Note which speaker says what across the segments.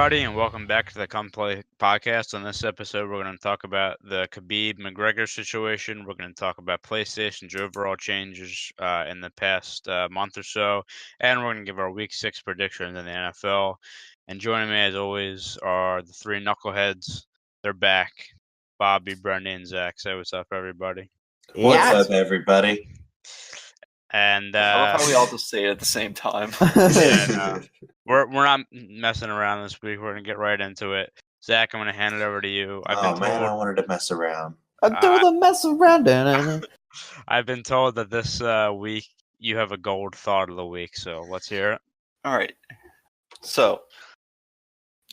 Speaker 1: everybody, and welcome back to the Come Play podcast. On this episode, we're going to talk about the Khabib-McGregor situation. We're going to talk about PlayStation's overall changes in the past month or so, and we're going to give our Week 6 predictions in the NFL. And joining me, as always, are the three knuckleheads. They're back. Bobby, Brendy, and Zach. Say what's up, everybody.
Speaker 2: What's up, everybody?
Speaker 1: And
Speaker 3: I love how we all just say it at the same time.
Speaker 1: We're not messing around this week. We're gonna get right into it. Zach, I'm gonna hand it over to you.
Speaker 2: I wanted to mess around.
Speaker 3: Do the mess around.
Speaker 1: I've been told that this week you have a gold thought of the week, so let's hear it.
Speaker 3: All right. So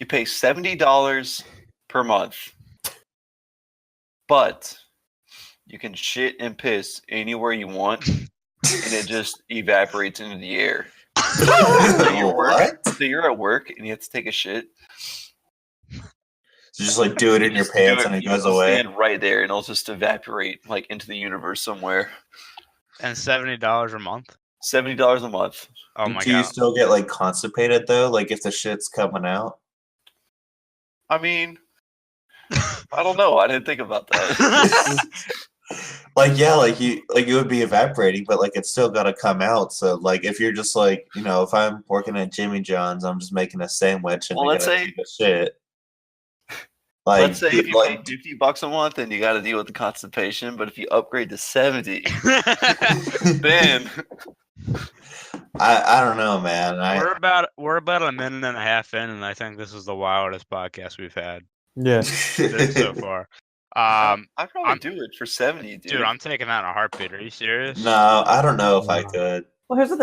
Speaker 3: you pay $70 per month, but you can shit and piss anywhere you want, and it just evaporates into the air. So you're at work and you have to take a shit.
Speaker 2: So just like do it in your pants and it goes away.
Speaker 3: Stand right there and it'll just evaporate like into the universe somewhere.
Speaker 1: And $70 a month.
Speaker 3: $70 a month.
Speaker 1: Oh my god!
Speaker 2: Do you still get like constipated though? Like if the shit's coming out?
Speaker 3: I mean, I don't know. I didn't think about that.
Speaker 2: Like it would be evaporating, but like it's still gotta come out. So like if you're just like, if I'm working at Jimmy John's, I'm just making a sandwich and
Speaker 3: let's say
Speaker 2: take a shit.
Speaker 3: Let's say if you pay $50 a month, then you got to deal with the constipation. But if you upgrade to 70, then
Speaker 2: I don't know, man.
Speaker 1: We're about a minute and a half in, and I think this is the wildest podcast we've had.
Speaker 4: Yeah,
Speaker 1: so far.
Speaker 3: I'd probably do it for 70, dude.
Speaker 1: Dude, I'm taking that in a heartbeat. Are you serious?
Speaker 2: No, I don't know if I could.
Speaker 4: Well, here's the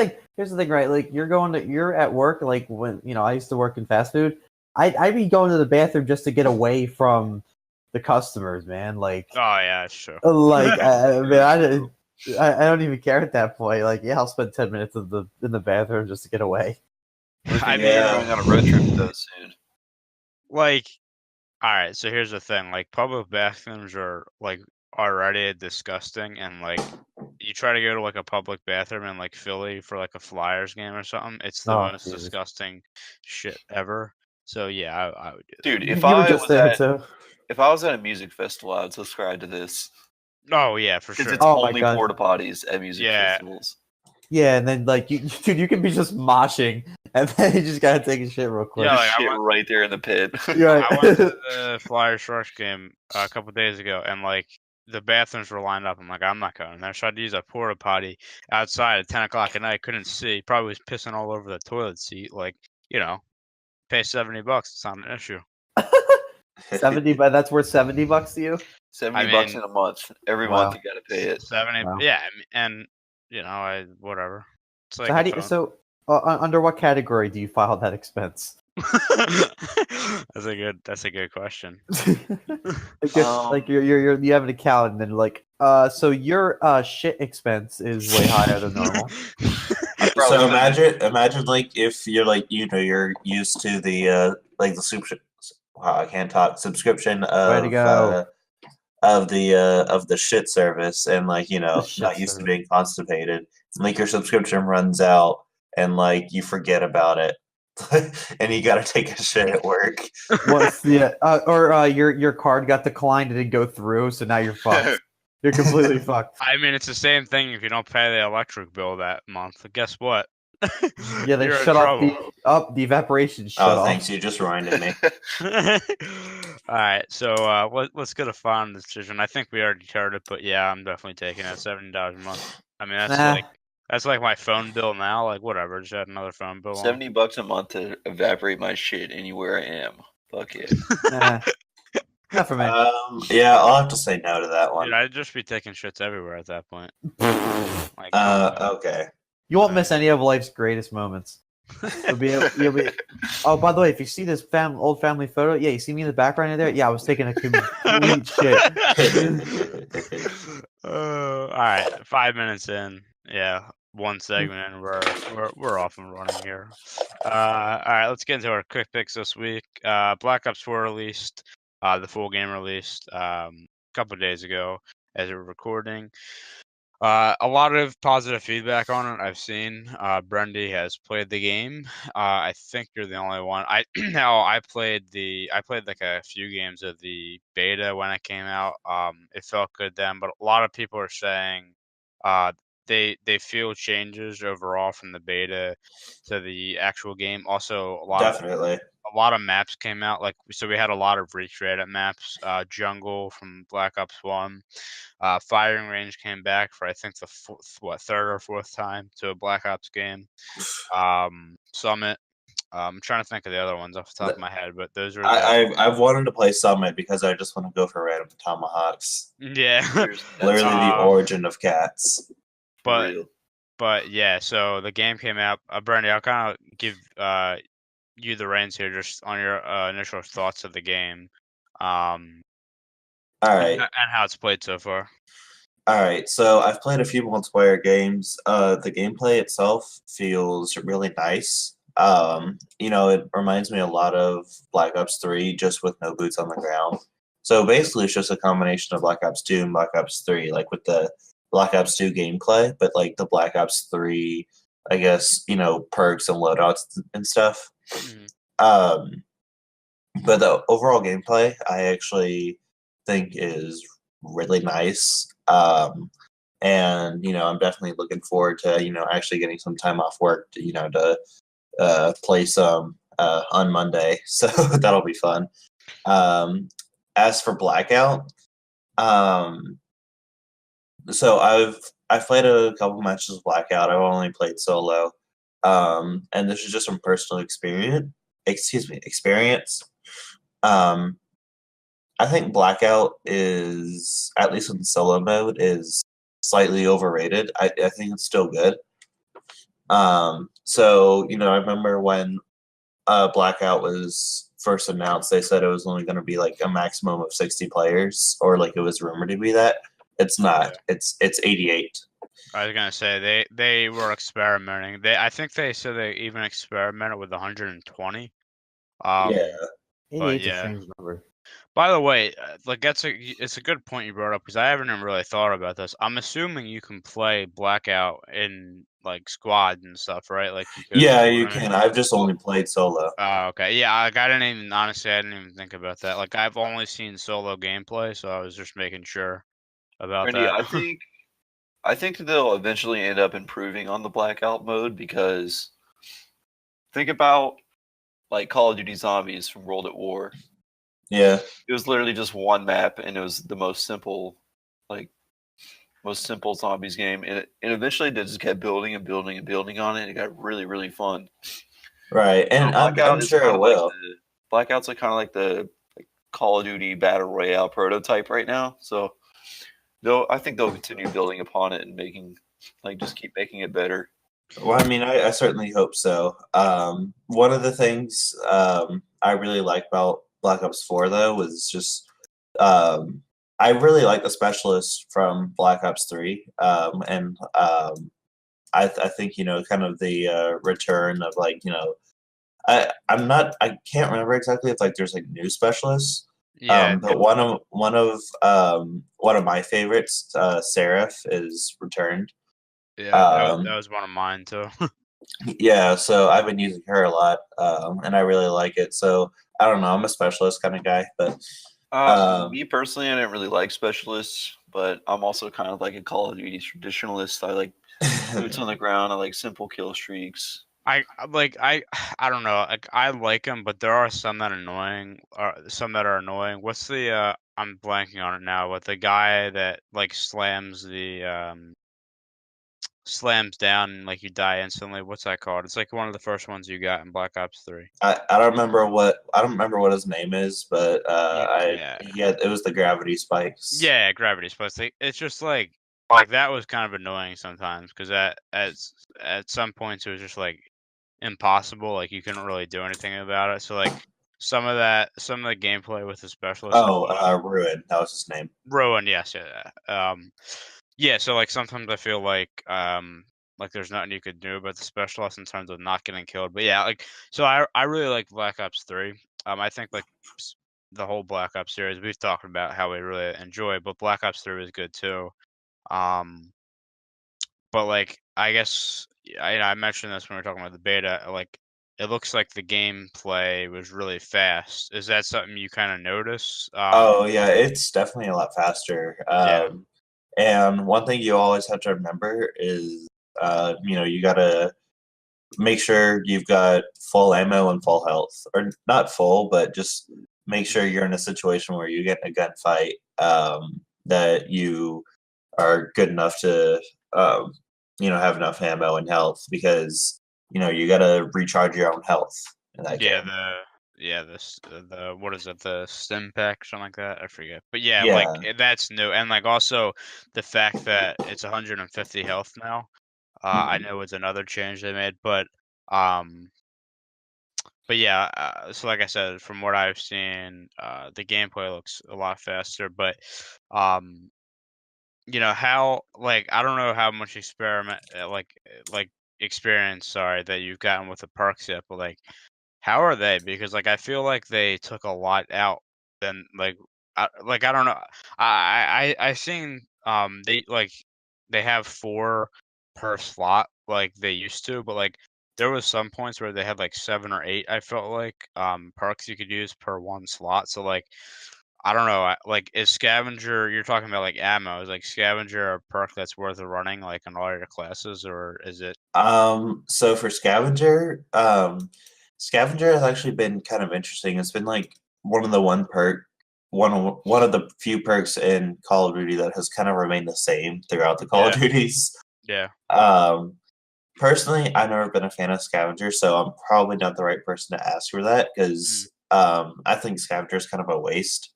Speaker 4: thing, right? Like you're at work, like when I used to work in fast food. I'd be going to the bathroom just to get away from the customers, man. Like,
Speaker 1: oh yeah, sure.
Speaker 4: Like, I don't even care at that point. Like, yeah, I'll spend 10 minutes in the bathroom just to get away.
Speaker 3: I mean, you're going on a road trip though soon.
Speaker 1: Like, all right. So here's the thing. Like, public bathrooms are like already disgusting, and like you try to go to like a public bathroom in like Philly for like a Flyers game or something. It's the most disgusting shit ever. So yeah, I would do that.
Speaker 3: Dude, if I was at a music festival, I would subscribe to this.
Speaker 1: Oh yeah, for sure.
Speaker 3: Because it's only porta potties at music festivals.
Speaker 4: Yeah, and then like you can be just moshing, and then you just gotta take a shit real quick.
Speaker 3: Yeah, like shit right there in the pit.
Speaker 1: I went to the Flyers Sharks game a couple of days ago, and like the bathrooms were lined up. I'm like, I'm not going there. So I tried to use a porta potty outside at 10 o'clock at night. Couldn't see. Probably was pissing all over the toilet seat. Like, pay $70. It's not an issue.
Speaker 4: 70, but that's worth $70 to you.
Speaker 3: $70 in a month. Every month you gotta pay it.
Speaker 1: 70. Wow. Yeah, and whatever. It's like
Speaker 4: under what category do you file that expense?
Speaker 1: That's a good question.
Speaker 4: Like you have an account, and then like so your shit expense is way higher than normal.
Speaker 2: So imagine like if you're like you're used to the like the subscription of the shit service, and like not used to being constipated, and like your subscription runs out and like you forget about it. And you gotta take a shit at work.
Speaker 4: Or your card got declined and didn't go through, so now you're fucked. You're completely fucked.
Speaker 1: I mean, it's the same thing if you don't pay the electric bill that month. Guess what?
Speaker 4: Yeah, they shut off the evaporation.
Speaker 2: Thanks, you just reminded me.
Speaker 1: All right, so let's get a final decision. I think we already covered it, but yeah, I'm definitely taking that $70 a month. I mean, that's like my phone bill now. Like, whatever, just add another phone bill.
Speaker 3: $70 a month to evaporate my shit anywhere I am. Fuck it.
Speaker 4: Not for me.
Speaker 2: Yeah, I'll have to say no to that one.
Speaker 1: Dude, I'd just be taking shits everywhere at that point.
Speaker 2: Okay.
Speaker 4: You won't miss any of life's greatest moments. You'll be. Oh, by the way, if you see this old family photo, yeah, you see me in the background there. Yeah, I was taking a complete shit.
Speaker 1: All right, 5 minutes in. Yeah, one segment, and we're off and running here. All right, let's get into our quick picks this week. Black Ops 4 released. The full game released a couple of days ago as we were recording. A lot of positive feedback on it. I've seen. Brendy has played the game. I think you're the only one. I played like a few games of the beta when it came out. It felt good then, but a lot of people are saying, they feel changes overall from the beta to the actual game. Also,
Speaker 2: Definitely.
Speaker 1: a lot of maps came out. Like, so we had a lot of recreated maps. Jungle from Black Ops 1. Firing range came back for I think the third or fourth time to a Black Ops game. Summit. I'm trying to think of the other ones off the top of my head, but those are the.
Speaker 2: I've wanted to play Summit because I just want to go for random tomahawks.
Speaker 1: Yeah.
Speaker 2: Literally the origin of cats.
Speaker 1: But yeah, so the game came out. Brendy, I'll kind of give you the reins here, just on your initial thoughts of the game.
Speaker 2: All right.
Speaker 1: And how it's played so far.
Speaker 2: All right, so I've played a few multiplayer games. The gameplay itself feels really nice. It reminds me a lot of Black Ops 3, just with no boots on the ground. So basically, it's just a combination of Black Ops 2 and Black Ops 3, like with the Black Ops 2 gameplay, but like the Black Ops 3, I guess, perks and loadouts and stuff. Mm-hmm. But the overall gameplay, I actually think is really nice. And I'm definitely looking forward to actually getting some time off work to play some on Monday, so that'll be fun. As for Blackout, so I've played a couple matches with Blackout. I've only played solo, and this is just from personal experience. I think Blackout is, at least in solo mode, is slightly overrated. I think it's still good. So I remember when Blackout was first announced, they said it was only going to be like a maximum of 60 players, or like it was rumored to be that. It's not. Yeah. It's 88.
Speaker 1: I was gonna say they were experimenting. I think they said they even experimented with 120.
Speaker 2: Yeah.
Speaker 4: 88 is a strange number.
Speaker 1: By the way, like it's a good point you brought up, because I haven't even really thought about this. I'm assuming you can play Blackout in like squads and stuff, right? Like you could.
Speaker 2: Yeah, you can. I've just only played solo.
Speaker 1: Oh, okay. Yeah, I didn't even think about that. Like, I've only seen solo gameplay, so I was just making sure about
Speaker 3: Brendy,
Speaker 1: that.
Speaker 3: I think they'll eventually end up improving on the Blackout mode, because think about like Call of Duty Zombies from World at War.
Speaker 2: Yeah.
Speaker 3: It was literally just one map, and it was the most simple zombies game. And eventually they just kept building and building and building on it. It got really, really fun.
Speaker 2: Right. And I'm sure it will.
Speaker 3: Blackout's kind of like the Call of Duty Battle Royale prototype right now. So I think they'll continue building upon it and just keep making it better.
Speaker 2: Well, I mean, I certainly hope so. One of the things I really like about Black Ops 4, though, was just I really like the specialist from Black Ops 3, and I think kind of the return of I can't remember exactly if there's new specialists.
Speaker 1: Yeah,
Speaker 2: but one of my favorites, Seraph, is returned.
Speaker 1: Yeah, that was one of mine too.
Speaker 2: Yeah, so I've been using her a lot, and I really like it. So I don't know, I'm a specialist kind of guy, but
Speaker 3: me personally, I didn't really like specialists, but I'm also kind of like a Call of Duty traditionalist. I like boots on the ground. I like simple kill streaks.
Speaker 1: I don't know. Like, I like them, but there are some that are annoying. What's the I'm blanking on it now. But the guy that slams down and you die instantly. What's that called? It's one of the first ones you got in Black Ops 3.
Speaker 2: I don't remember what his name is, but it was the gravity spikes.
Speaker 1: Yeah, gravity spikes. It's just like that was kind of annoying sometimes, because at some points it was just impossible. You couldn't really do anything about it. So some of the gameplay with the specialist.
Speaker 2: Ruin. That was his name.
Speaker 1: Ruin. Yes. Yeah. Yeah, so sometimes I feel like there's nothing you could do about the specialist in terms of not getting killed. But yeah, so I really like Black Ops 3. I think the whole Black Ops series we've talked about how we really enjoy, but Black Ops 3 is good too. but like I guess I mentioned this when we were talking about the beta. Like it looks like the gameplay was really fast. Is that something you kind of notice?
Speaker 2: Oh yeah, it's definitely a lot faster.
Speaker 1: Yeah.
Speaker 2: And one thing you always have to remember is, you gotta make sure you've got full ammo and full health, or not full, but just make sure you're in a situation where you get in a gunfight, that you are good enough to, have enough ammo and health, because you gotta recharge your own health in that
Speaker 1: Yeah,
Speaker 2: game.
Speaker 1: the what is it, the stim pack, something like that? I forget. But yeah, like
Speaker 2: Yeah.
Speaker 1: that's new, and like also the fact that it's 150 health now. I know it's another change they made, um, but yeah. So like I said, from what I've seen, the gameplay looks a lot faster. But um, how like I don't know how much experience, sorry, that you've gotten with the perks yet, but like how are they? Because like I feel like they took a lot out. Then I don't know. I seen they have 4 per slot like they used to, but like there was some points where they had like 7 or 8. I felt like perks you could use per one slot. So like I don't know. Like is scavenger? You're talking about like ammo. Is like scavenger a perk that's worth running like in all your classes, or is it?
Speaker 2: So for scavenger has actually been kind of interesting. It's been like one of the few perks in Call of Duty that has kind of remained the same throughout the Call of
Speaker 1: Yeah.
Speaker 2: Duties.
Speaker 1: Yeah.
Speaker 2: Personally, I've never been a fan of scavenger, so I'm probably not the right person to ask for that, because I think scavenger is kind of a waste.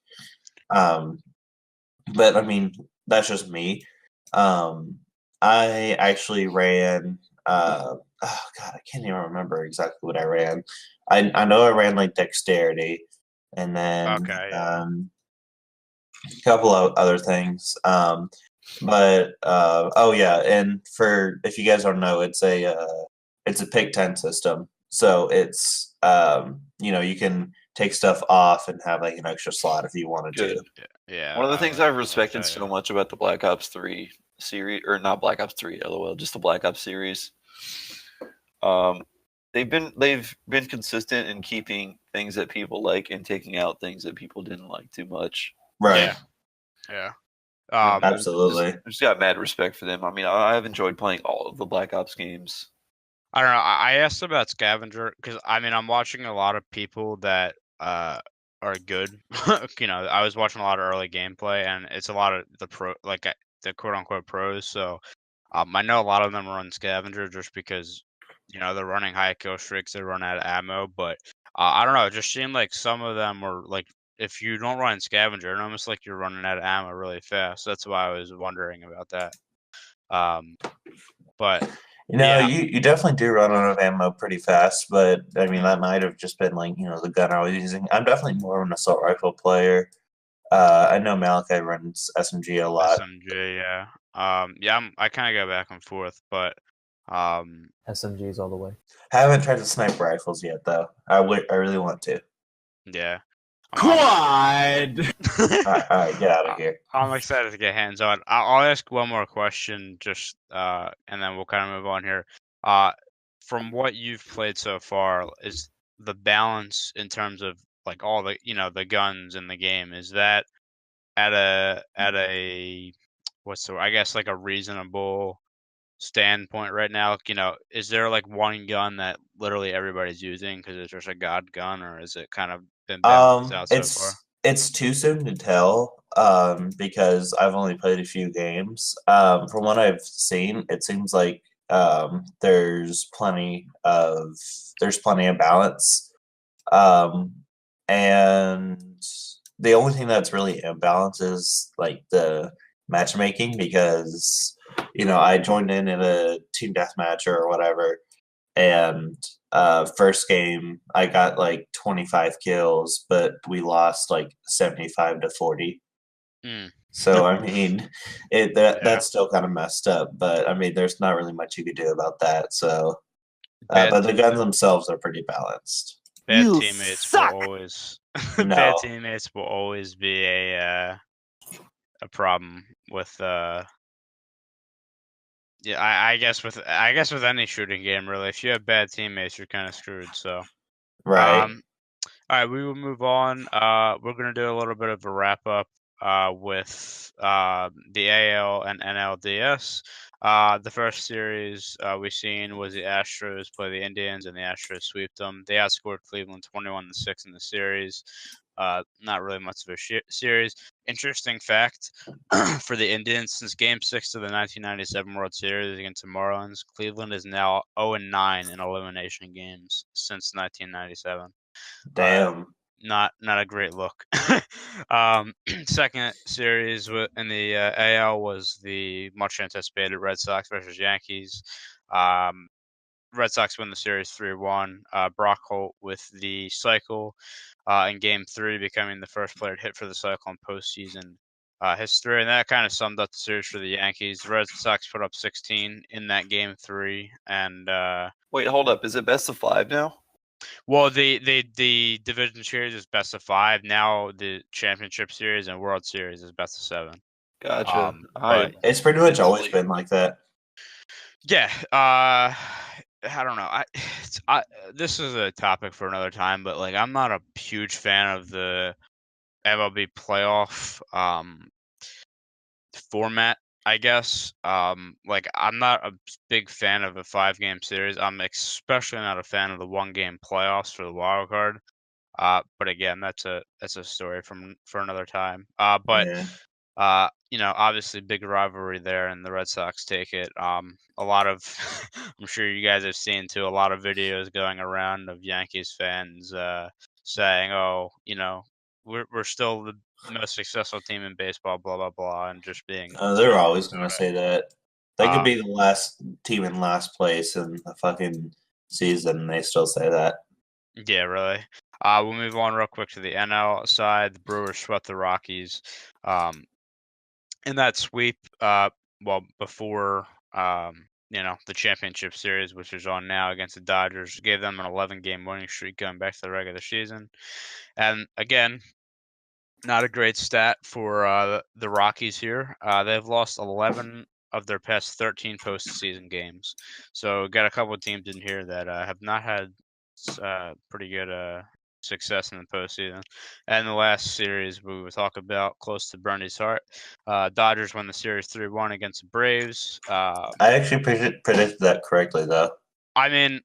Speaker 2: But I mean, that's just me. I actually ran. Oh God, I can't even remember exactly what I ran. I know I ran like dexterity, and then
Speaker 1: Okay. Yeah.
Speaker 2: a couple of other things. But oh yeah, and for if you guys don't know, it's a pick 10 system. So it's you can take stuff off and have like an extra slot if you wanted
Speaker 3: Good.
Speaker 2: to.
Speaker 1: Yeah.
Speaker 3: One of the
Speaker 1: I
Speaker 3: things
Speaker 1: like
Speaker 3: I've
Speaker 1: that,
Speaker 3: respected so much about the Black Ops 3 series, or not Black Ops 3, LOL, just the Black Ops series. They've been consistent in keeping things that people like and taking out things that people didn't like too much.
Speaker 2: Right.
Speaker 1: Yeah.
Speaker 2: Absolutely.
Speaker 3: Just got mad respect for them. I mean, I've enjoyed playing all of the Black Ops games.
Speaker 1: I don't know. I asked about scavenger because I mean I'm watching a lot of people that are good. I was watching a lot of early gameplay, and it's a lot of the quote unquote pros. So I know a lot of them run scavenger just because they're running high kill streaks, they run out of ammo. But I don't know. It just seemed like some of them were like, if you don't run scavenger, it's almost like you're running out of ammo really fast. That's why I was wondering about that. But yeah.
Speaker 2: You definitely do run out of ammo pretty fast, but I mean
Speaker 1: Mm.
Speaker 2: that might have just been like the gun I was using. I'm definitely more of an assault rifle player. I know Malachi runs SMG a lot.
Speaker 1: SMG, yeah. I kind of go back and forth, but
Speaker 4: SMGs all the way.
Speaker 2: Haven't tried the sniper rifles yet, though. I really want to.
Speaker 1: yeah.
Speaker 4: Quad.
Speaker 2: All right, get out of here.
Speaker 1: I'm excited to get hands on. I'll ask one more question, just and then we'll kind of move on here. From what you've played so far, is the balance in terms of like all the the guns in the game, is that at a I guess like a reasonable standpoint right now? Is there like one gun that literally everybody's using because it's just a god gun, or is it kind of been balanced out so far?
Speaker 2: It's too soon to tell, because I've only played a few games. From what I've seen, it seems like there's plenty of balance, and the only thing that's really imbalanced is like the matchmaking, because I joined in a team deathmatch or whatever, and first game I got like 25 kills, but we lost like 75-40.
Speaker 1: Mm.
Speaker 2: So I mean,
Speaker 1: Yeah.
Speaker 2: that's still kind of messed up, but I mean, there's not really much you could do about that. So,
Speaker 1: Bad
Speaker 2: but the guns themselves are pretty balanced.
Speaker 1: bad
Speaker 4: You
Speaker 1: teammates
Speaker 4: suck!
Speaker 1: will always
Speaker 2: No.
Speaker 1: bad teammates will always be a problem with Yeah, I guess with any shooting game, really, if you have bad teammates, you're kind of screwed. So,
Speaker 2: Right.
Speaker 1: all right, we will move on. We're gonna do a little bit of a wrap up with the AL and NLDS. The first series we seen was the Astros play the Indians, and the Astros swept them. They outscored Cleveland 21-6 in the series. Not really much of a series. Interesting fact for the Indians: since Game 6 of the 1997 World Series against the Marlins, Cleveland is now 0-9 in elimination games since 1997.
Speaker 2: Damn.
Speaker 1: Not a great look. Second series in the AL was the much anticipated Red Sox versus Yankees. Red Sox win the series 3-1. Brock Holt with the cycle in Game 3, becoming the first player to hit for the cycle in postseason history, and that kind of summed up the series for the Yankees. The Red Sox put up 16 in that Game 3, and
Speaker 3: Wait, hold up. Is it best of 5 now?
Speaker 1: well, the division series is best of 5. Now the championship series and World Series is best of 7.
Speaker 3: Gotcha.
Speaker 1: But
Speaker 2: It's pretty much always been like that.
Speaker 1: yeah, I don't know. This is a topic for another time, but like I'm not a huge fan of the MLB playoff format, I guess. Like I'm not a big fan of a 5-game series. I'm especially not a fan of the 1-game playoffs for the wild card. But again, that's a story for another time. But
Speaker 2: Yeah.
Speaker 1: obviously big rivalry there, and the Red Sox take it. A lot of, I'm sure you guys have seen too, a lot of videos going around of Yankees fans saying, "Oh, we're still the most successful team in baseball," blah blah blah, and just being.
Speaker 2: They're always going to say that. They could be
Speaker 1: Um,
Speaker 2: the last team in last place in the fucking season, and they still say that.
Speaker 1: Yeah, really. We'll move on real quick to the NL side. The Brewers swept the Rockies. In that sweep, before the championship series, which is on now against the Dodgers, gave them an 11-game winning streak going back to the regular season. And again, not a great stat for the Rockies here. They've lost 11 of their past 13 postseason games. So got a couple of teams in here that have not had pretty good success in the postseason. And the last series we will talk about, close to Brendy's heart, Dodgers won the series 3-1 against the Braves.
Speaker 2: I actually predicted that correctly, though.
Speaker 1: I mean,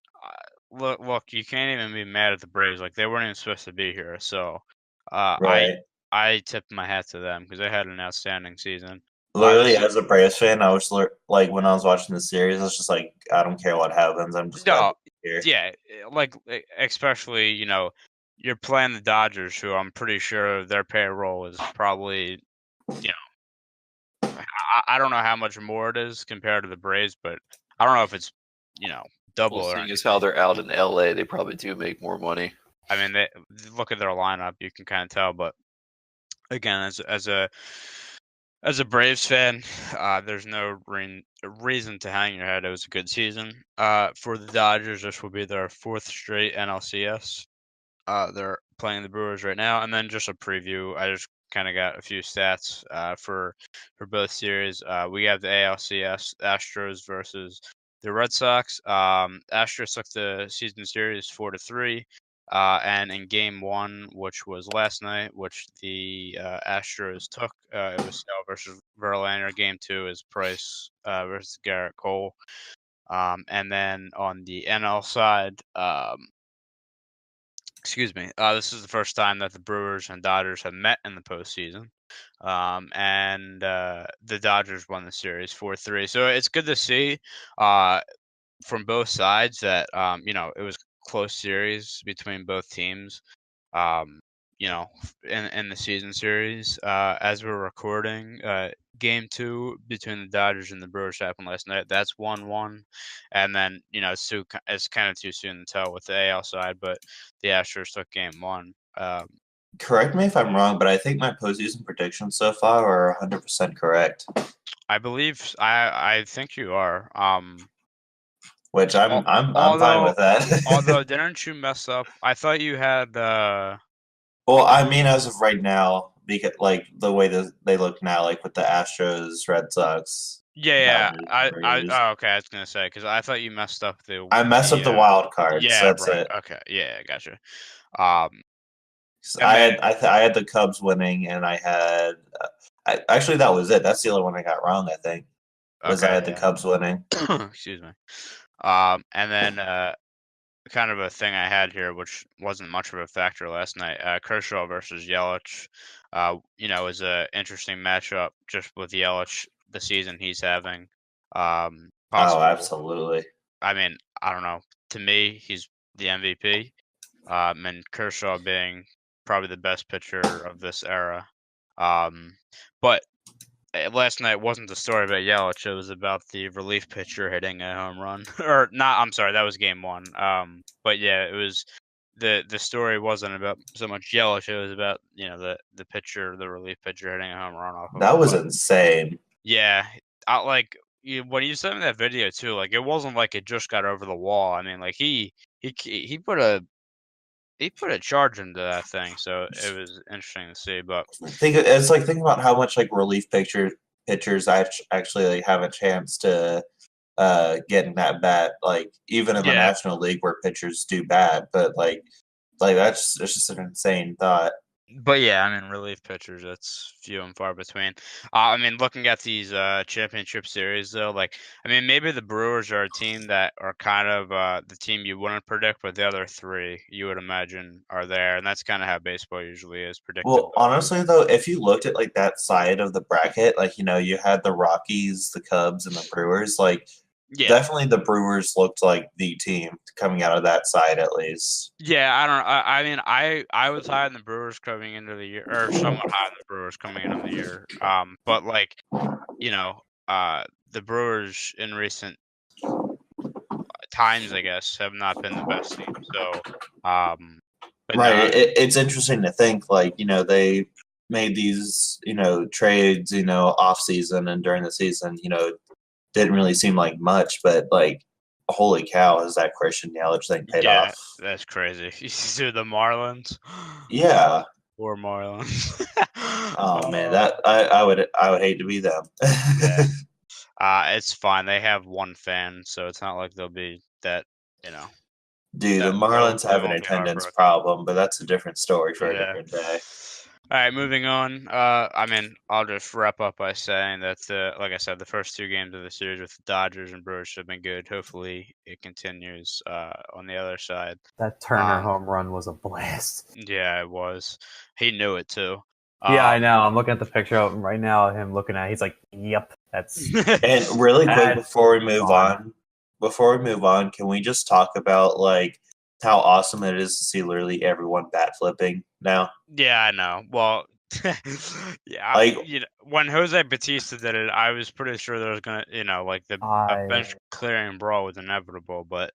Speaker 1: look, you can't even be mad at the Braves. Like they weren't even supposed to be here. So
Speaker 2: Right.
Speaker 1: I tipped my hat to them because they had an outstanding season.
Speaker 2: Literally, as a Braves fan, I was like, when I was watching the series, I was just like, I don't care what happens. I'm just glad to be here.
Speaker 1: Yeah, like especially you're playing the Dodgers, who I'm pretty sure their payroll is probably I don't know how much more it is compared to the Braves, but I don't know if it's double.
Speaker 3: Well,
Speaker 1: or
Speaker 3: seeing as how they're out in LA, they probably do make more money.
Speaker 1: I mean, they look at their lineup, you can kind of tell. But again, as a Braves fan, there's no reason to hang your head. It was a good season. For the Dodgers, this will be their 4th straight NLCS. They're playing the Brewers right now, and then just a preview. I just kind of got a few stats for both series. We have the ALCS, Astros versus the Red Sox. Astros took the season series 4-3. And in Game 1, which was last night, which the Astros took, it was Sale versus Verlander. Game 2 is Price versus Garrett Cole. And then on the NL side, this is the first time that the Brewers and Dodgers have met in the postseason. And the Dodgers won the series 4-3. So it's good to see from both sides that, it was close series between both teams. In the season series, as we're recording, Game 2 between the Dodgers and the Brewers happened last night. That's 1-1, and then it's kind of too soon to tell with the AL side, but the Astros took Game 1.
Speaker 2: Correct me if I'm wrong, but I think my postseason predictions so far are 100% correct.
Speaker 1: I believe I think you are.
Speaker 2: Which I'm fine with that.
Speaker 1: Although, didn't you mess up? I thought you had.
Speaker 2: Well, I mean, as of right now, because like the way that they look now, like with the Astros, Red Sox,
Speaker 1: Yeah.
Speaker 2: Dodgers,
Speaker 1: I
Speaker 2: Brewers.
Speaker 1: oh, okay. I was gonna say because I thought you messed up
Speaker 2: I messed up the wild cards.
Speaker 1: Yeah,
Speaker 2: That's
Speaker 1: right.
Speaker 2: it.
Speaker 1: Okay. Yeah, gotcha. Um,
Speaker 2: 'Cause
Speaker 1: and then
Speaker 2: I had the Cubs winning, and I had actually that was it. That's the only one I got wrong. I think was I
Speaker 1: okay,
Speaker 2: had the Cubs winning.
Speaker 1: yeah. Excuse me. And then kind of a thing I had here, which wasn't much of a factor last night. Kershaw versus Yelich. Is a interesting matchup just with Yelich, the season he's having.
Speaker 2: Oh,
Speaker 1: Possible.
Speaker 2: absolutely.
Speaker 1: I mean, I don't know. To me, he's the MVP. And Kershaw being probably the best pitcher of this era. But last night wasn't the story about Yelich. It was about the relief pitcher hitting a home run, or not. I'm sorry, that was game one. But yeah, it was the story wasn't about so much Yelich. It was about the pitcher, the relief pitcher hitting a home run off of
Speaker 2: That
Speaker 1: him.
Speaker 2: was
Speaker 1: But
Speaker 2: insane.
Speaker 1: yeah, when you sent me that video too, like it wasn't like it just got over the wall. I mean, like he put a charge into that thing, so it was interesting to see. But
Speaker 2: Think about how much like relief pitchers actually like, have a chance to get in that bat. Like even in the
Speaker 1: yeah,
Speaker 2: National League where pitchers do bad, but like it's just an insane thought.
Speaker 1: but yeah, I mean, relief pitchers, that's few and far between. I mean, looking at these championship series, though, like, I mean, maybe the Brewers are a team that are kind of the team you wouldn't predict, but the other three you would imagine are there, and that's kind of how baseball usually is predicted.
Speaker 2: Well, honestly though, if you looked at like that side of the bracket, like you had the Rockies, the Cubs, and the Brewers, like
Speaker 1: Yeah,
Speaker 2: definitely the Brewers looked like the team coming out of that side at least.
Speaker 1: yeah, I don't. I mean, I was high on the Brewers coming into the year, or somewhat high on the Brewers coming into the year. But like, you know, the Brewers in recent times, I guess, have not been the best team. So, but
Speaker 2: Right.
Speaker 1: no,
Speaker 2: It's interesting to think like, they made these, trades, off season and during the season, didn't really seem like much, but like holy cow, has that Christian Yelich thing paid
Speaker 1: yeah,
Speaker 2: off.
Speaker 1: that's crazy. You see the Marlins?
Speaker 2: Yeah.
Speaker 1: Poor Marlins.
Speaker 2: Oh man, that I would hate to be them.
Speaker 1: Yeah. It's fine. They have one fan, so it's not like they'll be that, you know,
Speaker 2: Dude, the
Speaker 1: that
Speaker 2: Marlins
Speaker 1: they
Speaker 2: have an
Speaker 1: won't be
Speaker 2: attendance
Speaker 1: heartbroken.
Speaker 2: problem, but that's a different story for a
Speaker 1: Yeah.
Speaker 2: different day.
Speaker 1: All right, moving on. I mean, I'll just wrap up by saying that, like I said, the first two games of the series with the Dodgers and Brewers have been good. Hopefully, it continues on the other side.
Speaker 4: That Turner home run was a blast.
Speaker 1: Yeah, it was. He knew it too.
Speaker 4: Yeah, I know. I'm looking at the picture of him right now. Him looking at it. He's like, "Yep, that's."
Speaker 2: And really quick
Speaker 4: That's
Speaker 2: before we move on, can we just talk about like how awesome it is to see literally everyone bat flipping now?
Speaker 1: Yeah, I know. Well, yeah,
Speaker 2: Like
Speaker 1: when Jose Batista did it, I was pretty sure there was gonna, like a bench clearing brawl was inevitable. But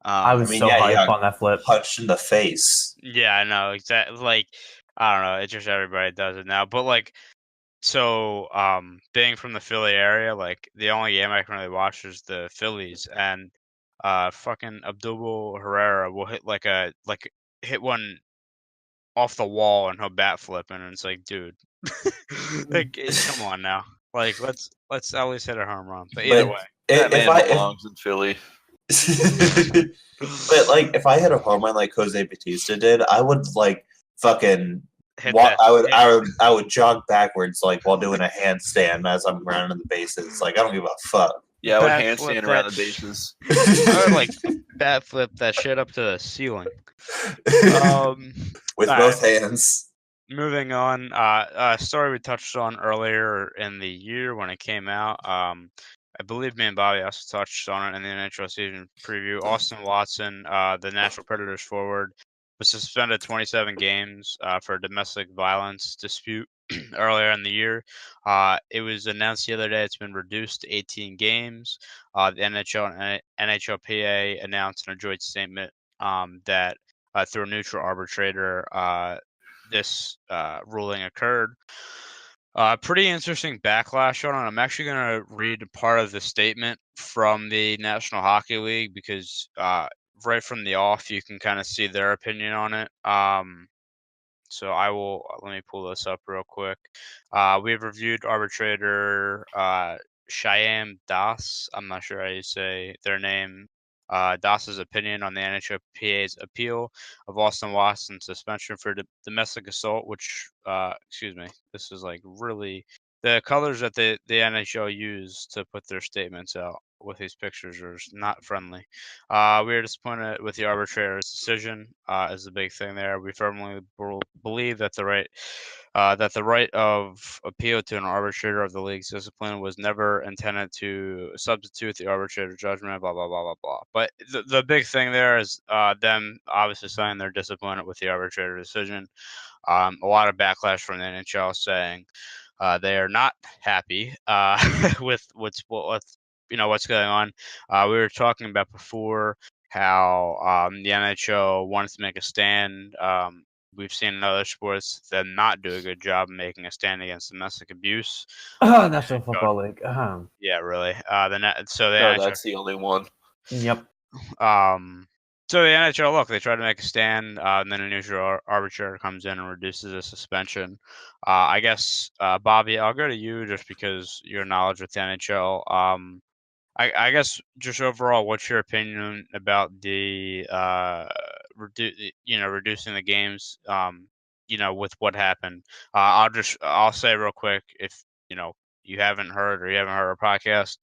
Speaker 4: I was so hyped on that flip.
Speaker 2: Punched in the face.
Speaker 1: yeah, I know exactly. Like, I don't know. It's just everybody does it now. But like, so being from the Philly area, like the only game I can really watch is the Phillies, and fucking Abdul Herrera will hit one off the wall and he'll bat flip, and it's like, dude, like, come on now, like let's at least hit a home run. But either way,
Speaker 3: that man belongs in Philly.
Speaker 2: But like, if I hit a home run like Jose Batista did, I would like fucking
Speaker 1: hit
Speaker 2: walk.
Speaker 1: that.
Speaker 2: I would jog backwards like while doing a handstand as I'm rounding the bases. Like I don't give a fuck.
Speaker 3: Yeah, I would
Speaker 1: Bat flip
Speaker 3: handstand around the bases.
Speaker 1: I would like bat flip that shit up to the ceiling.
Speaker 2: With both hands.
Speaker 1: Moving on, a story we touched on earlier in the year when it came out. I believe me and Bobby also touched on it in the NHL season preview. Austin Watson, the Nashville Predators forward, was suspended 27 games for a domestic violence dispute earlier in the year. It was announced the other day it's been reduced to 18 games. The NHL and NHLPA announced in a joint statement that through a neutral arbitrator, this ruling occurred. Pretty interesting backlash on it. I'm actually going to read part of the statement from the National Hockey League because right from the off, you can kind of see their opinion on it. So let me pull this up real quick. We've reviewed arbitrator Shyam Das. I'm not sure how you say their name. Das's opinion on the NHLPA's appeal of Austin Watson's suspension for domestic assault, which, this is like really the colors that the NHL use to put their statements out with these pictures are not friendly. We are disappointed with the arbitrator's decision. Is the big thing there. We firmly believe that the right of appeal to an arbitrator of the league's discipline was never intended to substitute the arbitrator's judgment. Blah blah blah blah blah. But the big thing there is them obviously saying they're disappointed with the arbitrator decision. A lot of backlash from the NHL saying they are not happy with what's going on. We were talking about before how the NHL wanted to make a stand. We've seen in other sports them not do a good job of making a stand against domestic abuse.
Speaker 4: National Football League.
Speaker 1: Yeah, really.
Speaker 3: No,
Speaker 1: NHL,
Speaker 3: that's the only one.
Speaker 4: Yep.
Speaker 1: So the NHL, look, they try to make a stand, and then a neutral arbitrator comes in and reduces the suspension. I guess, Bobby, I'll go to you just because your knowledge with the NHL. I guess just overall, what's your opinion about the reducing the games? With what happened. I'll say real quick, if you haven't heard our podcast,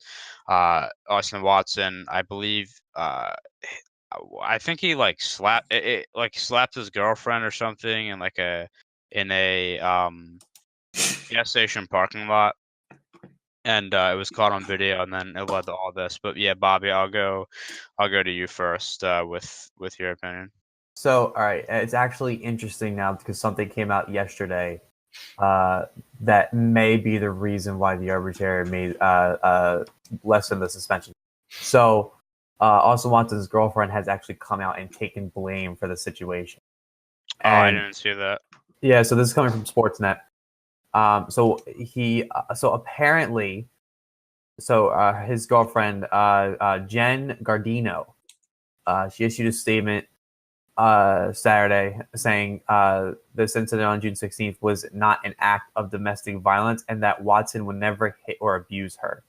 Speaker 1: Austin Watson, I believe, I think he slapped his girlfriend or something in a gas station parking lot. And it was caught on video, and then it led to all this. But yeah, Bobby, I'll go to you first with your opinion.
Speaker 4: So, all right, it's actually interesting now because something came out yesterday that may be the reason why the arbitrator made lessen the suspension. So, Austin Watson's girlfriend has actually come out and taken blame for the situation.
Speaker 1: And, I didn't see that.
Speaker 4: Yeah, so this is coming from Sportsnet. So apparently, his girlfriend, Jen Gardino, she issued a statement Saturday saying this incident on June 16th was not an act of domestic violence and that Watson would never hit or abuse her.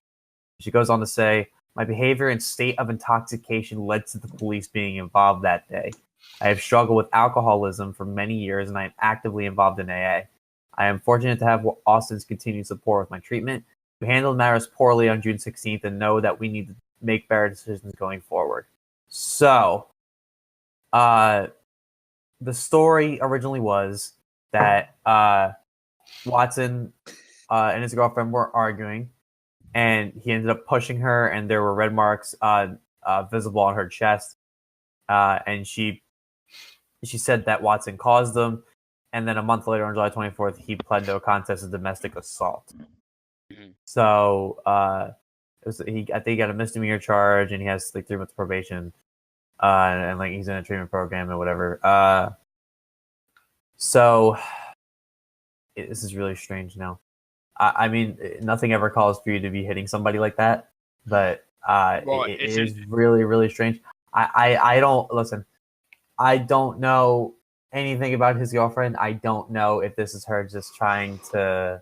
Speaker 4: She goes on to say, "My behavior and state of intoxication led to the police being involved that day. I have struggled with alcoholism for many years and I am actively involved in AA. I am fortunate to have Austin's continued support with my treatment. We handled matters poorly on June 16th and know that we need to make better decisions going forward." So, the story originally was that Watson and his girlfriend were arguing, and he ended up pushing her, and there were red marks visible on her chest. And she said that Watson caused them. And then a month later, on July 24th, he pled no contest of domestic assault. Mm-hmm. So I think he got a misdemeanor charge, and he has 3 months probation, and he's in a treatment program or whatever. So this is really strange now. I mean, nothing ever calls for you to be hitting somebody like that, but it is really, really strange. I don't listen. I don't know anything about his girlfriend. I don't know if this is her just trying to,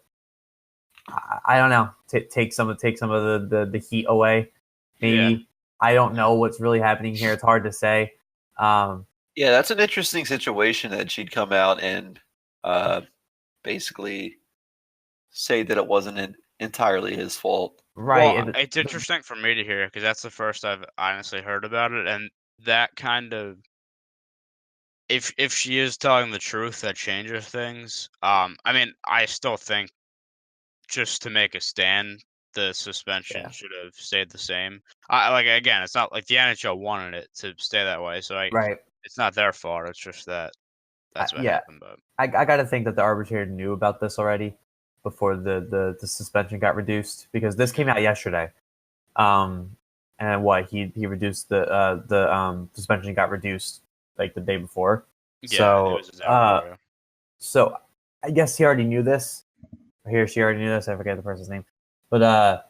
Speaker 4: I don't know, take some of the heat away. Maybe. Yeah. I don't know what's really happening here. It's hard to say.
Speaker 3: Yeah, that's an interesting situation that she'd come out and basically say that it wasn't entirely his fault.
Speaker 4: Right.
Speaker 1: Well, it's interesting for me to hear because that's the first I've honestly heard about it, and that kind of, if she is telling the truth, that changes things. I mean, I still think just to make a stand, the suspension should have stayed the same. Again, it's not like the NHL wanted it to stay that way, so it's not their fault. It's just that's what happened. But
Speaker 4: I got to think that the arbitrator knew about this already before the suspension got reduced, because this came out yesterday. And he reduced the suspension got reduced like the day before. Yeah, so I guess he already knew this. She already knew this. I forget the person's name, but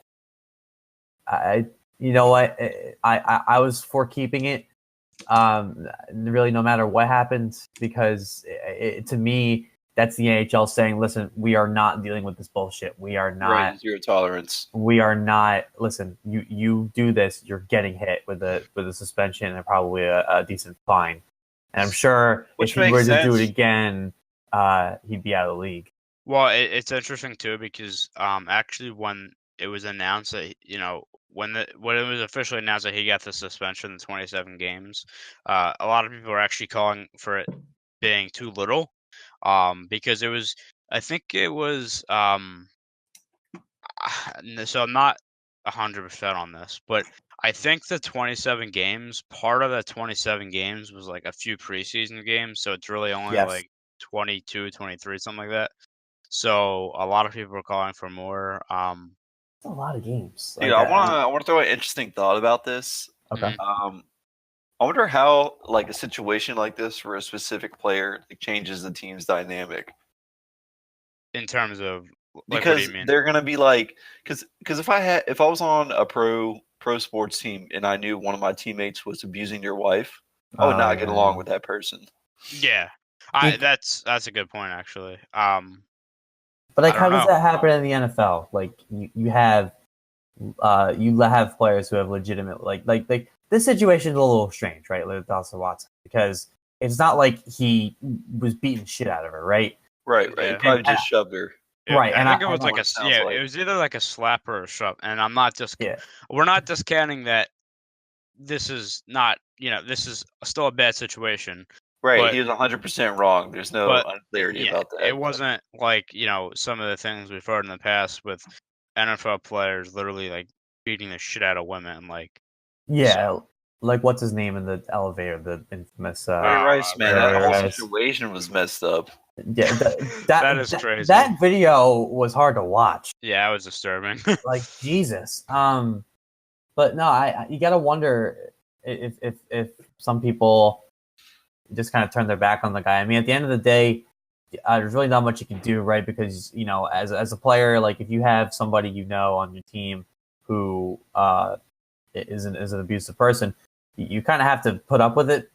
Speaker 4: you know what? I was for keeping it. Really, no matter what happens, because to me that's the NHL saying, listen, we are not dealing with this bullshit. We are not.
Speaker 3: Right, zero tolerance.
Speaker 4: We are not. Listen, you do this, you're getting hit with a suspension and probably a decent fine. And I'm sure
Speaker 3: Which
Speaker 4: if he were
Speaker 3: makes
Speaker 4: to do it
Speaker 3: sense.
Speaker 4: again, he'd be out of the league.
Speaker 1: Well, it's interesting too because actually when it was announced that when it was officially announced that he got the suspension, the 27 games, a lot of people are actually calling for it being too little, because I think it was so I'm not 100% on this, but I think the 27 games, part of the 27 games was like a few preseason games, so it's really only
Speaker 4: Yes.
Speaker 1: like 22, 23, something like that. So a lot of people are calling for more.
Speaker 4: That's a lot of games.
Speaker 3: Dude, I want to throw an interesting thought about this.
Speaker 4: Okay.
Speaker 3: I wonder how like a situation like this for a specific player changes the team's dynamic.
Speaker 1: In terms of like,
Speaker 3: because
Speaker 1: what do you mean?
Speaker 3: they're gonna be like, because if I was on a pro sports team and I knew one of my teammates was abusing their wife, I would not get along with that person.
Speaker 1: Yeah, that's a good point actually.
Speaker 4: But like, how does that happen in the NFL? Like, you have players who have legitimate like this situation is a little strange, right? With Dodson Watson, because it's not like he was beating shit out of her, right?
Speaker 3: Right.
Speaker 1: Yeah.
Speaker 3: He probably just shoved her.
Speaker 1: Yeah,
Speaker 4: Right,
Speaker 1: I
Speaker 4: and
Speaker 1: think it was like it was either like a slap or a shove, and I'm not just we're not discounting that this is not this is still a bad situation.
Speaker 3: Right,
Speaker 1: but
Speaker 3: he was 100% wrong. There's no unclarity about that.
Speaker 1: It wasn't like some of the things we've heard in the past with NFL players literally like beating the shit out of women, like
Speaker 4: like what's his name in the elevator, the infamous
Speaker 3: Rice, man. That whole situation was messed up.
Speaker 4: Yeah,
Speaker 1: that is crazy.
Speaker 4: That video was hard to watch.
Speaker 1: Yeah, it was disturbing.
Speaker 4: Like Jesus. But no, you gotta wonder if some people just kind of turn their back on the guy. I mean, at the end of the day, there's really not much you can do, right? Because as a player, like if you have somebody on your team who is an abusive person, you kind of have to put up with it,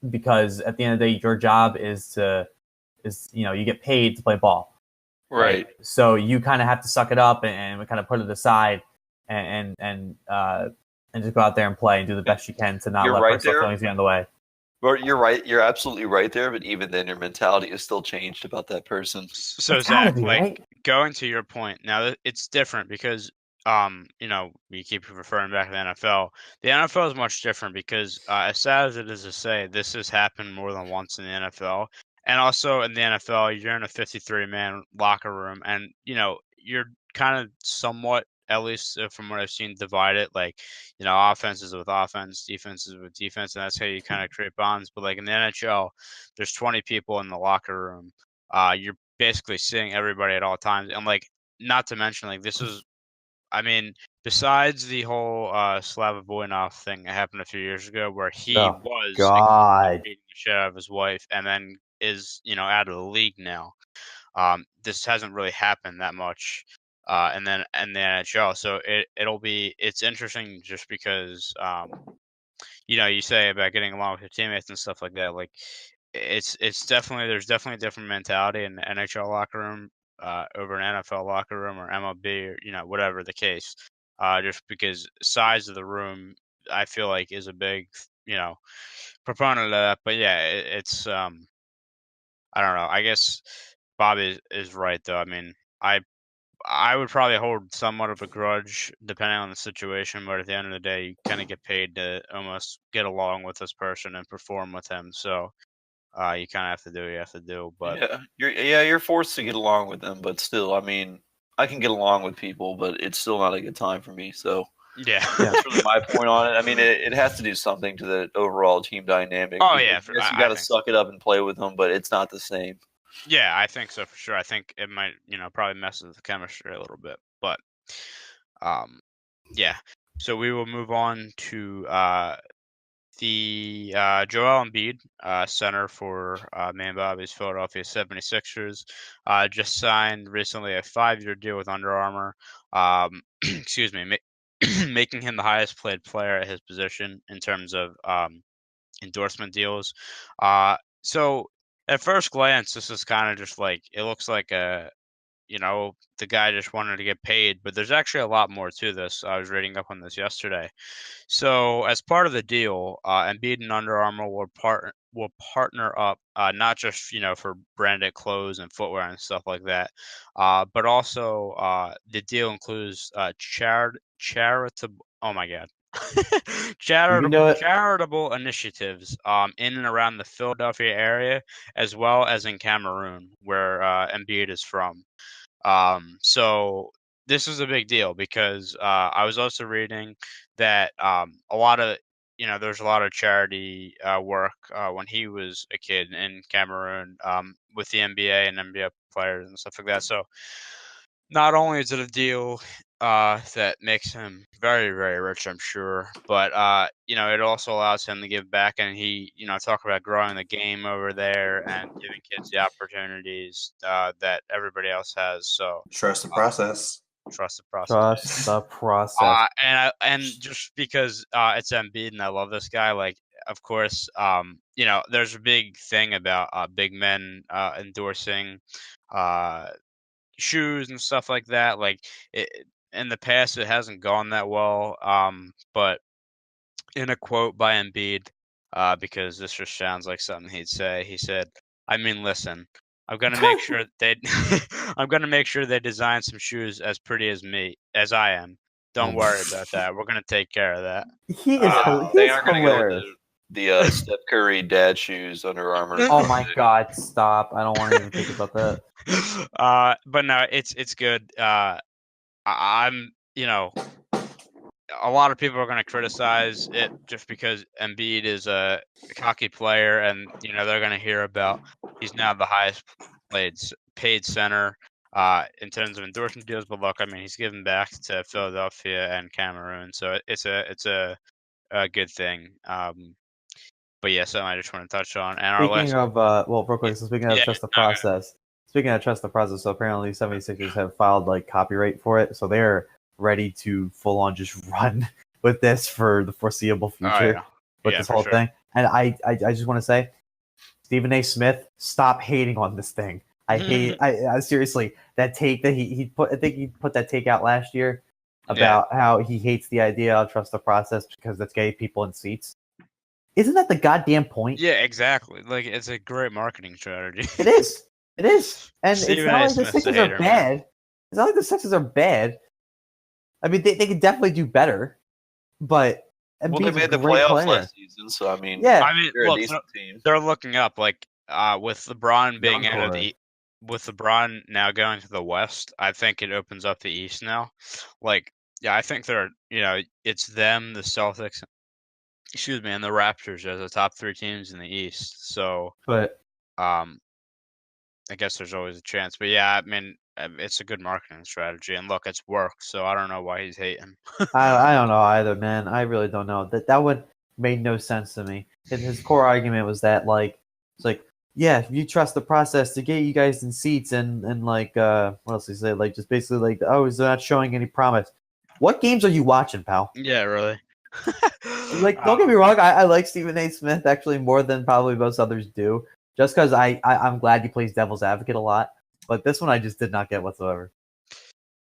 Speaker 4: because at the end of the day, your job is you get paid to play ball,
Speaker 3: right?
Speaker 4: So you kind of have to suck it up and kind of put it aside and just go out there and play and do the best you can to not let personal feelings get in the way.
Speaker 3: Well, you're right. You're absolutely right there. But even then, your mentality is still changed about that person.
Speaker 1: So Zach, going to your point, now it's different because we keep referring back to the NFL. The NFL is much different because as sad as it is to say, this has happened more than once in the NFL. And also in the NFL, you're in a 53-man locker room, and you're kind of somewhat, at least from what I've seen, divided. Like, offenses with offense, defenses with defense, and that's how you kind of create bonds. But like in the NHL, there's 20 people in the locker room. You're basically seeing everybody at all times, and like, not to mention, like, this is, I mean, besides the whole Slava Voinov thing that happened a few years ago, where he was beating the shit out of his wife, and then is out of the league now. This hasn't really happened that much, and then in the NHL. So it's interesting just because you say about getting along with your teammates and stuff like that. Like there's definitely a different mentality in the NHL locker room over an NFL locker room or MLB or whatever the case. Just because size of the room, I feel like is a big proponent of that. But yeah, it's I don't know. I guess Bob is right though. I mean, I would probably hold somewhat of a grudge depending on the situation, but at the end of the day, you kind of get paid to almost get along with this person and perform with him. So you kind of have to do what you have to do. But
Speaker 3: you're forced to get along with them, but still, I mean, I can get along with people, but it's still not a good time for me. So
Speaker 1: yeah,
Speaker 3: that's really my point on it. I mean, it has to do something to the overall team dynamic.
Speaker 1: Oh yeah,
Speaker 3: you got to suck it up and play with them, but it's not the same.
Speaker 1: Yeah, I think so for sure. I think it might, probably mess with the chemistry a little bit, but yeah. So we will move on to the Joel Embiid, center for Man Bobby's Philadelphia 76ers, just signed recently a 5-year deal with Under Armour. Excuse me, making him the highest paid player at his position in terms of endorsement deals. So at first glance, this is kind of just like it looks like the guy just wanted to get paid, but there's actually a lot more to this. I was reading up on this yesterday. So, as part of the deal, Embiid and Under Armour will partner up, not just for branded clothes and footwear and stuff like that, but also the deal includes charitable. Oh my god.
Speaker 4: You can do it.
Speaker 1: Charitable initiatives in and around the Philadelphia area, as well as in Cameroon, where Embiid is from. So this is a big deal because I was also reading that a lot of there's a lot of charity work when he was a kid in Cameroon with the NBA and NBA players and stuff like that. So not only is it a deal that makes him very, very rich, I'm sure, but it also allows him to give back, and he, talk about growing the game over there and giving kids the opportunities that everybody else has. So
Speaker 2: Trust the process.
Speaker 1: trust the process.
Speaker 4: Trust the process.
Speaker 1: And just because it's Embiid and I love this guy, like of course, there's a big thing about big men endorsing shoes and stuff like that. Like in the past, it hasn't gone that well. But in a quote by Embiid, because this just sounds like something he'd say, he said, "I mean, listen, I'm gonna make sure they, I'm gonna make sure they design some shoes as pretty as I am. Don't worry about that. We're gonna take care of that."
Speaker 4: He is
Speaker 3: they aren't going to go
Speaker 4: hilarious.
Speaker 3: with the Steph Curry dad shoes, Under Armour.
Speaker 4: Oh my god, stop. I don't want to even think about that.
Speaker 1: But no, it's good. I'm, a lot of people are going to criticize it just because Embiid is a cocky player, and they're going to hear about he's now the highest paid center in terms of endorsement deals. But look, I mean, he's given back to Philadelphia and Cameroon, so it's a good thing. But yeah, something I just want to touch on. And
Speaker 4: Speaking of, real quick, so speaking of trust the process, so apparently 76ers have filed like copyright for it, so they're ready to full on just run with this for the foreseeable future with this whole thing. And I just want to say, Stephen A. Smith, stop hating on this thing. I hate. I seriously, that take that he put. I think he put that take out last year about how he hates the idea of trust the process because that's getting people in seats. Isn't that the goddamn point?
Speaker 1: Yeah, exactly. Like it's a great marketing strategy.
Speaker 4: It is. It is. And
Speaker 1: Stephen
Speaker 4: it's not
Speaker 1: A.
Speaker 4: like the
Speaker 1: Smith's a
Speaker 4: Sixers are
Speaker 1: hater,
Speaker 4: bad.
Speaker 1: man.
Speaker 4: It's not like the Sixers are bad. I mean, they could definitely do better, but
Speaker 3: well, they made the playoffs last season, so I mean,
Speaker 4: yeah.
Speaker 1: I mean,
Speaker 3: they're
Speaker 1: look,
Speaker 3: a decent team.
Speaker 1: They're looking up like with LeBron being out of the with LeBron now going to the West. I think it opens up the East now. Like, yeah, I think they're it's them, the Celtics, and the Raptors as the top three teams in the East. So,
Speaker 4: but
Speaker 1: I guess there's always a chance. But yeah, I mean, it's a good marketing strategy, and look, it's worked. So I don't know why he's hating.
Speaker 4: I don't know either, man. I really don't know. That one made no sense to me. His core argument was that it's like, yeah, you trust the process to get you guys in seats and like what else did he say? Like just basically like, oh, he's not showing any promise. What games are you watching, pal?
Speaker 1: Yeah, really.
Speaker 4: Like, don't get me wrong, I like Stephen A. Smith actually more than probably most others do. Just because I'm glad he plays devil's advocate a lot. But this one I just did not get whatsoever.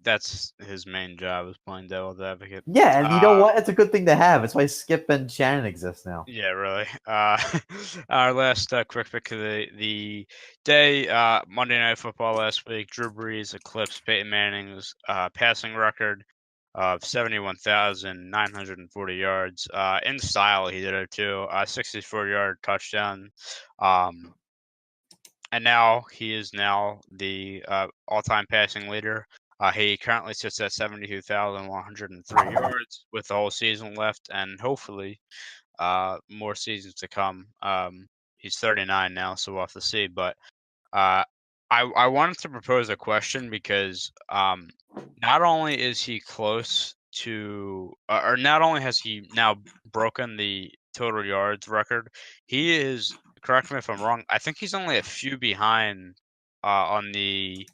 Speaker 1: That's his main job, is playing devil's advocate.
Speaker 4: Yeah, and you know what? It's a good thing to have. It's why Skip and Shannon exist now.
Speaker 1: Yeah, really. Our last quick pick of the day, Monday Night Football last week. Drew Brees eclipsed Peyton Manning's passing record of 71,940 yards. In style, he did it too. 64-yard touchdown. And now he is the all-time passing leader. He currently sits at 72,103 yards with the whole season left, and hopefully more seasons to come. He's 39 now, so we'll have to see. But I wanted to propose a question because not only is he close to, or not only has he now broken the total yards record, he is, correct me if I'm wrong, I think he's only a few behind on the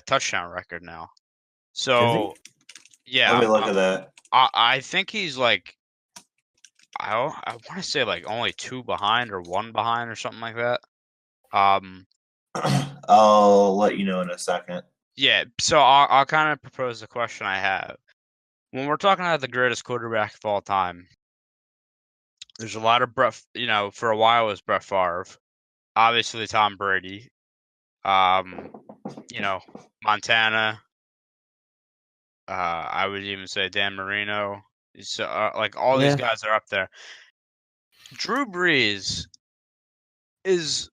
Speaker 1: touchdown record now. So, yeah.
Speaker 2: Let me look at that.
Speaker 1: I think he's like, I want to say like only 2 behind or 1 behind or something like that.
Speaker 2: I'll let you know in a second.
Speaker 1: Yeah, so I'll kind of propose the question I have. When we're talking about the greatest quarterback of all time, there's a lot of Brett. For a while it was Brett Favre, obviously Tom Brady, Montana. I would even say Dan Marino. So like all these guys are up there. Drew Brees is,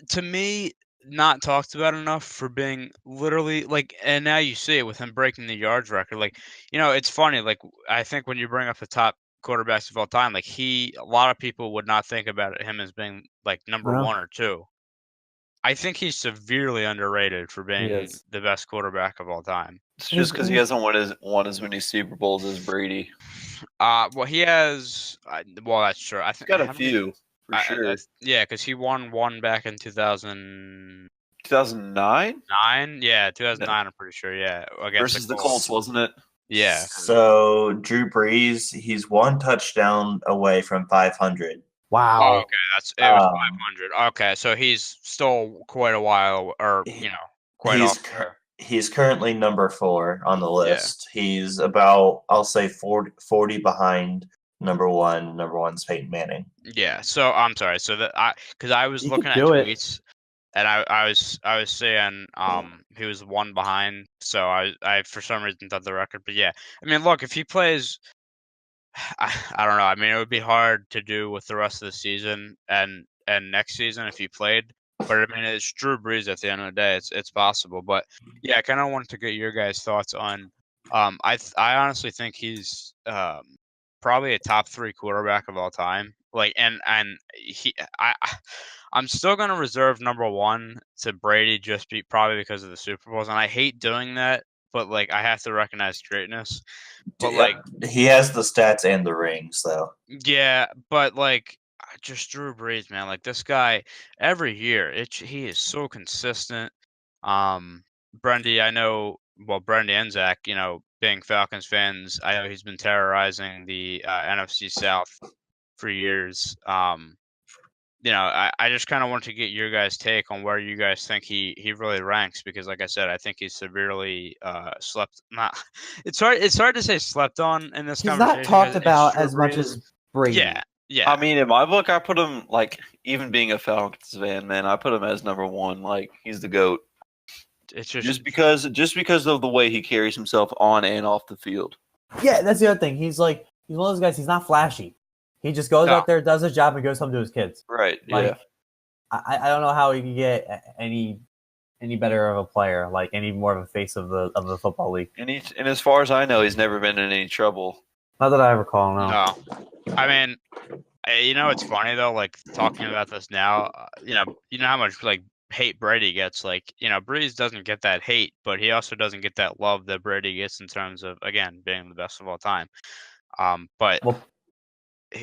Speaker 1: to me, not talked about enough for being literally like, and now you see it with him breaking the yards record. Like, it's funny. Like, I think when you bring up the top quarterbacks of all time, like a lot of people would not think about him as being like number one or two. I think he's severely underrated for being the best quarterback of all time.
Speaker 3: It's just because he hasn't won as many Super Bowls as Brady.
Speaker 1: Well, he has. Well, that's true. I think
Speaker 3: he's got a few for sure.
Speaker 1: Yeah, because he won one back in 2009.
Speaker 3: 2009?
Speaker 1: Yeah, 2009. I'm pretty sure. Yeah,
Speaker 3: versus the Colts, wasn't it?
Speaker 1: Yeah.
Speaker 2: So Drew Brees, he's one touchdown away from 500.
Speaker 4: Wow.
Speaker 1: Oh, okay, it was 500. Okay, so he's still quite a while, or quite off there.
Speaker 2: He's currently number 4 on the list. Yeah. He's about, I'll say, 40 behind number one. Number one's Peyton Manning.
Speaker 1: Yeah. So I'm sorry. So because I was looking at tweets, and I was saying he was one behind. So I for some reason thought the record. But yeah, I mean, look, if he plays, I don't know. I mean, it would be hard to do with the rest of the season and next season if he played. But I mean, it's Drew Brees at the end of the day. It's possible. But yeah, I kind of wanted to get your guys' thoughts on. I honestly think he's probably a top 3 quarterback of all time. Like, and I'm still gonna reserve number 1 to Brady probably because of the Super Bowls, and I hate doing that. But like, I have to recognize greatness. But like,
Speaker 2: he has the stats and the rings, though.
Speaker 1: Yeah, but like, just Drew Brees, man. Like, this guy, every year, he is so consistent. Brendy, I know. Well, Brendy and Zach, being Falcons fans, I know he's been terrorizing the NFC South for years. I just kind of want to get your guys' take on where you guys think he really ranks, because, like I said, I think he's severely slept. Not, it's hard to say slept on in this conversation.
Speaker 4: He's not talked about as much as Brady.
Speaker 1: Yeah.
Speaker 3: I mean, in my book, I put him, like, even being a Falcons fan, man, I put him as number 1. Like, he's the GOAT.
Speaker 1: It's
Speaker 3: just because of the way he carries himself on and off the field.
Speaker 4: Yeah, that's the other thing. He's one of those guys. He's not flashy. He just goes out there, does his job, and goes home to his kids.
Speaker 3: Right.
Speaker 4: Like,
Speaker 3: yeah.
Speaker 4: I don't know how he can get any better of a player, like any more of a face of the football league.
Speaker 3: And as far as I know, he's never been in any trouble.
Speaker 4: Not that I recall.
Speaker 1: No. I mean, it's funny though. Like, talking about this now, you know how much like hate Brady gets. Like, Brees doesn't get that hate, but he also doesn't get that love that Brady gets in terms of, again, being the best of all time. But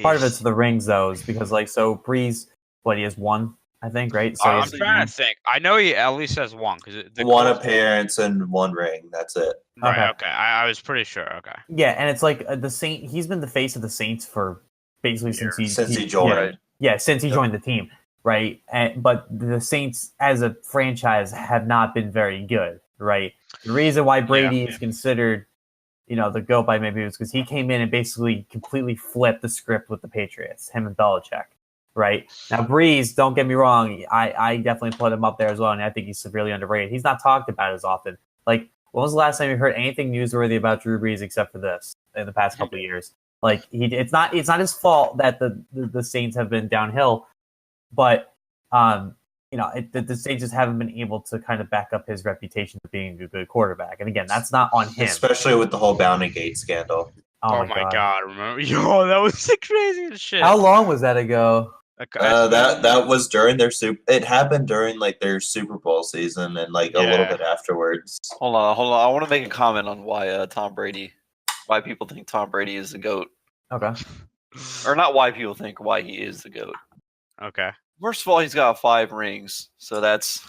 Speaker 4: part of it's the rings, though, is because Brees, he has 1, I think, right? So
Speaker 1: I'm trying to think. I know he at least has 1 because
Speaker 2: one appearance and 1 ring. That's it.
Speaker 1: Right. Okay. I was pretty sure. Okay.
Speaker 4: Yeah, and it's like the Saint. He's been the face of the Saints for basically since he
Speaker 2: joined.
Speaker 4: Yeah, since he joined the team, right? But the Saints as a franchise have not been very good, right? The reason why Brady is considered, the GOAT by maybe was because he came in and basically completely flipped the script with the Patriots, him and Belichick, right? Now, Brees, don't get me wrong, I definitely put him up there as well, and I think he's severely underrated. He's not talked about as often. Like, when was the last time you heard anything newsworthy about Drew Brees except for this in the past couple of years? Like, it's not his fault that the Saints have been downhill, but the Saints just haven't been able to kind of back up his reputation of being a good quarterback. And again, that's not on him.
Speaker 2: Especially with the whole Bounty Gate scandal.
Speaker 1: Oh my God! Remember? Yo, that was the craziest shit.
Speaker 4: How long was that ago?
Speaker 2: That was during their It happened during their Super Bowl season and a little bit afterwards.
Speaker 3: Hold on. I want to make a comment on why people think Tom Brady is the GOAT.
Speaker 4: Okay.
Speaker 3: Or not why people think, why he is the GOAT.
Speaker 1: Okay.
Speaker 3: First of all, he's got 5 rings, so that's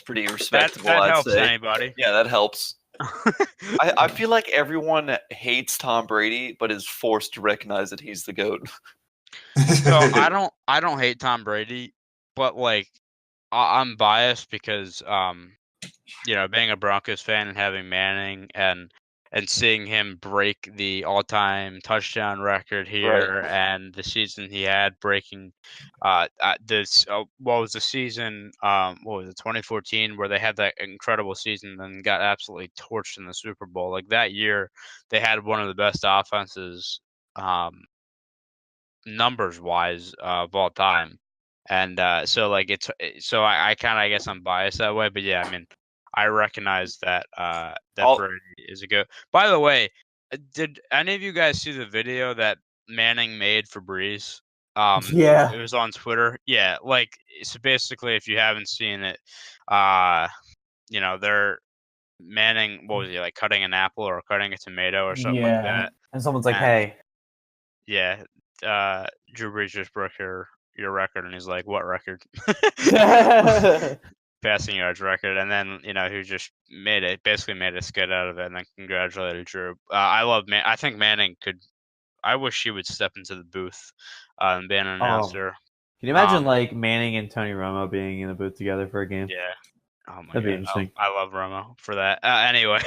Speaker 3: pretty respectable.
Speaker 1: That helps
Speaker 3: I'd say.
Speaker 1: Anybody.
Speaker 3: Yeah, that helps. I feel like everyone hates Tom Brady, but is forced to recognize that he's the GOAT.
Speaker 1: So I don't hate Tom Brady. but like I'm biased because being a Broncos fan and having Manning and seeing him break the all-time touchdown record here and the season he had breaking this what was the season what was it 2014 where they had that incredible season and got absolutely torched in the Super Bowl. Like that year they had one of the best offenses numbers wise of all time. And so like I kind of I guess I'm biased that way, but yeah, I mean I recognize that Brady is a good. By the way, did any of you guys see the video that Manning made for Breeze?
Speaker 4: Yeah.
Speaker 1: It was on Twitter. Yeah, like so basically, if you haven't seen it, they're Manning. What was he like cutting an apple or cutting a tomato or something like that?
Speaker 4: And someone's like, "Hey,
Speaker 1: yeah, Drew Brees just broke your record," and he's like, "What record?" Passing yards record, and then he just basically made a skit out of it, and then congratulated Drew. I think Manning could. I wish he would step into the booth and be an announcer.
Speaker 4: Can you imagine like Manning and Tony Romo being in the booth together for a game?
Speaker 1: Yeah. Oh my
Speaker 4: That'd be
Speaker 1: God.
Speaker 4: interesting.
Speaker 1: I love Romo for that. Anyway,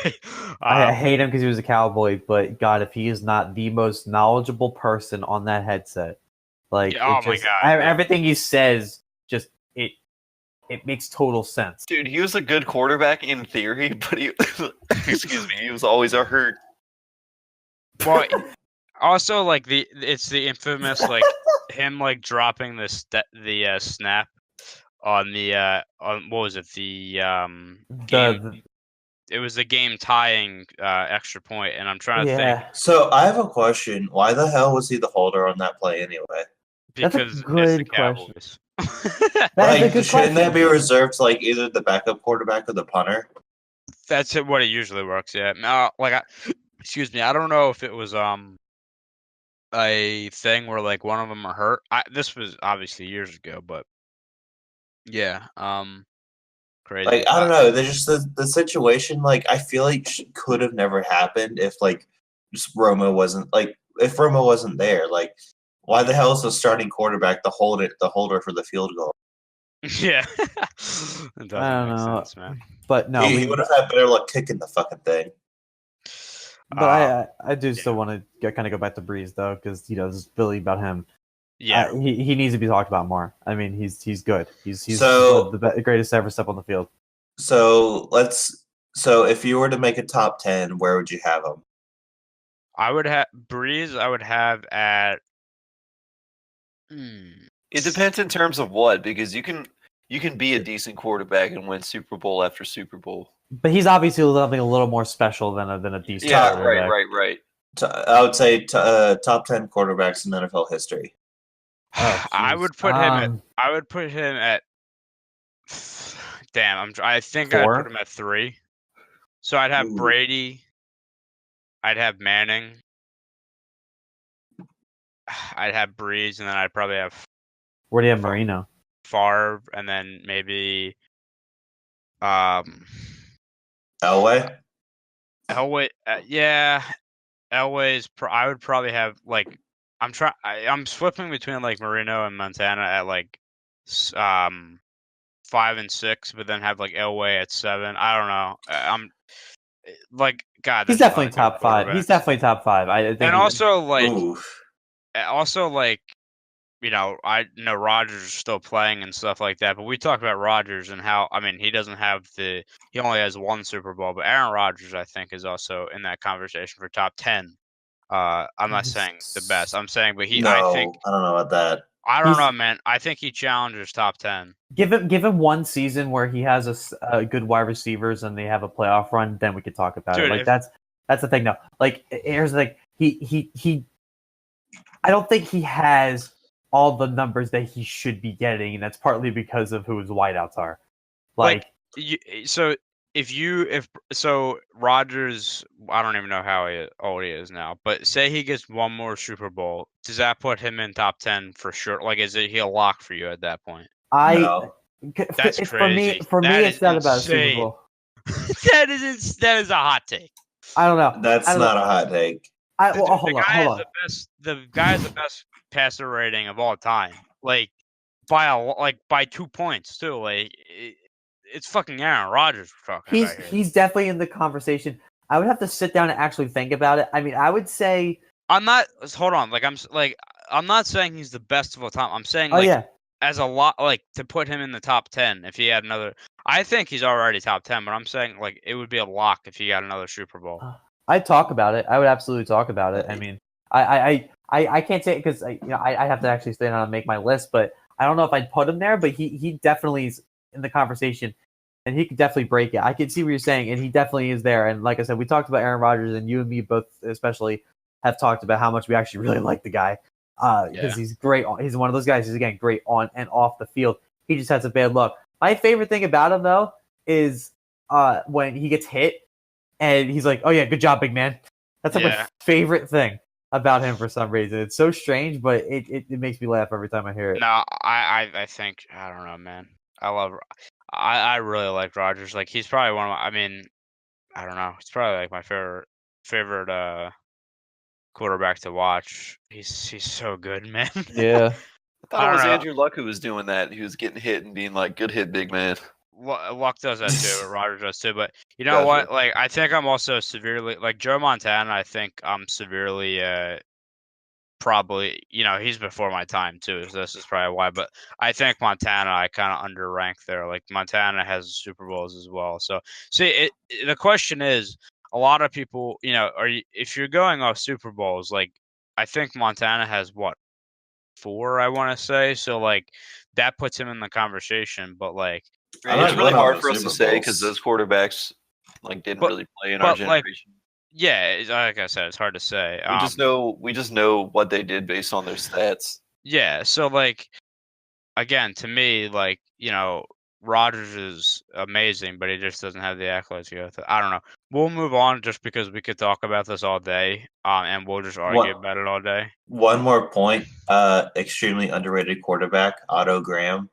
Speaker 4: I hate him because he was a Cowboy, but God, if he is not the most knowledgeable person on that headset, like
Speaker 1: my God,
Speaker 4: everything he says, just it makes total sense.
Speaker 3: Dude, he was a good quarterback in theory, but he he was always a hurt.
Speaker 1: Well, also like it's the infamous like him like dropping the snap on the on what was it game? It was the game tying extra point, and I'm trying to think.
Speaker 2: So I have a question. Why the hell was he the holder on that play anyway?
Speaker 1: Because it's the Cowboys.
Speaker 2: Shouldn't that be reserved to like either the backup quarterback or the punter?
Speaker 1: That's what it usually works. Yeah. No, excuse me. I don't know if it was a thing where like one of them are hurt. This was obviously years ago, but yeah. Crazy.
Speaker 2: Like I don't know. There's just the situation. Like I feel like could have never happened if like just Romo wasn't like if Romo wasn't there. Like why the hell is the starting quarterback the holder for the field goal?
Speaker 1: Yeah, it doesn't make sense, man.
Speaker 4: But no,
Speaker 2: he would have had better luck kicking the fucking thing.
Speaker 4: But I do still want to kind of go back to Breeze though, because this is Billy about him.
Speaker 1: Yeah,
Speaker 4: he needs to be talked about more. I mean, he's good. He's the greatest to ever step on the field.
Speaker 2: So if you were to make a top 10, where would you have him?
Speaker 1: I would have Breeze. I would have at.
Speaker 3: It depends in terms of what, because you can be a decent quarterback and win Super Bowl after Super Bowl.
Speaker 4: But he's obviously something a little more special than a decent.
Speaker 3: Yeah,
Speaker 4: quarterback.
Speaker 3: right.
Speaker 2: I would say top 10 quarterbacks in NFL history.
Speaker 1: I would put him. I would put him at. Damn, I think
Speaker 4: 4?
Speaker 1: I'd put him at 3. So I'd have Brady. I'd have Manning. I'd have Breeze, and then I'd probably have.
Speaker 4: Where do you have Marino?
Speaker 1: Favre, and then maybe.
Speaker 2: Elway.
Speaker 1: Yeah, Elway's. I would probably have like. I'm flipping between like Marino and Montana at like 5 and 6, but then have like Elway at 7. I don't know. I'm like God.
Speaker 4: He's definitely top 5. He's definitely top 5. I think.
Speaker 1: And also like, I know Rodgers is still playing and stuff like that, but we talk about Rodgers and how he doesn't have he only has 1 Super Bowl, but Aaron Rodgers I think is also in that conversation for top 10. I'm not saying the best. I'm saying, but I don't
Speaker 2: know about that.
Speaker 1: I don't know, man. I think he challenges top 10.
Speaker 4: Give him one season where he has a good wide receivers and they have a playoff run, then we could talk about it. Like that's the thing, though. Like here's the thing. He I don't think he has all the numbers that he should be getting, and that's partly because of who his wideouts are. So Rodgers, I don't even know how old he is now, but say he gets 1 more Super Bowl, does that put him in top 10 for sure? Like, is he a lock for you at that point? That's crazy. For me, it's not about a Super Bowl.
Speaker 1: that is a hot take.
Speaker 4: I don't know.
Speaker 2: That's not a hot take.
Speaker 1: Hold on. The guy is the best passer rating of all time. Like, by 2 points too. Like it's fucking Aaron Rodgers we're talking about here.
Speaker 4: He's definitely in the conversation. I would have to sit down and actually think about it. I mean, I would say
Speaker 1: I'm not. Hold on. I'm not saying he's the best of all time. I'm saying as a lot to put him in the top 10 if he had another. I think he's already top 10, but I'm saying like it would be a lock if he got another Super Bowl.
Speaker 4: I'd talk about it. I would absolutely talk about it. I mean, I can't say it because I have to actually stay down and make my list, but I don't know if I'd put him there. But he definitely is in the conversation, and he could definitely break it. I can see what you're saying, and he definitely is there. And like I said, we talked about Aaron Rodgers, and you and me both especially have talked about how much we actually really like the guy because he's great. He's one of those guys who's, again, great on and off the field. He just has a bad luck. My favorite thing about him, though, is when he gets hit and he's like, "Oh, yeah, good job, big man." That's like my favorite thing about him for some reason. It's so strange, but it makes me laugh every time I hear it.
Speaker 1: No, I think, I don't know, man. I really like Rodgers. Like, he's probably one of my, I mean, I don't know. He's probably like my favorite quarterback to watch. He's so good, man.
Speaker 4: Yeah.
Speaker 3: I thought it was Andrew Luck who was doing that. He was getting hit and being like, "Good hit, big man."
Speaker 1: Luck does that too, but Rodgers does too. But you know what? Like, I think I'm also severely like Joe Montana. I think I'm severely probably, he's before my time too. So this is probably why. But I think Montana, I kind of underrank there. Like Montana has Super Bowls as well. So see, the question is, a lot of people, if you're going off Super Bowls, like I think Montana has what 4, I want to say. So like that puts him in the conversation. But like,
Speaker 3: it's really hard for us to say because those quarterbacks didn't really play in our generation.
Speaker 1: Yeah, like I said, it's hard to say.
Speaker 3: We just know what they did based on their stats.
Speaker 1: Yeah, so like again, to me, like Rodgers is amazing, but he just doesn't have the accolades to go with it. I don't know. We'll move on just because we could talk about this all day, and we'll just argue about it all day.
Speaker 2: One more point: extremely underrated quarterback Otto Graham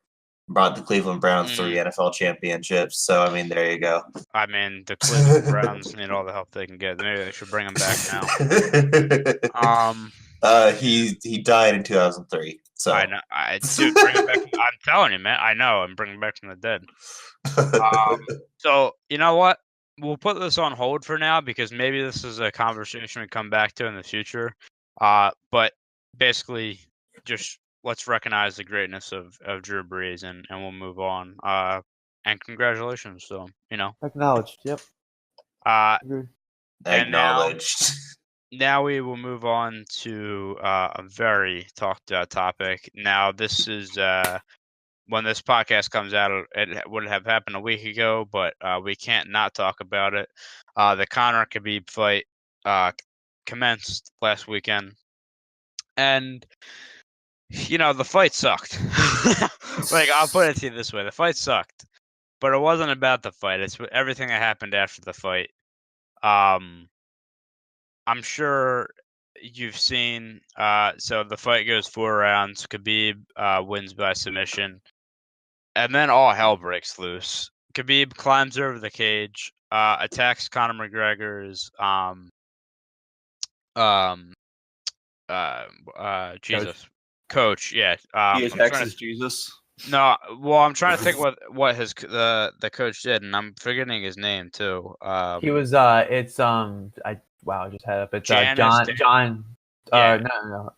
Speaker 2: brought the Cleveland Browns 3 NFL championships. So, I mean, there you go.
Speaker 1: I mean, the Cleveland Browns need all the help they can get. Maybe they should bring him back
Speaker 2: now. He died in 2003. So
Speaker 1: I know. Bring him back. I'm telling you, man. I know. I'm bringing him back from the dead. So, you know what? We'll put this on hold for now because maybe this is a conversation we come back to in the future. But basically, just let's recognize the greatness of Drew Brees and we'll move on. And congratulations to him,
Speaker 4: Acknowledged, yep.
Speaker 2: Acknowledged.
Speaker 1: Now we will move on to a very talked about topic. Now, this is when this podcast comes out, it would have happened a week ago, but we can't not talk about it. The Conor Khabib fight commenced last weekend. And the fight sucked. Like, I'll put it to you this way. The fight sucked. But it wasn't about the fight. It's everything that happened after the fight. I'm sure you've seen. So the fight goes 4 rounds. Khabib wins by submission. And then all hell breaks loose. Khabib climbs over the cage, attacks Conor McGregor's coach, yeah.
Speaker 3: He attacks his Jesus.
Speaker 1: No, well, I'm trying to think what his the coach did, and I'm forgetting his name too.
Speaker 4: He was I just had it. It's John.
Speaker 1: Yeah.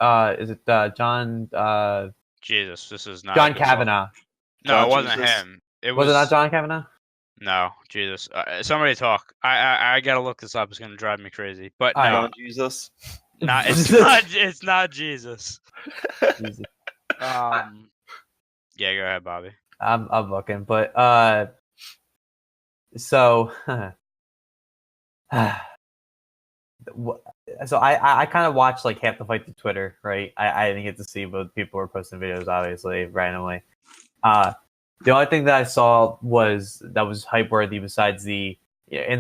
Speaker 4: No. Is it John?
Speaker 1: Jesus, this is not
Speaker 4: John Kavanaugh.
Speaker 1: No, it wasn't him.
Speaker 4: Was it not John Kavanaugh?
Speaker 1: No, Jesus. Somebody talk. I gotta look this up. It's gonna drive me crazy. But no,
Speaker 3: John Jesus.
Speaker 1: No, it's not Jesus. Yeah, go ahead, Bobby.
Speaker 4: I'm looking, but so I kind of watched like half the fight to Twitter, right? I didn't get to see, but people were posting videos obviously randomly. The only thing that I saw that was hype worthy besides in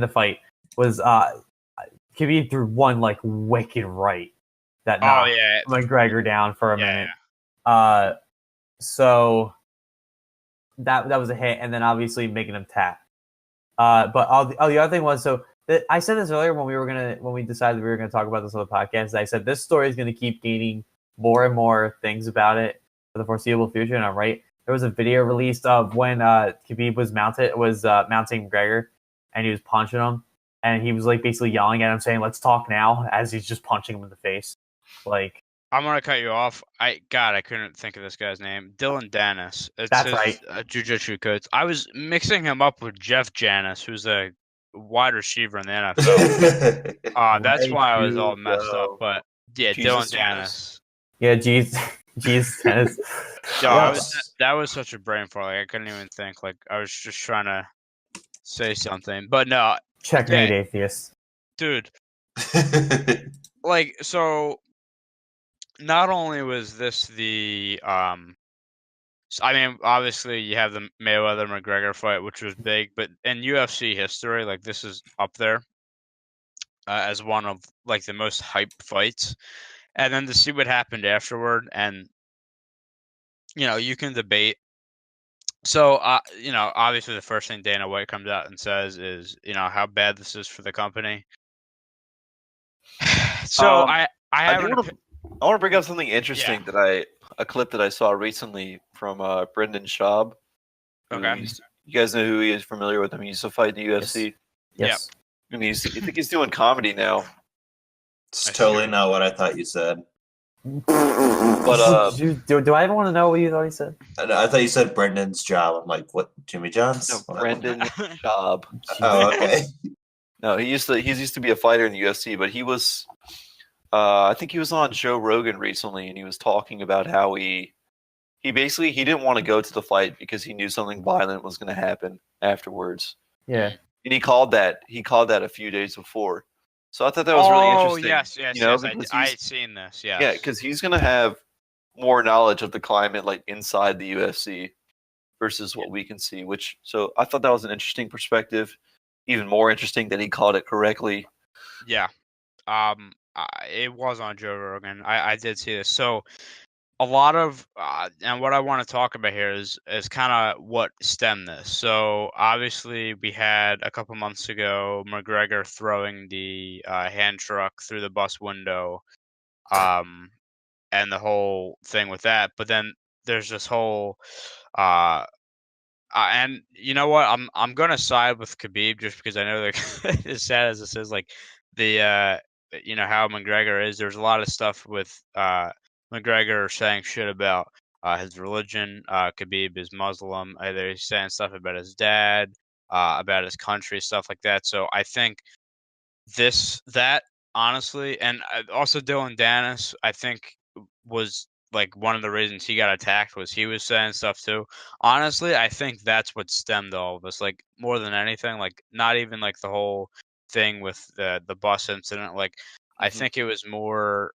Speaker 4: the fight was Khabib threw one like wicked right that knocked McGregor down for a minute. So that was a hit, and then obviously making him tap. But the other thing was I said this earlier when we decided we were gonna talk about this on the podcast. I said this story is gonna keep gaining more and more things about it for the foreseeable future, and I'm right. there was a video released of when Khabib was mounting McGregor, and he was punching him, and he was like basically yelling at him, saying, "Let's talk now," as he's just punching him in the face. Like,
Speaker 1: I'm gonna cut you off. I couldn't think of this guy's name. Dylan Dennis. It's
Speaker 4: That's
Speaker 1: his
Speaker 4: right.
Speaker 1: jiu-jitsu coach. I was mixing him up with Jeff Janis, who's a wide receiver in the NFL. That's
Speaker 3: Way
Speaker 1: why I was all
Speaker 3: to
Speaker 1: messed up.
Speaker 3: go.
Speaker 1: But yeah,
Speaker 3: Jesus
Speaker 1: Dylan Janis.
Speaker 4: yeah, geez, tennis.
Speaker 1: Yo,
Speaker 4: Yeah.
Speaker 1: that was such a brain fart. Like, I couldn't even think. Like, I was just trying to say something, but no,
Speaker 4: Checkmate,
Speaker 1: yeah,
Speaker 4: atheist.
Speaker 1: dude. Like, so not only was this the I mean, obviously you have the Mayweather McGregor fight, which was big, but in UFC history, like, this is up there as one of like the most hyped fights. And then to see what happened afterward, and you can debate. So, obviously the first thing Dana White comes out and says is, how bad this is for the company. So I have
Speaker 3: I want to bring up something interesting a clip that I saw recently from Brendan Schaub.
Speaker 1: Okay.
Speaker 3: You guys know who he is? Familiar with him? He used to fight in the UFC.
Speaker 4: Yes.
Speaker 3: And I think he's doing comedy now.
Speaker 2: It's totally not what I thought you said.
Speaker 3: But
Speaker 4: do I even want to know what you thought he said?
Speaker 2: I thought you said Brendan's job. I'm like, what? Jimmy John's?
Speaker 3: no, Brendan Schaub.
Speaker 2: Oh, okay.
Speaker 3: No, he used to be a fighter in the UFC, but he was. I think he was on Joe Rogan recently, and he was talking about how he basically he didn't want to go to the fight because he knew something violent was going to happen afterwards.
Speaker 4: Yeah.
Speaker 3: And he called that a few days before. So I thought that was really interesting.
Speaker 1: Yes. I had seen this. Yes.
Speaker 3: Yeah, because he's going to have more knowledge of the climate, like inside the UFC, versus what we can see. So I thought that was an interesting perspective. Even more interesting that he called it correctly.
Speaker 1: Yeah. It was on Joe Rogan. I did see this. So a lot of and what I want to talk about here is kind of what stemmed this. So obviously we had a couple months ago McGregor throwing the hand truck through the bus window, and the whole thing with that. But then there's this whole and you know what? I'm gonna side with Khabib just because I know that as sad as this is, like the how McGregor is. There's a lot of stuff with McGregor saying shit about his religion. Khabib is Muslim. Either he's saying stuff about his dad, about his country, stuff like that. So I think that honestly, and also Dylan Dennis, I think was like one of the reasons he got attacked was he was saying stuff too. Honestly, I think that's what stemmed all of this. Like, more than anything, like, not even like the whole thing with the bus incident. Like, I think it was more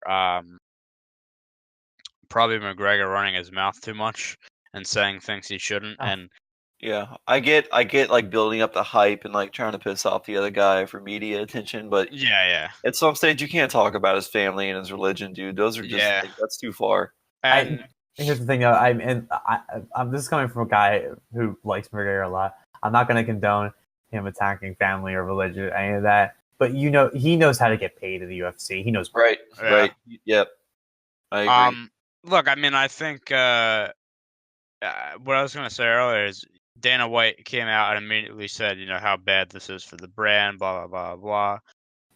Speaker 1: probably McGregor running his mouth too much and saying things he shouldn't. And
Speaker 3: yeah, I get like building up the hype and like trying to piss off the other guy for media attention, but
Speaker 1: yeah,
Speaker 3: at some stage you can't talk about his family and his religion, dude. Those are just like, that's too far.
Speaker 1: and
Speaker 4: Here's the thing, though. This is coming from a guy who likes McGregor a lot. I'm not going to condone him attacking family or religion, or any of that. But he knows how to get paid in the UFC. He knows.
Speaker 3: Right. Yep. I agree.
Speaker 1: Look, I mean, I think what I was going to say earlier is Dana White came out and immediately said, how bad this is for the brand, blah blah blah blah.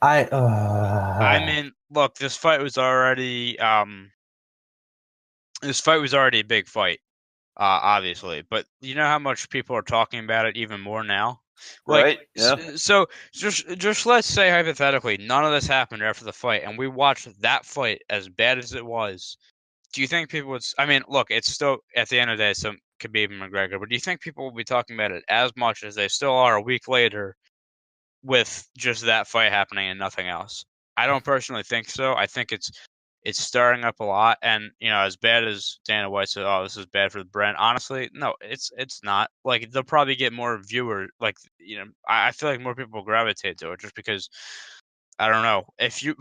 Speaker 1: I mean, look, this fight was already a big fight, obviously, but you know how much people are talking about it even more now. Like,
Speaker 3: right? Yeah.
Speaker 1: So just let's say hypothetically, none of this happened after the fight, and we watched that fight as bad as it was. Do you think people would? I mean, look, it's still at the end of the day, some Khabib and McGregor, but do you think people will be talking about it as much as they still are a week later with just that fight happening and nothing else? I don't personally think so. I think it's stirring up a lot, and as bad as Dana White said, "Oh, this is bad for the brand." Honestly, no, it's not. Like, they'll probably get more viewers. Like, I feel like more people gravitate to it just because. I don't know.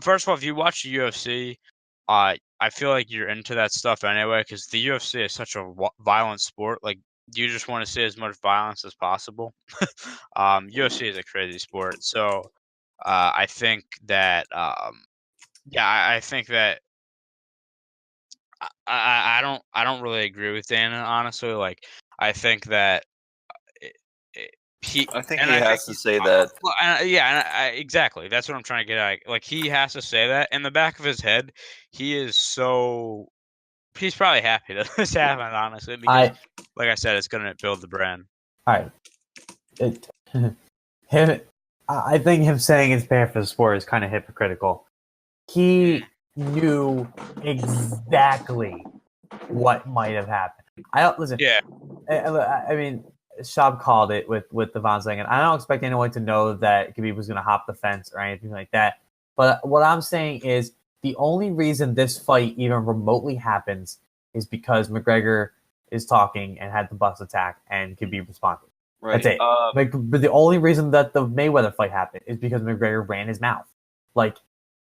Speaker 1: First of all, if you watch the UFC, I feel like you're into that stuff anyway because the UFC is such a violent sport. Like, you just want to see as much violence as possible. UFC is a crazy sport, so I think that I think that I don't really agree with Dana, honestly. Like, I think that he
Speaker 3: I think
Speaker 1: and
Speaker 3: he
Speaker 1: I think
Speaker 3: has to say that.
Speaker 1: well, exactly. That's what I'm trying to get at. Like, he has to say that in the back of his head. He's probably happy that this happened, honestly, because, like I said, it's gonna build the brand.
Speaker 4: All right, I think him saying it's bad for the sport is kind of hypocritical. He knew exactly what might have happened. Listen.
Speaker 1: Yeah.
Speaker 4: I mean, Shab called it with the Von Zingen. I don't expect anyone to know that Khabib was going to hop the fence or anything like that. But what I'm saying is the only reason this fight even remotely happens is because McGregor is talking and had the bus attack and Khabib responded.
Speaker 3: Right.
Speaker 4: That's it. But the only reason that the Mayweather fight happened is because McGregor ran his mouth. Like,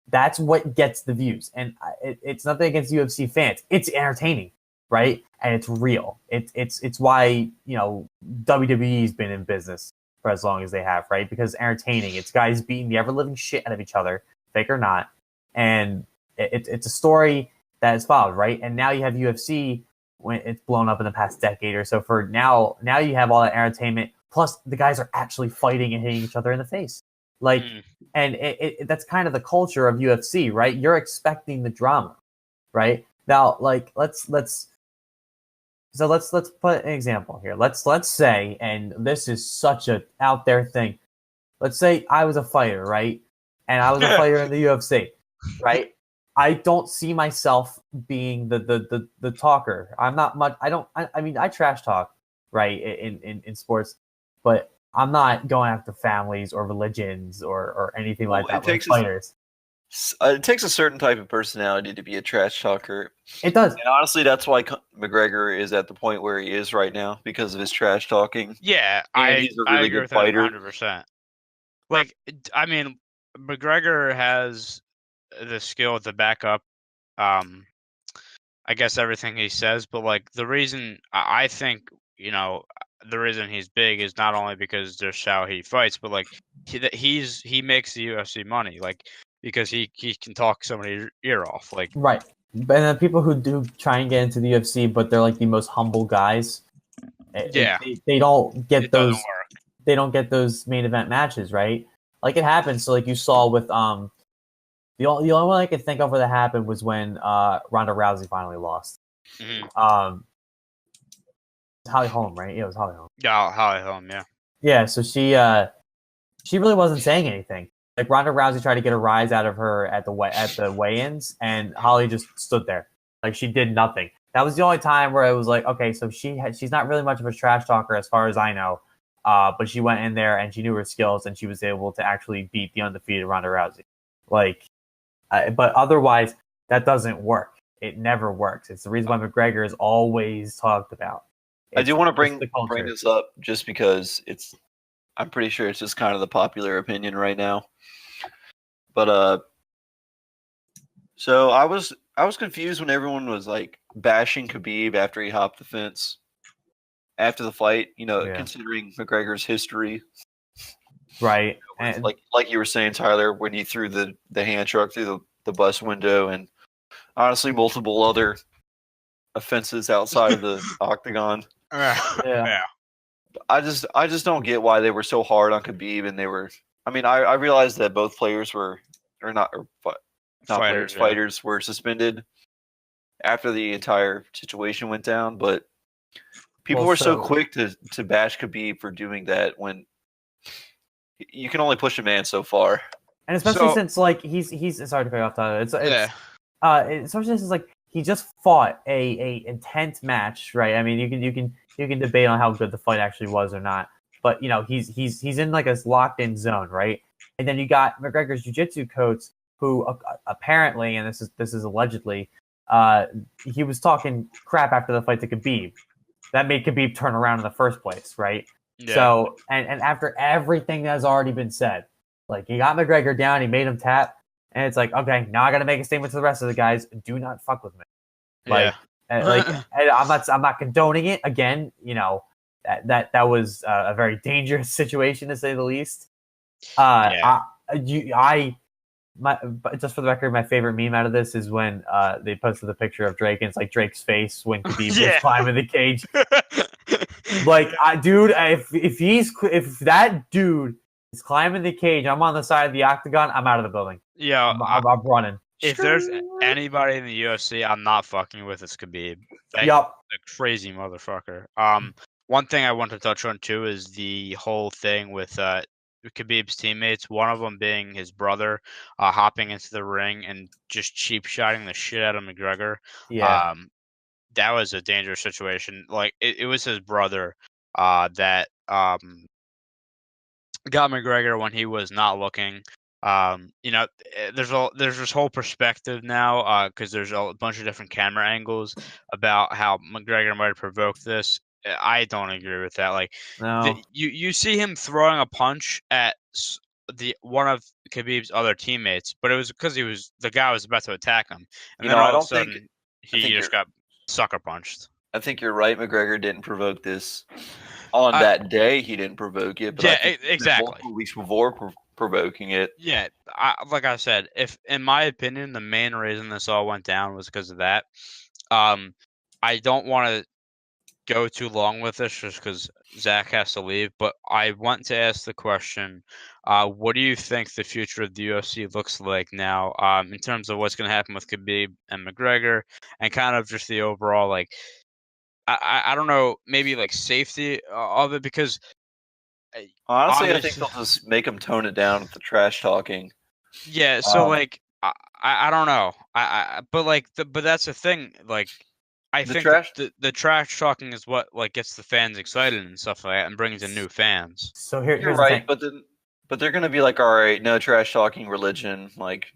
Speaker 4: that's what gets the views. And it's nothing against UFC fans. It's entertaining, right? And it's real. It's why, WWE's been in business for as long as they have, right? Because it's entertaining. It's guys beating the ever-living shit out of each other, fake or not. And it's a story that is followed, right? And now you have UFC when it's blown up in the past decade or so. For now you have all that entertainment. Plus, the guys are actually fighting and hitting each other in the face. Like, and that's kind of the culture of UFC, right? You're expecting the drama, right? Now, like, let's put an example here. Let's say, and this is such a out there thing. Let's say I was a fighter, right? And I was a fighter in the UFC, right? I don't see myself being the talker. I'm not much. I mean, I trash talk, right, in sports, but I'm not going after families or religions or anything like that with fighters.
Speaker 3: It takes a certain type of personality to be a trash talker.
Speaker 4: It does.
Speaker 3: And honestly, that's why McGregor is at the point where he is right now, because of his trash talking.
Speaker 1: Yeah,
Speaker 3: he's a really good fighter.
Speaker 1: 100%. Like, I mean, McGregor has the skill to back up, I guess, everything he says. But, like, the reason I think, the reason he's big is not only because just how he fights, but, like, he makes the UFC money, like, because he can talk somebody's ear off, like,
Speaker 4: right. And the people who do try and get into the UFC, but they're like the most humble guys. They don't get those. They don't get those main event matches, right? Like, it happens. So, like, you saw with the only one I could think of where that happened was when Ronda Rousey finally lost.
Speaker 1: Mm-hmm.
Speaker 4: Holly Holm, right? Yeah, it was Holly Holm.
Speaker 1: Yeah, Holly Holm, yeah.
Speaker 4: Yeah, so she really wasn't saying anything. Like, Ronda Rousey tried to get a rise out of her at the weigh-ins, and Holly just stood there. Like, she did nothing. That was the only time where it was like, okay, so she's not really much of a trash talker as far as I know, but she went in there and she knew her skills and she was able to actually beat the undefeated Ronda Rousey. Like, but otherwise, that doesn't work. It never works. It's the reason why McGregor is always talked about.
Speaker 3: I do want to bring this up just because I'm pretty sure it's just kind of the popular opinion right now. But so I was confused when everyone was like bashing Khabib after he hopped the fence after the fight. Considering McGregor's history,
Speaker 4: right?
Speaker 3: And like you were saying, Tyler, when he threw the hand truck through the bus window, and honestly, multiple other offenses outside of the octagon.
Speaker 4: Yeah.
Speaker 3: I just don't get why they were so hard on Khabib, and they were. I mean, I realized that both players fighters were suspended after the entire situation went down, but people were so quick to bash Khabib for doing that when you can only push a man so far.
Speaker 4: And especially since, like, he's sorry to cut you off, Tyler. Especially since, like, he just fought a intense match, right? I mean, you can debate on how good the fight actually was or not, but he's in like a locked in zone, right? And then you got McGregor's jiu-jitsu coach, who apparently, and this is allegedly, he was talking crap after the fight to Khabib. That made Khabib turn around in the first place, right? Yeah. So, and after everything that has already been said, like, he got McGregor down, he made him tap, and it's like, okay, now I got to make a statement to the rest of the guys: do not fuck with me. Like, and I'm not condoning it. Again, that was a very dangerous situation, to say the least. I just for the record, my favorite meme out of this is when they posted the picture of Drake and it's like Drake's face when Khabib
Speaker 1: Yeah.
Speaker 4: was climbing the cage. Like, if that dude is climbing the cage, I'm on the side of the octagon, I'm out of the building.
Speaker 1: Yeah,
Speaker 4: I'm running.
Speaker 1: if there's anybody in the UFC I'm not fucking with, it's Khabib.
Speaker 4: Yup.
Speaker 1: A crazy motherfucker. One thing I want to touch on too is the whole thing with Khabib's teammates. One of them being his brother, hopping into the ring and just cheap shotting the shit out of McGregor.
Speaker 4: Yeah.
Speaker 1: That was a dangerous situation. Like it was his brother that got McGregor when he was not looking. There's this whole perspective now because there's a bunch of different camera angles about how McGregor might have provoked this. I don't agree with that. Like,
Speaker 4: No.
Speaker 1: you see him throwing a punch at one of Khabib's other teammates, but it was because the guy was about to attack him, and then all of a sudden he just got sucker punched.
Speaker 3: I think you're right. McGregor didn't provoke this on that day. He didn't provoke it. But
Speaker 1: yeah, exactly.
Speaker 3: Multiple weeks before provoking it.
Speaker 1: Yeah, like I said, if in my opinion, the main reason this all went down was because of that. I don't want to go too long with this just because Zach has to leave, but I want to ask the question, what do you think the future of the UFC looks like now in terms of what's going to happen with Khabib and McGregor and kind of just the overall, like, I don't know, maybe like safety of it because
Speaker 3: honestly, I think they'll just make them tone it down with the trash talking.
Speaker 1: Yeah, so like I don't know. But that's the thing, like I think the trash talking is what like gets the fans excited and stuff like that and brings in new fans.
Speaker 4: So here's
Speaker 3: you're right, but they're gonna be like, all right, no trash talking religion, like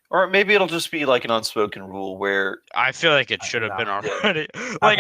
Speaker 3: or maybe it'll just be like an unspoken rule where
Speaker 1: I feel like it should have been already. Like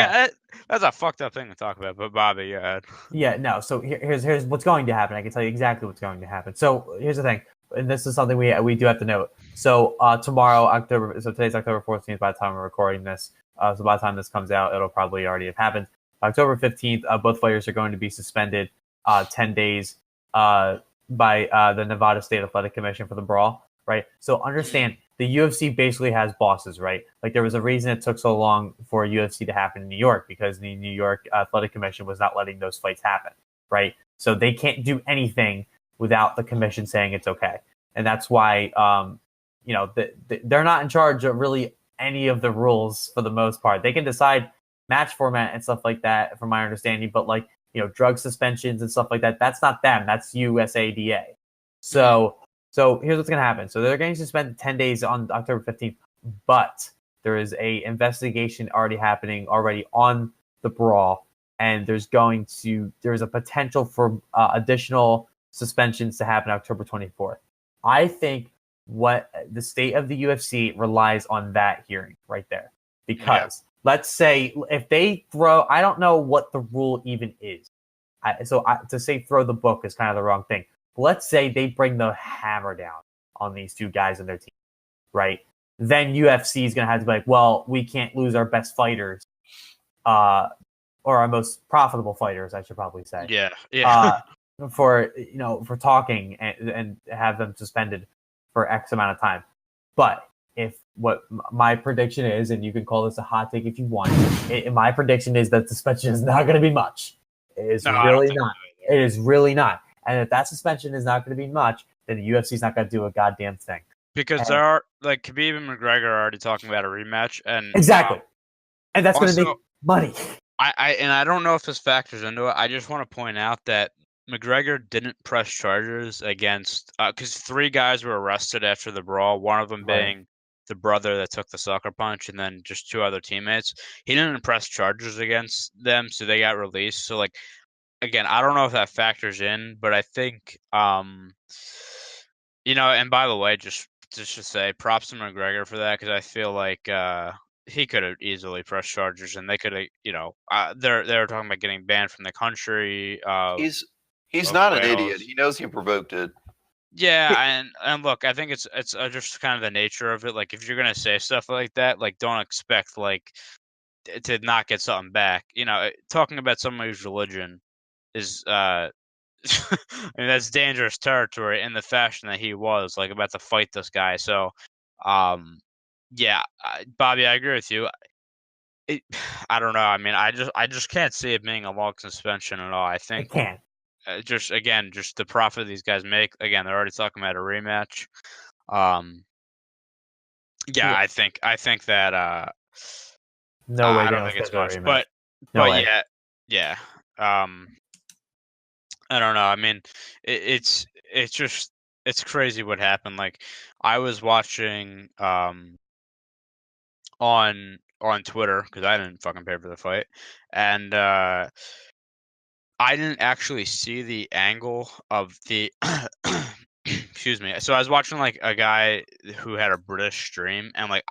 Speaker 1: that's a fucked up thing to talk about. But Bobby, go ahead.
Speaker 4: Yeah, no. So here's what's going to happen. I can tell you exactly what's going to happen. So here's the thing, and this is something we do have to note. So tomorrow, today's October 14th. By the time we're recording this, so by the time this comes out, it'll probably already have happened. October 15th, both fighters are going to be suspended 10 days by the Nevada State Athletic Commission for the brawl. Right. So understand the UFC basically has bosses, right? Like there was a reason it took so long for UFC to happen in New York because the New York Athletic Commission was not letting those fights happen. Right. So they can't do anything without the commission saying it's okay. And that's why, they're not in charge of really any of the rules for the most part. They can decide match format and stuff like that, from my understanding. But like, drug suspensions and stuff like that, that's not them. That's USADA. So here's what's going to happen. So they're going to suspend 10 days on October 15th, but there is a investigation happening on the brawl, and there's a potential for additional suspensions to happen October 24th. I think what the state of the UFC relies on that hearing right there, because let's say if they throw, I don't know what the rule even is. To say throw the book is kind of the wrong thing. Let's say they bring the hammer down on these two guys and their team, right? Then UFC is going to have to be like, well, we can't lose our best fighters, or our most profitable fighters, I should probably say.
Speaker 1: Yeah.
Speaker 4: For talking and have them suspended for X amount of time. But if what my prediction is, and you can call this a hot take if you want, my prediction is that suspension is not going to be much. It is really not. It is really not. And if that suspension is not going to be much, then the UFC is not going to do a goddamn thing.
Speaker 1: Because there are, like, Khabib and McGregor are already talking about a rematch, and
Speaker 4: exactly, and that's going to make money.
Speaker 1: I don't know if this factors into it. I just want to point out that McGregor didn't press charges against because 3 guys were arrested after the brawl. One of them being the brother that took the sucker punch, and then just 2 other teammates. He didn't press charges against them, so they got released. So like. Again, I don't know if that factors in, but I think, and by the way, just to say, props to McGregor for that, because I feel like he could have easily pressed charges, and they could have, they're talking about getting banned from the country.
Speaker 3: He's not an idiot. He knows he provoked it.
Speaker 1: Yeah, and look, I think it's just kind of the nature of it. Like, if you're gonna say stuff like that, like, don't expect like to not get something back. Talking about somebody's religion is I mean, that's dangerous territory in the fashion that he was, like, about to fight this guy. So, yeah, Bobby, I agree with you. I don't know. I mean, I just can't see it being a long suspension at all. I
Speaker 4: I
Speaker 1: think
Speaker 4: can't.
Speaker 1: just the profit these guys make. Again, they're already talking about a rematch. Yeah,
Speaker 4: Yeah.
Speaker 1: I think that
Speaker 4: No way.
Speaker 1: I
Speaker 4: they
Speaker 1: don't think it's
Speaker 4: schedule a
Speaker 1: much,
Speaker 4: rematch. No
Speaker 1: but
Speaker 4: way.
Speaker 1: yeah. I don't know. I mean, it's just it's crazy what happened. Like, I was watching on Twitter because I didn't fucking pay for the fight, and I didn't actually see the angle of the excuse me. So I was watching like a guy who had a British stream, and like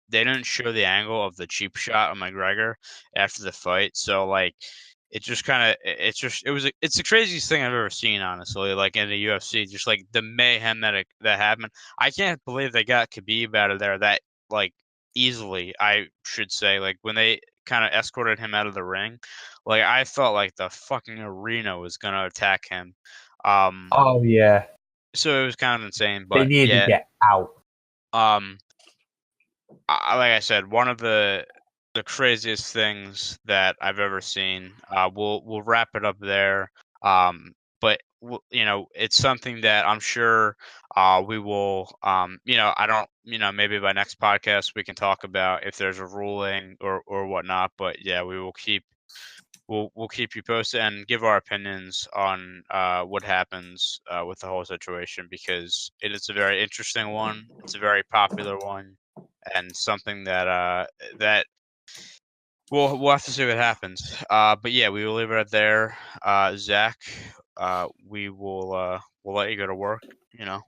Speaker 1: they didn't show the angle of the cheap shot of McGregor after the fight. So like it just kind of it's the craziest thing I've ever seen, honestly. Like in the UFC, just like the mayhem that happened. I can't believe they got Khabib out of there that like easily. I should say, like when they kind of escorted him out of the ring. Like, I felt like the fucking arena was gonna attack him.
Speaker 4: Oh yeah.
Speaker 1: So it was kind of insane,
Speaker 4: They
Speaker 1: but
Speaker 4: needed
Speaker 1: yeah,
Speaker 4: to get out.
Speaker 1: like I said, one of the craziest things that I've ever seen. We'll wrap it up there. But you know, it's something that I'm sure we will. You know, I don't. You know, maybe by next podcast we can talk about if there's a ruling or whatnot. But yeah, we will keep. We'll keep you posted and give our opinions on what happens with the whole situation, because it is a very interesting one. It's a very popular one, and something that we'll have to see what happens. But yeah, we will leave it at there. Zach, we'll let you go to work. You know,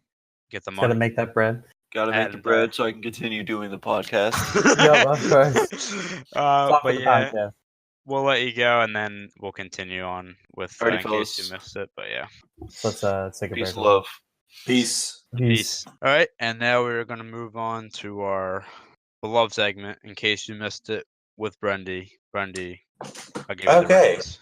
Speaker 1: get the
Speaker 4: Got to
Speaker 1: money.
Speaker 4: make that bread.
Speaker 3: Gotta make the
Speaker 1: And,
Speaker 3: bread so I can continue doing the podcast.
Speaker 4: Yep, of course. Talk
Speaker 1: but
Speaker 4: for the
Speaker 1: yeah.
Speaker 4: podcast.
Speaker 1: We'll let you go, and then we'll continue on with
Speaker 3: Alrighty,
Speaker 1: in
Speaker 3: fellas.
Speaker 1: case you missed it. But yeah,
Speaker 4: So let's take a
Speaker 3: Peace
Speaker 4: break.
Speaker 3: and love.
Speaker 2: Peace.
Speaker 1: peace. All right, and now we're gonna move on to our beloved segment. In case you missed it, with Brendy. Brendy, I'll give you the
Speaker 2: Okay.
Speaker 1: reins.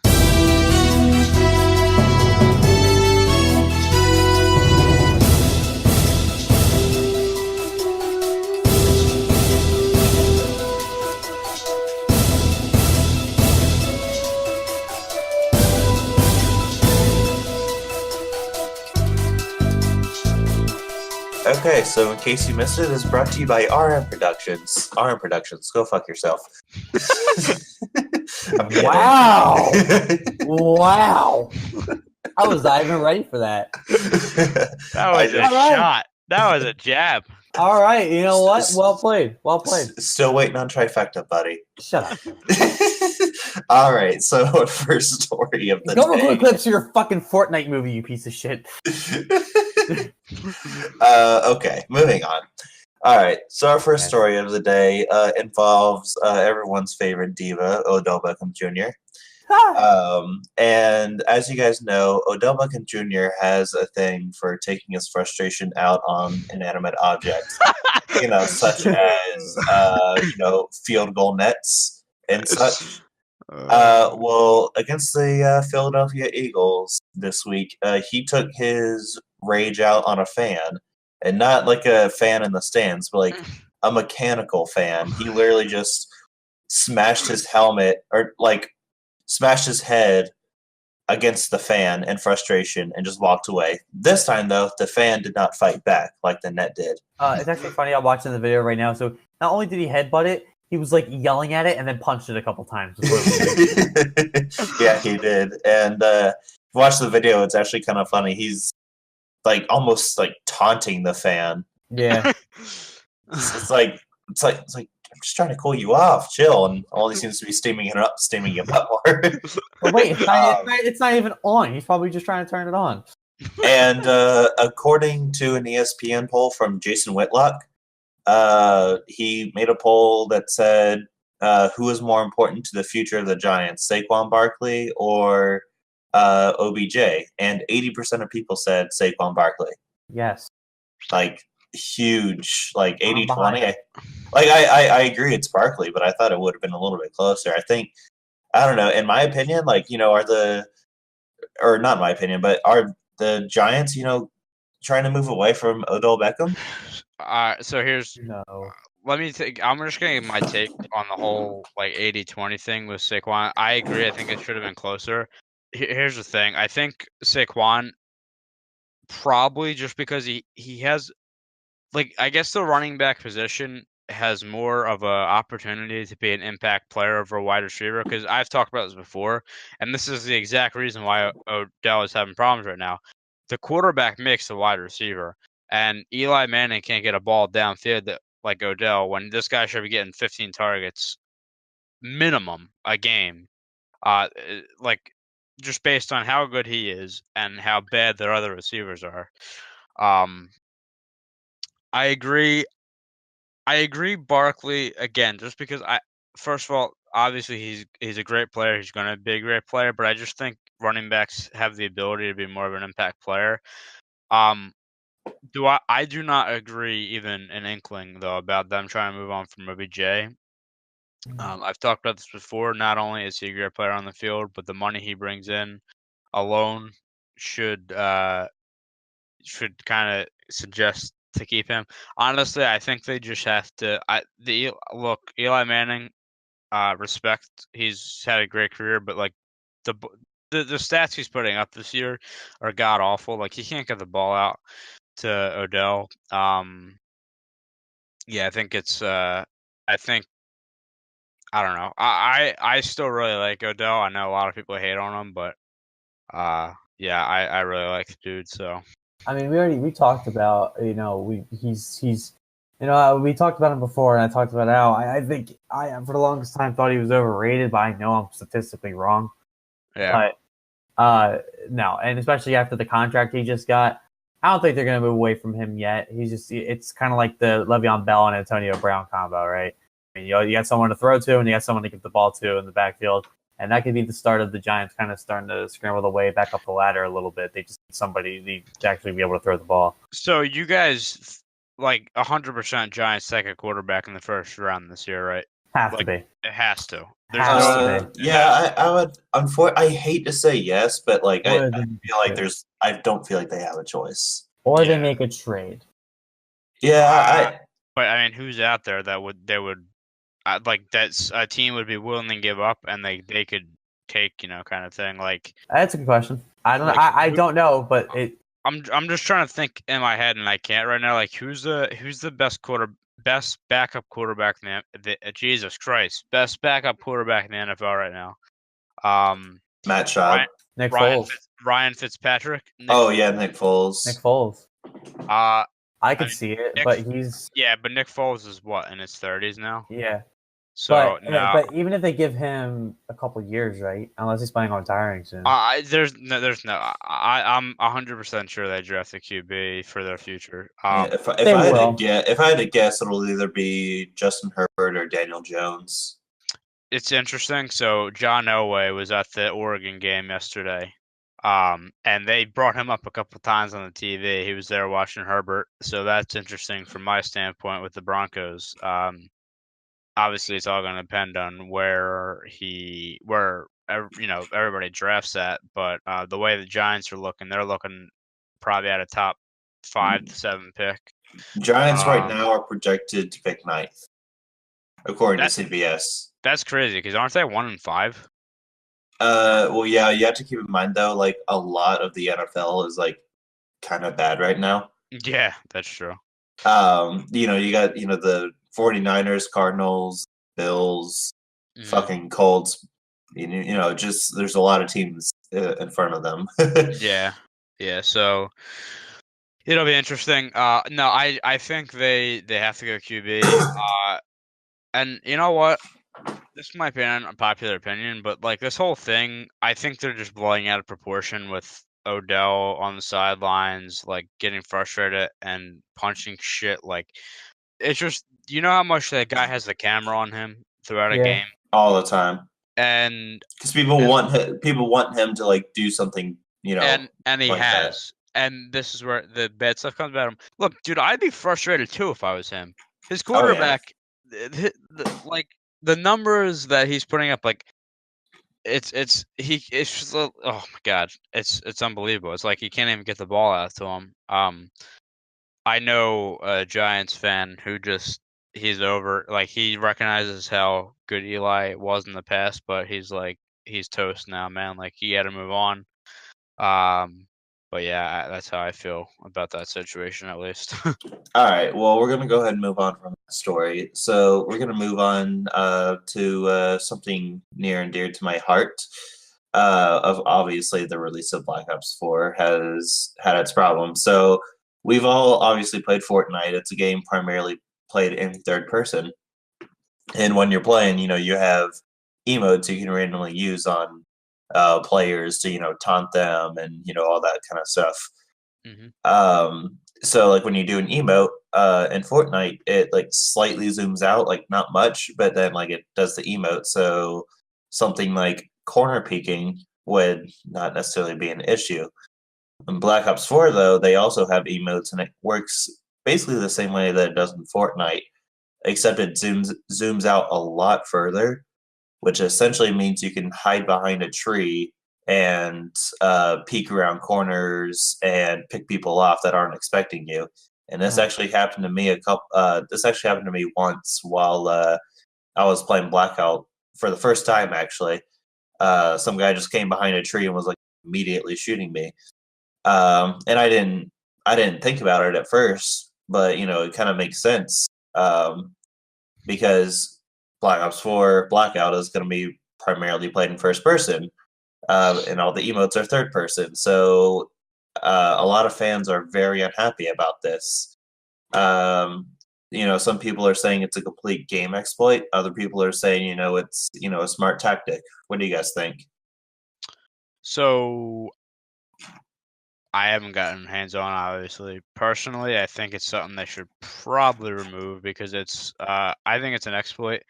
Speaker 2: Okay, so in case you missed it, it's brought to you by RM Productions. RM Productions, go fuck yourself. I'm kidding.
Speaker 4: Wow! Wow! I was not even ready for that.
Speaker 1: That was a
Speaker 4: Alright.
Speaker 1: shot. That was a jab.
Speaker 4: All right, you know what? Well played. Well played.
Speaker 2: Still waiting on trifecta, buddy.
Speaker 4: Shut up.
Speaker 2: All right, so our first story of the
Speaker 4: Go
Speaker 2: day.
Speaker 4: record clips of your fucking Fortnite movie, you piece of shit.
Speaker 2: Okay, moving on. All right, so our first story of the day involves everyone's favorite diva, Odell Beckham Jr. And as you guys know, Odell Beckham Jr. has a thing for taking his frustration out on inanimate objects, you know, such as field goal nets and such. Well, against the Philadelphia Eagles this week, he took his rage out on a fan, and not like a fan in the stands, but like a mechanical fan. He literally just smashed his helmet, or like smashed his head against the fan in frustration and just walked away. This time, though, the fan did not fight back like the net did.
Speaker 4: It's actually funny. I'm watching the video right now. So not only did he headbutt it, he was like yelling at it and then punched it a couple times.
Speaker 2: Yeah, he did. And watch the video. It's actually kind of funny. He's like almost like taunting the fan.
Speaker 4: Yeah.
Speaker 2: It's like I'm just trying to cool you off, chill, and all he seems to be steaming him up more.
Speaker 4: But wait, it's not even on. He's probably just trying to turn it on.
Speaker 2: And according to an ESPN poll from Jason Whitlock, he made a poll that said, who is more important to the future of the Giants, Saquon Barkley or OBJ? And 80% of people said Saquon Barkley.
Speaker 4: Yes.
Speaker 2: Like, huge, like 80-20. Like, I agree it's Barkley, but I thought it would have been a little bit closer. I don't know, in my opinion, like, you know, or not my opinion, but are the Giants, trying to move away from Odell Beckham?
Speaker 1: So here's
Speaker 4: No.
Speaker 1: let me think. I'm just gonna give my take on the whole like 80-20 thing with Saquon. I agree. I think it should have been closer. Here's the thing. I think Saquon probably just because he has like I guess the running back position has more of a opportunity to be an impact player over a wide receiver because I've talked about this before, and this is the exact reason why Odell is having problems right now. The quarterback makes the wide receiver, and Eli Manning can't get a ball downfield like Odell when this guy should be getting 15 targets minimum a game. Like just based on how good he is and how bad their other receivers are. I agree. I agree Barkley again, just because first of all, obviously he's a great player. He's going to be a great player, but I just think running backs have the ability to be more of an impact player. I do not agree even an inkling though about them trying to move on from OBJ. I've talked about this before. Not only is he a great player on the field, but the money he brings in alone should kind of suggest to keep him. Honestly, I think they just have to. Look, Eli Manning, respect. He's had a great career, but like the stats he's putting up this year are god awful. Like he can't get the ball out to Odell. Yeah, I think it's. I think I don't know. I still really like Odell. I know a lot of people hate on him, but yeah, I really like the dude. So.
Speaker 4: I mean, we talked about he's we talked about him before, and I talked about how I think I for the longest time thought he was overrated, but I know I'm statistically wrong.
Speaker 1: Yeah.
Speaker 4: But no, and especially after the contract he just got, I don't think they're going to move away from him yet. It's kind of like the Le'Veon Bell and Antonio Brown combo, right? I mean, you got someone to throw to, and you got someone to give the ball to in the backfield. And that could be the start of the Giants kind of starting to scramble the way back up the ladder a little bit. They just need somebody to actually be able to throw the ball.
Speaker 1: So you guys, like 100% Giants second quarterback in the first round this year, right?
Speaker 4: Have to be.
Speaker 1: It has to.
Speaker 2: Yeah, I would. I hate to say yes, but like I feel like I don't feel like they have a choice.
Speaker 4: Or they make a trade.
Speaker 2: Yeah,
Speaker 1: but I mean, who's out there that they would like that's a team would be willing to give up and they could take, kind of thing. Like
Speaker 4: that's a good question. I don't know. I don't know, but
Speaker 1: I'm just trying to think in my head and I can't right now. Like who's the best backup quarterback in Jesus Christ, best backup quarterback in the NFL right now?
Speaker 2: Matt Schaub,
Speaker 4: Nick Foles,
Speaker 1: Ryan Fitzpatrick.
Speaker 2: Nick Foles.
Speaker 4: Nick Foles. I could see it, but
Speaker 1: but Nick Foles is what, in his 30s now?
Speaker 4: Yeah.
Speaker 1: So
Speaker 4: but even if they give him a couple years, right? Unless he's planning on retiring soon.
Speaker 1: I'm 100% sure they draft a QB for their future.
Speaker 2: If I had to guess, it'll either be Justin Herbert or Daniel Jones.
Speaker 1: It's interesting. So John Elway was at the Oregon game yesterday. And they brought him up a couple times on the TV. He was there watching Herbert. So that's interesting from my standpoint with the Broncos. Obviously it's all going to depend on where everybody drafts at, but the way the Giants are looking, they're looking probably at a top 5 to 7 pick.
Speaker 2: Giants right now are projected to pick 9th, according to CBS.
Speaker 1: That's crazy because aren't they 1-5?
Speaker 2: Well, yeah, you have to keep in mind though, like a lot of the NFL is like kind of bad right now.
Speaker 1: Yeah, that's true.
Speaker 2: You got the 49ers, Cardinals, Bills, fucking Colts. Just there's a lot of teams in front of them.
Speaker 1: Yeah. So it'll be interesting. No, I think they have to go QB. And you know what? This might be an unpopular opinion, but like this whole thing, I think they're just blowing out of proportion with Odell on the sidelines, like getting frustrated and punching shit. Like it's just, how much that guy has the camera on him throughout a game
Speaker 2: all the time,
Speaker 1: and
Speaker 2: because people want him to like do something,
Speaker 1: and he
Speaker 2: like
Speaker 1: has. That. And this is where the bad stuff comes about him. Look, dude, I'd be frustrated too if I was him. His quarterback, like the numbers that he's putting up, like it's just, oh my god, it's unbelievable. It's like you can't even get the ball out to him. I know a Giants fan who just he's over. Like he recognizes how good Eli was in the past, but he's toast now, man. Like he had to move on. But yeah, that's how I feel about that situation, at least.
Speaker 2: All right. Well, we're going to go ahead and move on from that story. So we're going to move on to something near and dear to my heart. Of obviously the release of Black Ops 4 has had its problems. So we've all obviously played Fortnite. It's a game primarily played in third person. And when you're playing, you have emotes you can randomly use on players to, taunt them and, all that kind of stuff. So like when you do an emote in Fortnite, it like slightly zooms out, like not much, but then like it does the emote. So something like corner peeking would not necessarily be an issue. In Black Ops 4, though, they also have emotes, and it works basically the same way that it does in Fortnite, except it zooms out a lot further, which essentially means you can hide behind a tree and peek around corners and pick people off that aren't expecting you. And this actually happened to me this actually happened to me once while I was playing Blackout for the first time. Actually, some guy just came behind a tree and was like immediately shooting me. And I didn't think about it at first, but it kind of makes sense because Black Ops 4 Blackout is going to be primarily played in first person. And all the emotes are third person. So a lot of fans are very unhappy about this. Some people are saying it's a complete game exploit. Other people are saying, it's, a smart tactic. What do you guys think?
Speaker 1: So I haven't gotten hands on, obviously. Personally, I think it's something they should probably remove because I think it's an exploit.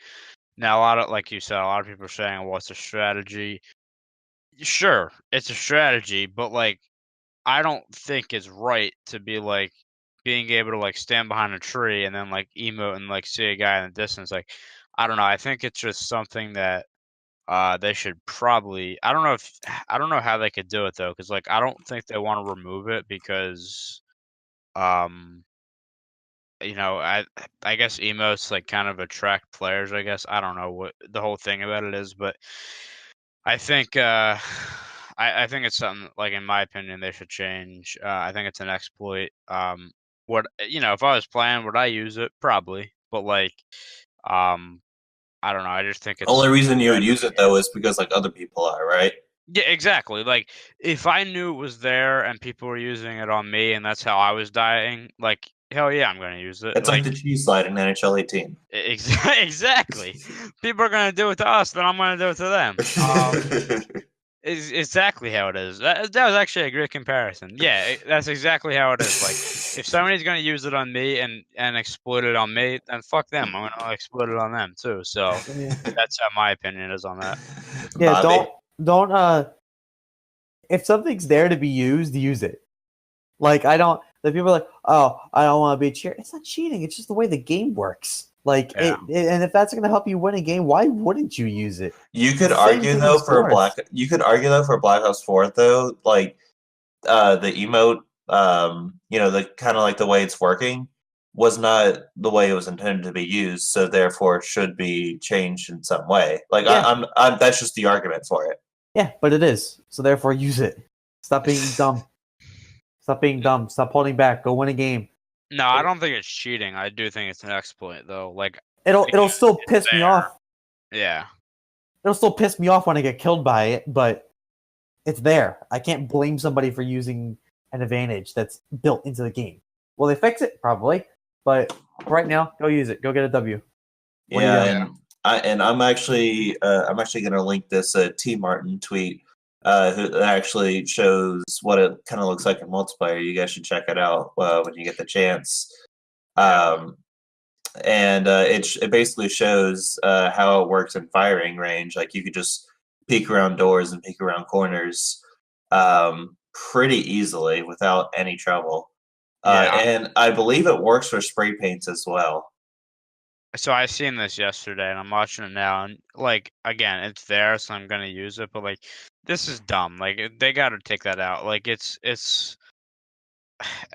Speaker 1: Now, like you said, a lot of people are saying, well, it's a strategy. Sure, it's a strategy, but like, I don't think it's right to be like being able to like stand behind a tree and then like emote and like see a guy in the distance. Like, I don't know. I think it's just something that they should probably. I don't know how they could do it though, because like I don't think they want to remove it because, um, I guess emotes like kind of attract players. I guess I don't know what the whole thing about it is, but I think I think it's something like in my opinion they should change. I think it's an exploit. If I was playing, would I use it? Probably, but like, I don't know. I just think it's
Speaker 2: Only reason you would use it though is because like other people are, right?
Speaker 1: Yeah, exactly. Like if I knew it was there and people were using it on me, and that's how I was dying, like hell yeah, I'm gonna use it.
Speaker 2: It's like the cheese slide in NHL 18.
Speaker 1: Exactly. People are gonna do it to us, then I'm gonna do it to them. Is exactly how it is. That was actually a great comparison. Yeah, that's exactly how it is. Like, if somebody's gonna use it on me and exploit it on me, then fuck them. I'm gonna exploit it on them too. So that's how my opinion is on that.
Speaker 4: Yeah,
Speaker 2: Bobby?
Speaker 4: don't if something's there to be used, use it. Like the people are like, oh, I don't want to be cheating. It's not cheating. It's just the way the game works. Like,
Speaker 1: Yeah.
Speaker 4: and if that's going to help you win a game, why wouldn't you use it?
Speaker 2: You could argue though for Black Ops 4 though, like the emote, the kind of like the way it's working was not the way it was intended to be used, so therefore it should be changed in some way. Like
Speaker 4: Yeah.
Speaker 2: I'm that's just the argument for it.
Speaker 4: Yeah, but it is. So therefore, use it. Stop being dumb. Stop being dumb. Stop holding back. Go win a game.
Speaker 1: No, I don't think it's cheating. I do think it's an exploit though. Like
Speaker 4: It'll still piss me off.
Speaker 1: Yeah.
Speaker 4: It'll still piss me off when I get killed by it, but it's there. I can't blame somebody for using an advantage that's built into the game. Will they fix it? Probably. But right now, go use it. Go get a W.
Speaker 2: And I'm actually going to link this T Martin tweet who actually shows what it kind of looks like in multiplayer. You guys should check it out when you get the chance. And it basically shows how it works in firing range. Like you could just peek around doors and peek around corners pretty easily without any trouble. And I believe it works for spray paints as well.
Speaker 1: So I seen this yesterday, and I'm watching it now, and like again, it's there, so I'm gonna use it. But like, this is dumb. Like they got to take that out. Like it's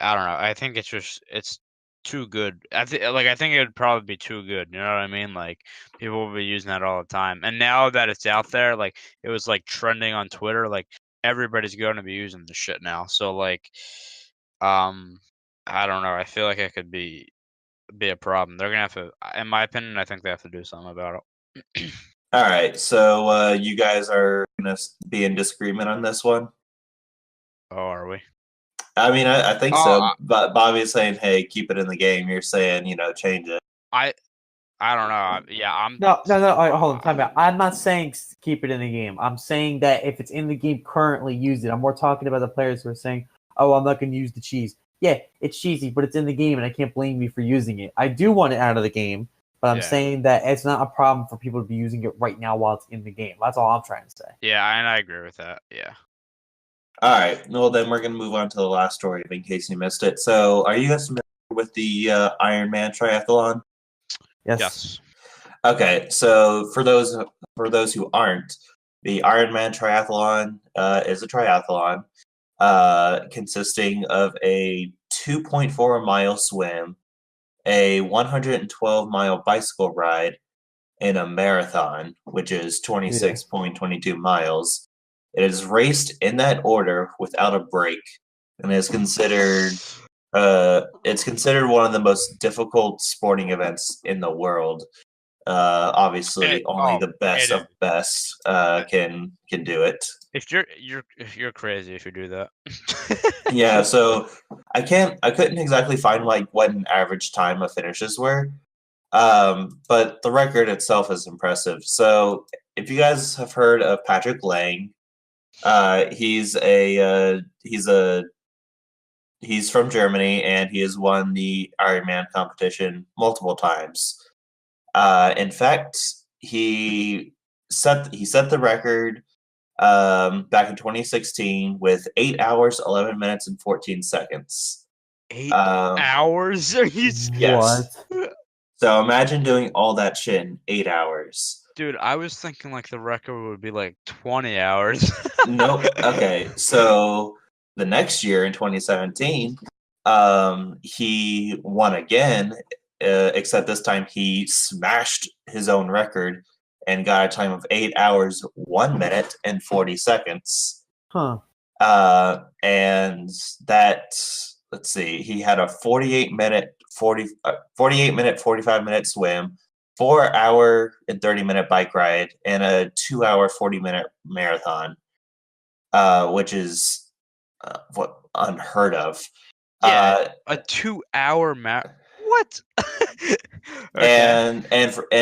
Speaker 1: I don't know. I think it's too good. I think it would probably be too good. You know what I mean? Like people will be using that all the time. And now that it's out there, like it was like trending on Twitter. Like everybody's going to be using this shit now. So like, um, I don't know. I feel like it could be a problem. They're gonna have to, in my opinion, I think they have to do something about it.
Speaker 2: All right, so you guys are gonna be in disagreement on this one.
Speaker 1: Oh, are we?
Speaker 2: I mean, I think
Speaker 1: Oh,
Speaker 2: so. But Bobby's saying, "Hey, keep it in the game." You're saying, change it.
Speaker 1: I don't know. Yeah, I'm.
Speaker 4: No. All right, hold on. Time out. I'm not saying keep it in the game. I'm saying that if it's in the game currently, use it. I'm more talking about the players who are saying, "Oh, I'm not going to use the cheese." Yeah, it's cheesy, but it's in the game, and I can't blame you for using it. I do want it out of the game, but I'm saying that it's not a problem for people to be using it right now while it's in the game. That's all I'm trying to say.
Speaker 1: Yeah, and I agree with that. Yeah.
Speaker 2: All right. Well, then we're going to move on to the last story in case you missed it. So, are you guys familiar with the Ironman triathlon?
Speaker 4: Yes.
Speaker 2: Okay. So, for those who aren't, the Ironman triathlon is a triathlon consisting of a 2.4-mile swim, a 112-mile bicycle ride, and a marathon, which is 26.22 miles. It is raced in that order without a break, and is considered one of the most difficult sporting events in the world. Obviously, only the best of best can do it.
Speaker 1: If you're crazy if you do that.
Speaker 2: Yeah, so I couldn't exactly find like what an average time of finishes were. But the record itself is impressive. So if you guys have heard of Patrick Lang, he's from Germany, and he has won the Ironman competition multiple times. In fact, he set the record back in 2016 with 8 hours, 11 minutes, and 14 seconds.
Speaker 1: 8 hours? Are you
Speaker 2: yes. So imagine doing all that shit in 8 hours.
Speaker 1: Dude, I was thinking like the record would be like 20 hours.
Speaker 2: Nope. Okay, so the next year in 2017, he won again, except this time he smashed his own record and got a time of 8 hours, 1 minute, and 40 seconds.
Speaker 4: Huh.
Speaker 2: And that, let's see, he had a 48 minute, 45-minute swim, 4 hour and 30-minute bike ride, and a 2 hour, 40-minute marathon, which is what unheard of.
Speaker 1: Yeah, a 2 hour what?
Speaker 2: Okay. And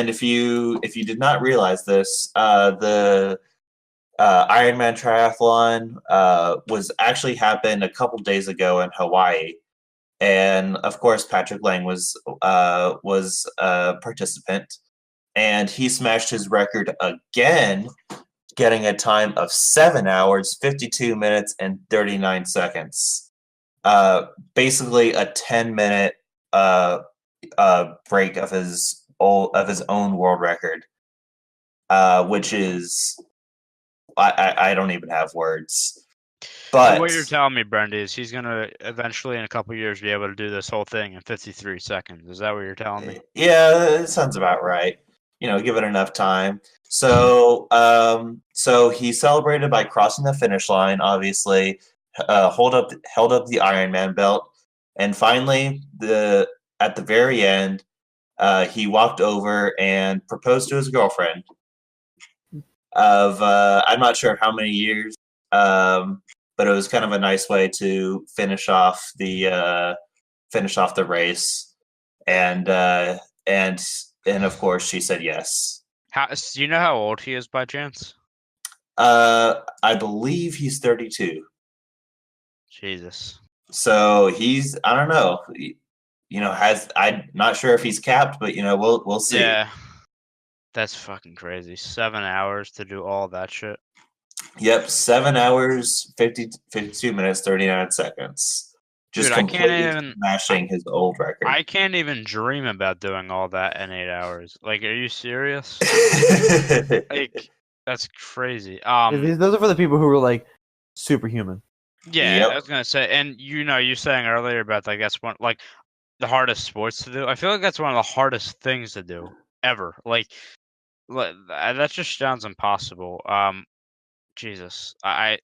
Speaker 2: if you did not realize this, the Ironman triathlon was actually happened a couple days ago in Hawaii, and of course Patrick Lang was a participant, and he smashed his record again, getting a time of 7 hours, 52 minutes, and 39 seconds. Basically a 10-minute break of his own world record, which is I don't even have words. But
Speaker 1: so what you're telling me, Brendy, is he's gonna eventually in a couple years be able to do this whole thing in 53 seconds. Is that what you're telling me?
Speaker 2: Yeah, it sounds about right. Give it enough time. So, so he celebrated by crossing the finish line. Obviously, held up the Ironman belt, and finally, at the very end, he walked over and proposed to his girlfriend of I'm not sure how many years, but it was kind of a nice way to finish off the race, and of course she said yes.
Speaker 1: Do you know how old he is by chance?
Speaker 2: I believe he's 32.
Speaker 1: Jesus.
Speaker 2: So he's, I don't know, I'm not sure if he's capped, but we'll see.
Speaker 1: Yeah. That's fucking crazy. 7 hours to do all that shit.
Speaker 2: Yep, 7 hours, 52 minutes, 39 seconds. just
Speaker 1: Dude, I can't
Speaker 2: completely
Speaker 1: even
Speaker 2: smashing his old record.
Speaker 1: I can't even dream about doing all that in 8 hours. Like, are you serious? Like, that's crazy.
Speaker 4: Those are for the people who were like superhuman.
Speaker 1: Yeah,
Speaker 2: Yep.
Speaker 1: I was gonna say, and you saying earlier about like that's one like the hardest sports to do. I feel like that's one of the hardest things to do ever. Like that just sounds impossible. Jesus, I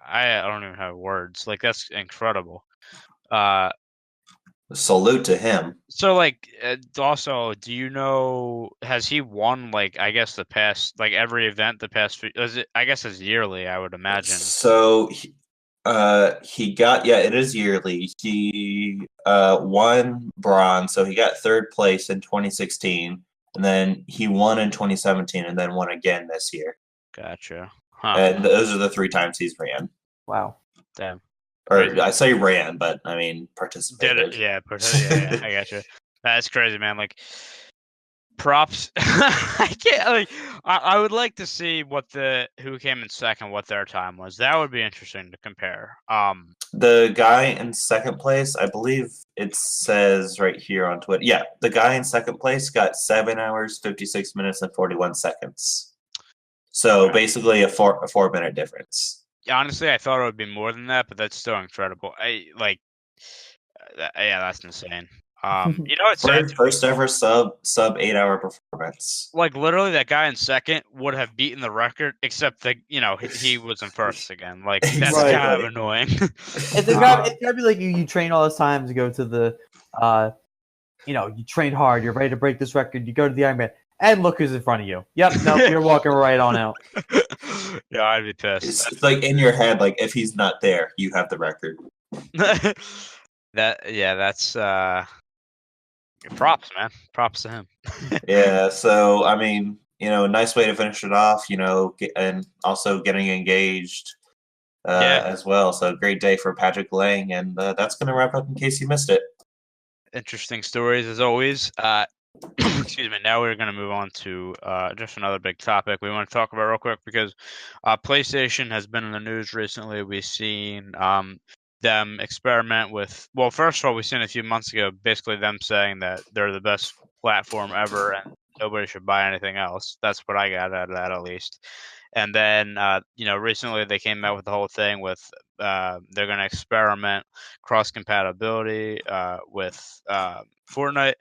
Speaker 1: don't even have words. Like that's incredible.
Speaker 2: Salute to him.
Speaker 1: So like also, do you know has he won like I guess the past like every event the past few, is it I guess it's yearly I would imagine.
Speaker 2: So he got it is yearly. He won bronze, so he got third place in 2016, and then he won in 2017, and then won again this year.
Speaker 1: Gotcha. Huh.
Speaker 2: And those are the 3 times he's ran.
Speaker 4: Wow.
Speaker 1: Damn.
Speaker 2: Or
Speaker 1: Crazy.
Speaker 2: I say ran, but I mean participated.
Speaker 1: Did it? Yeah, yeah, I gotcha. That's crazy, man. Like props. I can't like. I would like to see who came in second, what their time was. That would be interesting to compare.
Speaker 2: The guy in second place, I believe it says right here on Twitter. Yeah, the guy in second place got 7 hours, 56 minutes, and 41 seconds. So basically a 4-minute difference.
Speaker 1: Honestly, I thought it would be more than that, but that's still incredible. Yeah, that's insane. You know what's sad?
Speaker 2: First ever sub 8-hour performance.
Speaker 1: Like literally, that guy in second would have beaten the record, except that he was in first again. Like that's
Speaker 2: Exactly.
Speaker 1: kind of annoying.
Speaker 4: It's gotta be like you train all this time to go to the, you trained hard. You're ready to break this record. You go to the Ironman, and look who's in front of you. Yep, no, you're walking right on out.
Speaker 1: Yeah, I'd be pissed.
Speaker 2: It's like in your head, like if he's not there, you have the record.
Speaker 1: That's props, man. Props to him.
Speaker 2: Yeah, so I mean, nice way to finish it off, and also getting engaged as well. So great day for Patrick Lang, and that's going to wrap up in case you missed it.
Speaker 1: Interesting stories as always. Excuse me. Now we're going to move on to just another big topic we want to talk about real quick because PlayStation has been in the news recently. We've seen them experiment with. Well, first of all, we've seen a few months ago basically them saying that they're the best platform ever and nobody should buy anything else. That's what I got out of that at least. And then recently they came out with the whole thing with they're going to experiment cross compatibility with Fortnite.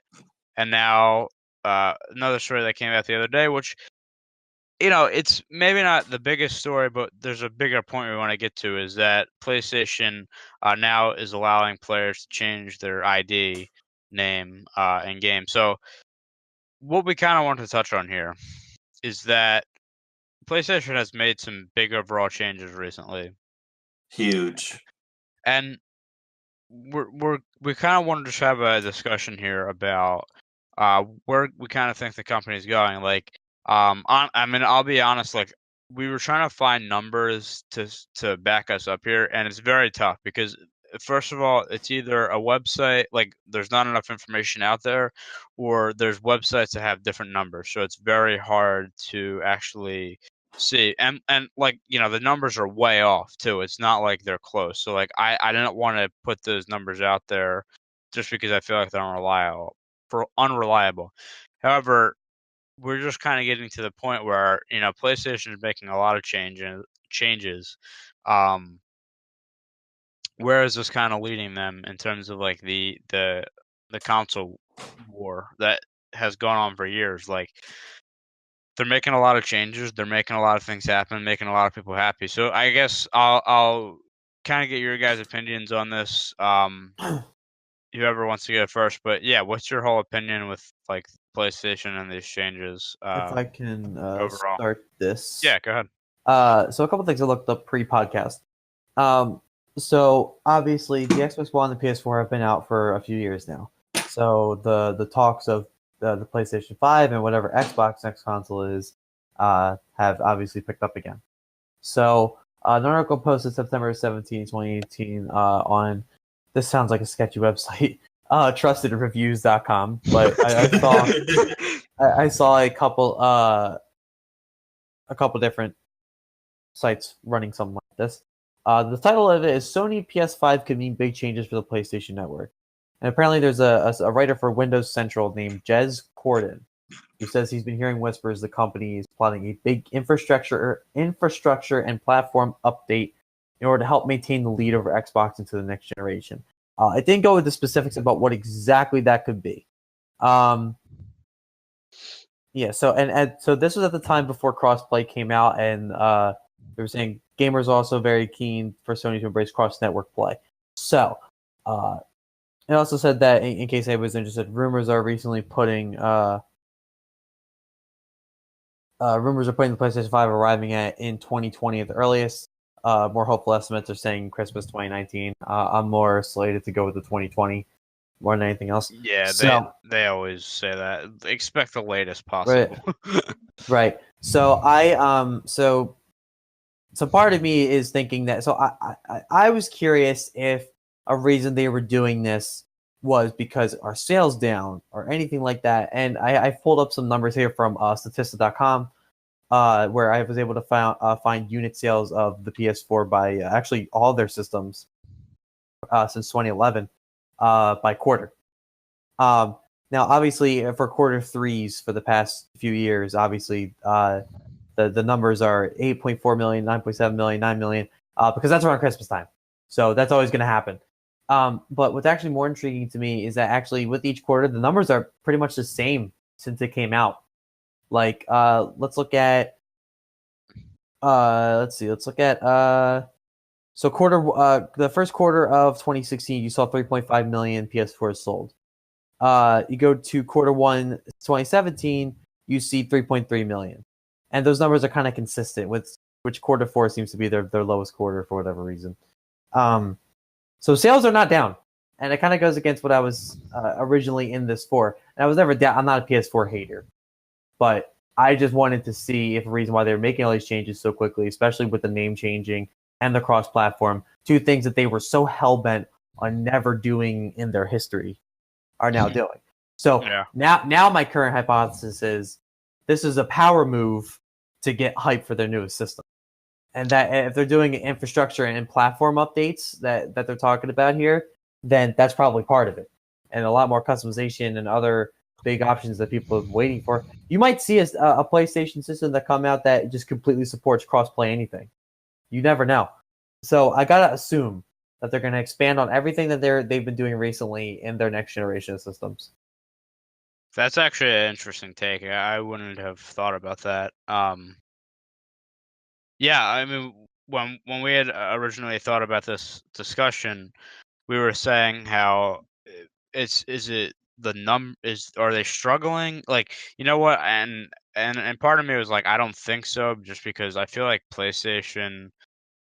Speaker 1: And now another story that came out the other day, which, it's maybe not the biggest story, but there's a bigger point we want to get to is that PlayStation now is allowing players to change their ID name in game. So what we kind of want to touch on here is that PlayStation has made some big overall changes recently.
Speaker 2: Huge.
Speaker 1: And we kind of want to just have a discussion here about where we kind of think the company is going. Like, I'll be honest. Like, we were trying to find numbers to back us up here, and it's very tough because first of all, it's either a website like there's not enough information out there, or there's websites that have different numbers. So it's very hard to actually see, and like the numbers are way off too. It's not like they're close. So like I didn't want to put those numbers out there just because I feel like they're unreliable. However, we're just kind of getting to the point where PlayStation is making a lot of changes. Where is this kind of leading them in terms of like the console war that has gone on for years? Like, they're making a lot of changes. They're making a lot of things happen, making a lot of people happy. So I guess I'll kind of get your guys' opinions on this. Whoever wants to go first, but yeah, what's your whole opinion with like PlayStation and these changes?
Speaker 4: If I can
Speaker 1: overall
Speaker 4: start this.
Speaker 1: Yeah, go ahead.
Speaker 4: So a couple things I looked up pre-podcast. So obviously the Xbox One and the PS4 have been out for a few years now. So the talks of the PlayStation 5 and whatever Xbox next console is have obviously picked up again. So an article posted September 17, 2018 on, this sounds like a sketchy website, trustedreviews.com, but I saw a couple different sites running something like this. The title of it is Sony PS5 could mean big changes for the PlayStation Network. And apparently there's a writer for Windows Central named Jez Corden who says he's been hearing whispers the company is plotting a big infrastructure and platform update in order to help maintain the lead over Xbox into the next generation. It didn't go into specifics about what exactly that could be. So this was at the time before crossplay came out, and they were saying gamers are also very keen for Sony to embrace cross-network play. So, it also said that in case anybody's interested, rumors are putting the PlayStation 5 arriving in 2020 at the earliest. More hopeful estimates are saying Christmas 2019. I'm more slated to go with the 2020 more than anything else.
Speaker 1: Yeah, they always say that. Expect the latest possible.
Speaker 4: Right. So so part of me is thinking that. So I was curious if a reason they were doing this was because our sales down or anything like that. And I pulled up some numbers here from Statista.com, where I was able to find unit sales of the PS4 by actually all their systems since 2011 by quarter. Now, obviously, for quarter threes for the past few years, obviously, the numbers are 8.4 million, 9.7 million, 9 million, because that's around Christmas time. So that's always going to happen. But what's actually more intriguing to me is that actually with each quarter, the numbers are pretty much the same since it came out. Like, let's look at, so the first quarter of 2016, you saw 3.5 million PS4s sold. You go to quarter one, 2017, you see 3.3 million. And those numbers are kind of consistent with which quarter four seems to be their lowest quarter for whatever reason. So sales are not down. And it kind of goes against what I was originally in this for. And I was never down. I'm not a PS4 hater. But I just wanted to see if a reason why they were making all these changes so quickly, especially with the name changing and the cross-platform, two things that they were so hell-bent on never doing in their history, are now doing. So now my current hypothesis is this is a power move to get hype for their newest system. And that if they're doing infrastructure and platform updates that they're talking about here, then that's probably part of it. And a lot more customization and other big options that people are waiting for. You might see a PlayStation system that come out that just completely supports cross-play anything. You never know. So I gotta assume that they're going to expand on everything that they've been doing recently in their next generation of systems.
Speaker 1: That's actually an interesting take. I wouldn't have thought about that. Yeah, I mean, when we had originally thought about this discussion, we were saying how are they struggling? Like, you know what? And part of me was like, I don't think so, just because I feel like PlayStation.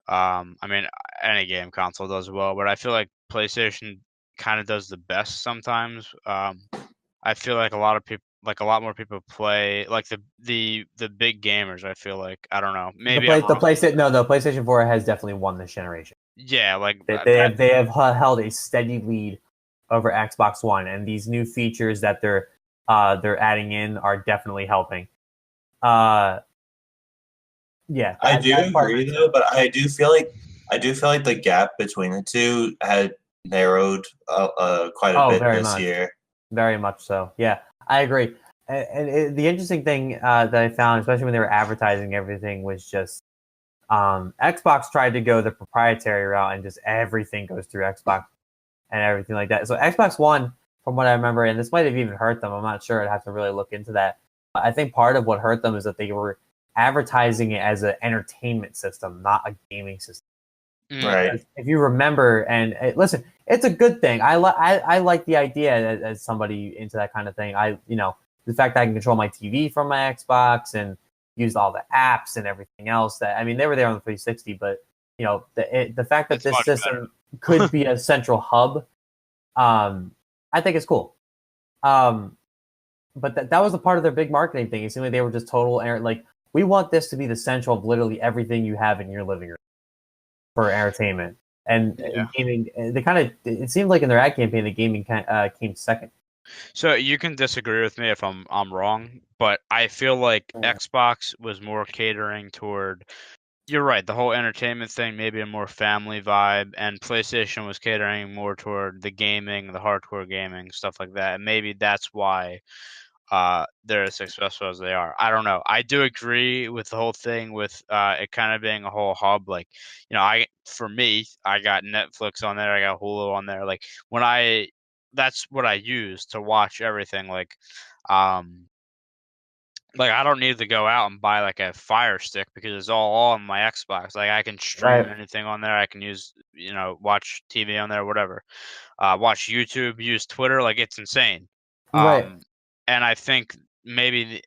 Speaker 1: I mean, any game console does well, but I feel like PlayStation kind of does the best sometimes. I feel like a lot more people play like the big gamers. I feel like, I don't know, maybe
Speaker 4: PlayStation 4 has definitely won this generation.
Speaker 1: Yeah, like
Speaker 4: they have held a steady lead over Xbox One, and these new features that they're adding in are definitely helping. Yeah,
Speaker 2: I do agree though, but I do feel like the gap between the two had narrowed quite a bit this year.
Speaker 4: Very much so. Yeah, I agree. And the interesting thing that I found, especially when they were advertising everything, was just Xbox tried to go the proprietary route and just everything goes through Xbox and everything like that. So Xbox One, from what I remember, and this might have even hurt them, I'm not sure. I'd have to really look into that. I think part of what hurt them is that they were advertising it as an entertainment system, not a gaming system.
Speaker 2: Right.
Speaker 4: If you remember, and listen, it's a good thing. I like the idea as somebody into that kind of thing. The fact that I can control my TV from my Xbox and use all the apps and everything else. That, I mean, they were there on the 360, but the fact that this system could be a central hub, I think it's cool. But that was a part of their big marketing thing. It seemed like they were just total like, we want this to be the central of literally everything you have in your living room for entertainment. And gaming, it seemed like in their ad campaign, the gaming came second.
Speaker 1: So you can disagree with me if I'm wrong, but I feel like Xbox was more catering toward you're right. The whole entertainment thing, maybe a more family vibe, and PlayStation was catering more toward the gaming, the hardcore gaming, stuff like that. And maybe that's why they're as successful as they are. I don't know. I do agree with the whole thing with it kind of being a whole hub. Like, for me, I got Netflix on there, I got Hulu on there. Like that's what I use to watch everything. Um, like I don't need to go out and buy like a Fire Stick because it's all on my Xbox. Like I can stream
Speaker 4: Right.
Speaker 1: anything on there. I can use, watch TV on there, whatever. Watch YouTube, use Twitter. Like it's insane.
Speaker 4: Right.
Speaker 1: And I think maybe,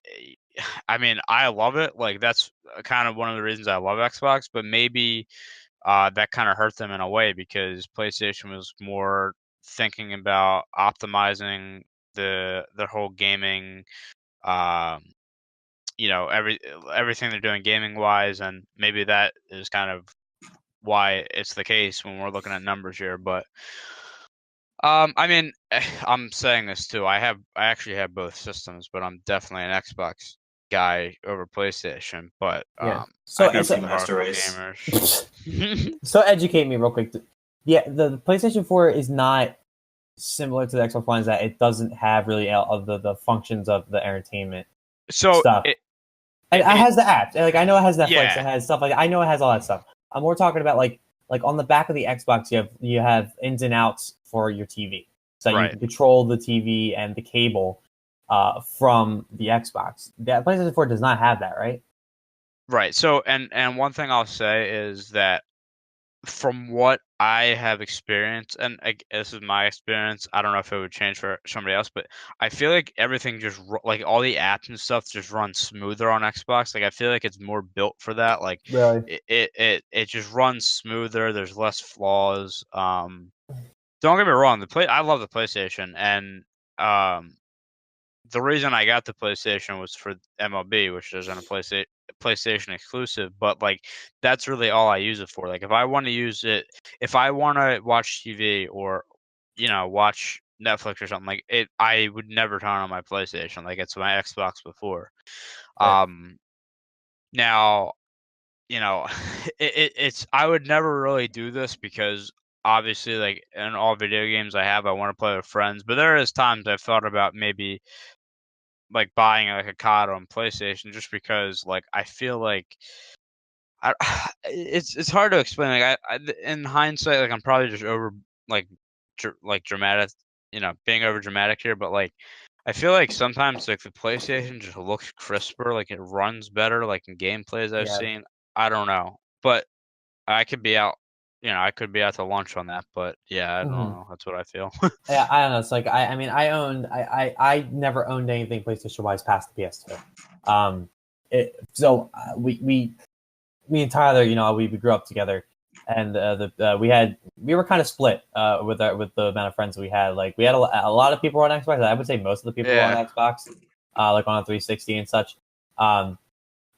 Speaker 1: I mean, I love it. Like that's kind of one of the reasons I love Xbox. But maybe that kind of hurt them in a way because PlayStation was more thinking about optimizing the whole gaming. Um, everything they're doing gaming wise, and maybe that is kind of why it's the case when we're looking at numbers here. But I mean, I'm saying this too. I actually have both systems, but I'm definitely an Xbox guy over PlayStation. But
Speaker 4: Yeah.
Speaker 1: I know
Speaker 2: so-
Speaker 1: some
Speaker 2: Master
Speaker 1: hardcore
Speaker 2: Race.
Speaker 1: gamers.
Speaker 4: So educate me real quick. Yeah, the PlayStation 4 is not similar to the Xbox One, is that it doesn't have really all of the functions of the entertainment
Speaker 1: So
Speaker 4: stuff. It has the apps. Like I know it has Netflix.
Speaker 1: Yeah.
Speaker 4: It has stuff like that. I know it has all that stuff. I'm more talking about like on the back of the Xbox, you have ins and outs for your TV, so you
Speaker 1: Right.
Speaker 4: can control the TV and the cable from the Xbox. The PlayStation 4 does not have that, right?
Speaker 1: Right. So and one thing I'll say is that from what I have experienced, and this is my experience, I don't know if it would change for somebody else, but I feel like everything just like all the apps and stuff just runs smoother on Xbox. Like I feel like it's more built for that. Like
Speaker 4: Really?
Speaker 1: it just runs smoother. There's less flaws. Don't get me wrong, I love the PlayStation, and the reason I got the PlayStation was for MLB, which isn't a PlayStation exclusive, but like that's really all I use it for. Like if I want to use it, if I want to watch TV or watch Netflix or something like it, I would never turn on my PlayStation. Like it's my Xbox before.
Speaker 4: Right.
Speaker 1: Now it's I would never really do this because obviously like in all video games I want to play with friends, but there is times I've thought about maybe like buying like a COD on PlayStation just because like I feel like I it's hard to explain. Like in hindsight, like I'm probably just over like like dramatic, being over dramatic here. But like I feel like sometimes like the PlayStation just looks crisper, like it runs better, like in gameplays I've
Speaker 4: Yeah.
Speaker 1: seen. I don't know, but I could be out. I could be out to lunch on that, but yeah, I don't
Speaker 4: Mhm.
Speaker 1: know. That's what I feel.
Speaker 4: Yeah, I don't know. It's like I mean, I never owned anything PlayStation wise past the PS2. We me and Tyler, we grew up together, and we were kind of split with the amount of friends we had. Like we had a lot of people on Xbox. I would say most of the people were on Xbox, like on a 360 and such.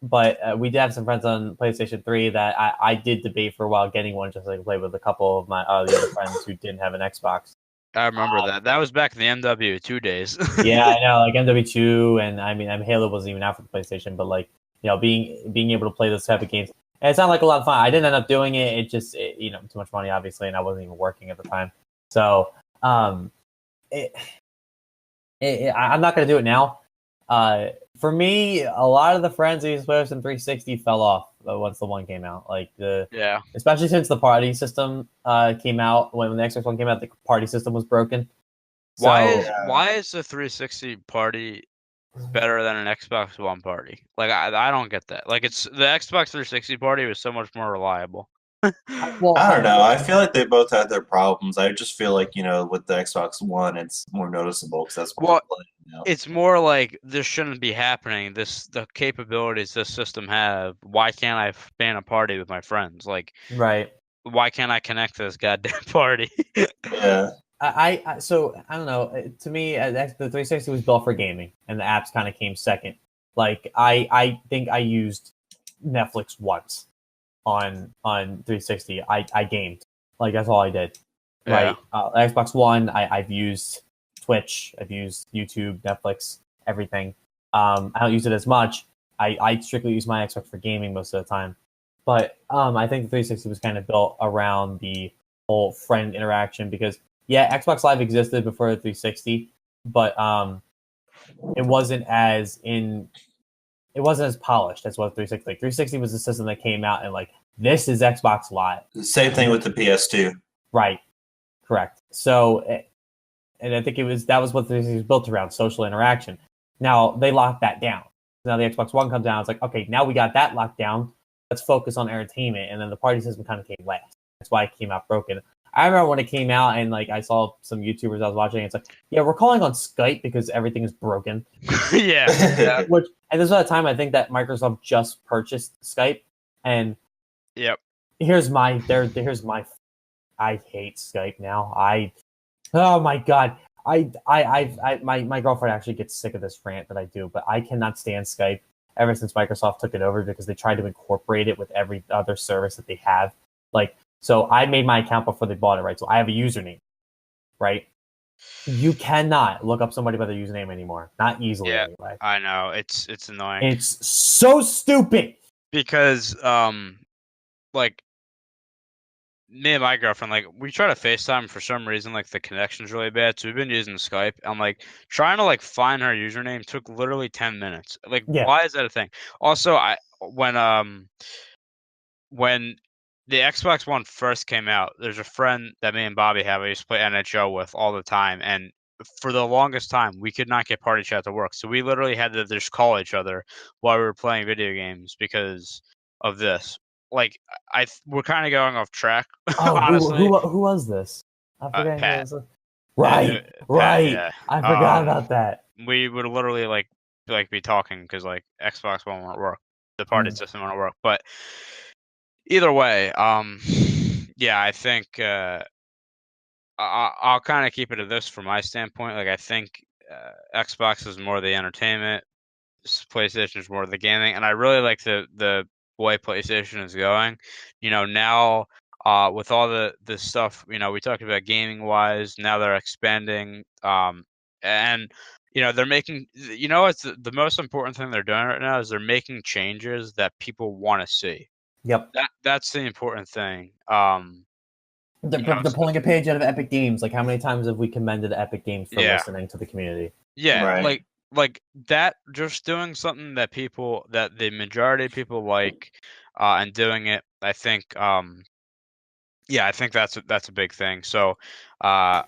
Speaker 4: But we did have some friends on PlayStation 3 that I did debate for a while getting one just like play with a couple of my the other friends who didn't have an Xbox.
Speaker 1: I remember that. That was back in the MW2 days.
Speaker 4: Yeah, I know, like MW2, and I mean, Halo wasn't even out for the PlayStation, but like being able to play those type of games, and it sounded like a lot of fun. I didn't end up doing it. It just too much money, obviously, and I wasn't even working at the time. So I'm not going to do it now. For me, a lot of the friends who used PlayStation 360 fell off once the one came out. Like especially since the party system came out when the Xbox One came out, the party system was broken.
Speaker 1: Why is the 360 party better than an Xbox One party? Like I don't get that. Like it's the Xbox 360 party was so much more reliable.
Speaker 4: Well,
Speaker 2: I don't know. I feel like they both had their problems. I just feel like with the Xbox One, it's more noticeable because that's what we're playing.
Speaker 1: It's more like this shouldn't be happening. The capabilities this system have. Why can't I ban a party with my friends? Like
Speaker 4: right.
Speaker 1: Why can't I connect to this goddamn party?
Speaker 2: Yeah.
Speaker 4: So I don't know. To me, the 360 was built for gaming, and the apps kind of came second. Like I think I used Netflix once on 360. I gamed, like that's all I did.
Speaker 1: Yeah.
Speaker 4: Right. Xbox One, I've used Twitch, I've used YouTube, Netflix, everything. I don't use it as much. I strictly use my Xbox for gaming most of the time. But I think the 360 was kind of built around the whole friend interaction because Xbox Live existed before the 360, but it wasn't as polished as what 360. Like 360 was the system that came out and like this is Xbox Live.
Speaker 2: Same thing with the PS2.
Speaker 4: Right. Correct. So, and I think that was what 360 was built around, social interaction. Now they locked that down. Now the Xbox One comes down. It's like, okay, now we got that locked down. Let's focus on entertainment. And then the party system kind of came last. That's why it came out broken. I remember when it came out and like I saw some YouTubers I was watching. It's like, yeah, we're calling on Skype because everything is broken.
Speaker 1: Yeah.
Speaker 4: And this was at a time I think that Microsoft just purchased Skype. And here's my I hate Skype now. Oh my god. My girlfriend actually gets sick of this rant that I do, but I cannot stand Skype ever since Microsoft took it over because they tried to incorporate it with every other service that they have. Like, so I made my account before they bought it, right? So I have a username, right? You cannot look up somebody by their username anymore. Not easily anyway.
Speaker 1: I know. It's annoying.
Speaker 4: It's so stupid.
Speaker 1: Because like me and my girlfriend, like we try to FaceTime for some reason, like the connection's really bad. So we've been using Skype. I'm like trying to like find her username took literally 10 minutes. Like why is that a thing? Also, when the Xbox One first came out, there's a friend that me and Bobby have I used to play NHL with all the time, and for the longest time we could not get party chat to work. So we literally had to just call each other while we were playing video games because of this. Like we're kind of going off track.
Speaker 4: Oh,
Speaker 1: honestly.
Speaker 4: Who was this? I forgot.
Speaker 1: Pat.
Speaker 4: Right.
Speaker 1: Yeah.
Speaker 4: I forgot about that.
Speaker 1: We would literally like be talking because like Xbox One won't work, the party system won't work. But either way, I think I'll kind of keep it to this from my standpoint. Like I think Xbox is more the entertainment, PlayStation is more the gaming, and I really like the way PlayStation is going. Now with all the stuff, we talked about gaming wise. Now they're expanding, and they're making. It's the most important thing they're doing right now is they're making changes that people want to see.
Speaker 4: Yep,
Speaker 1: that's the important thing.
Speaker 4: They're pulling a page out of Epic Games. Like, how many times have we commended Epic Games for listening to the community?
Speaker 1: Yeah, right. like that. Just doing something that the majority of people like, and doing it. I think, I think that's a big thing. So, I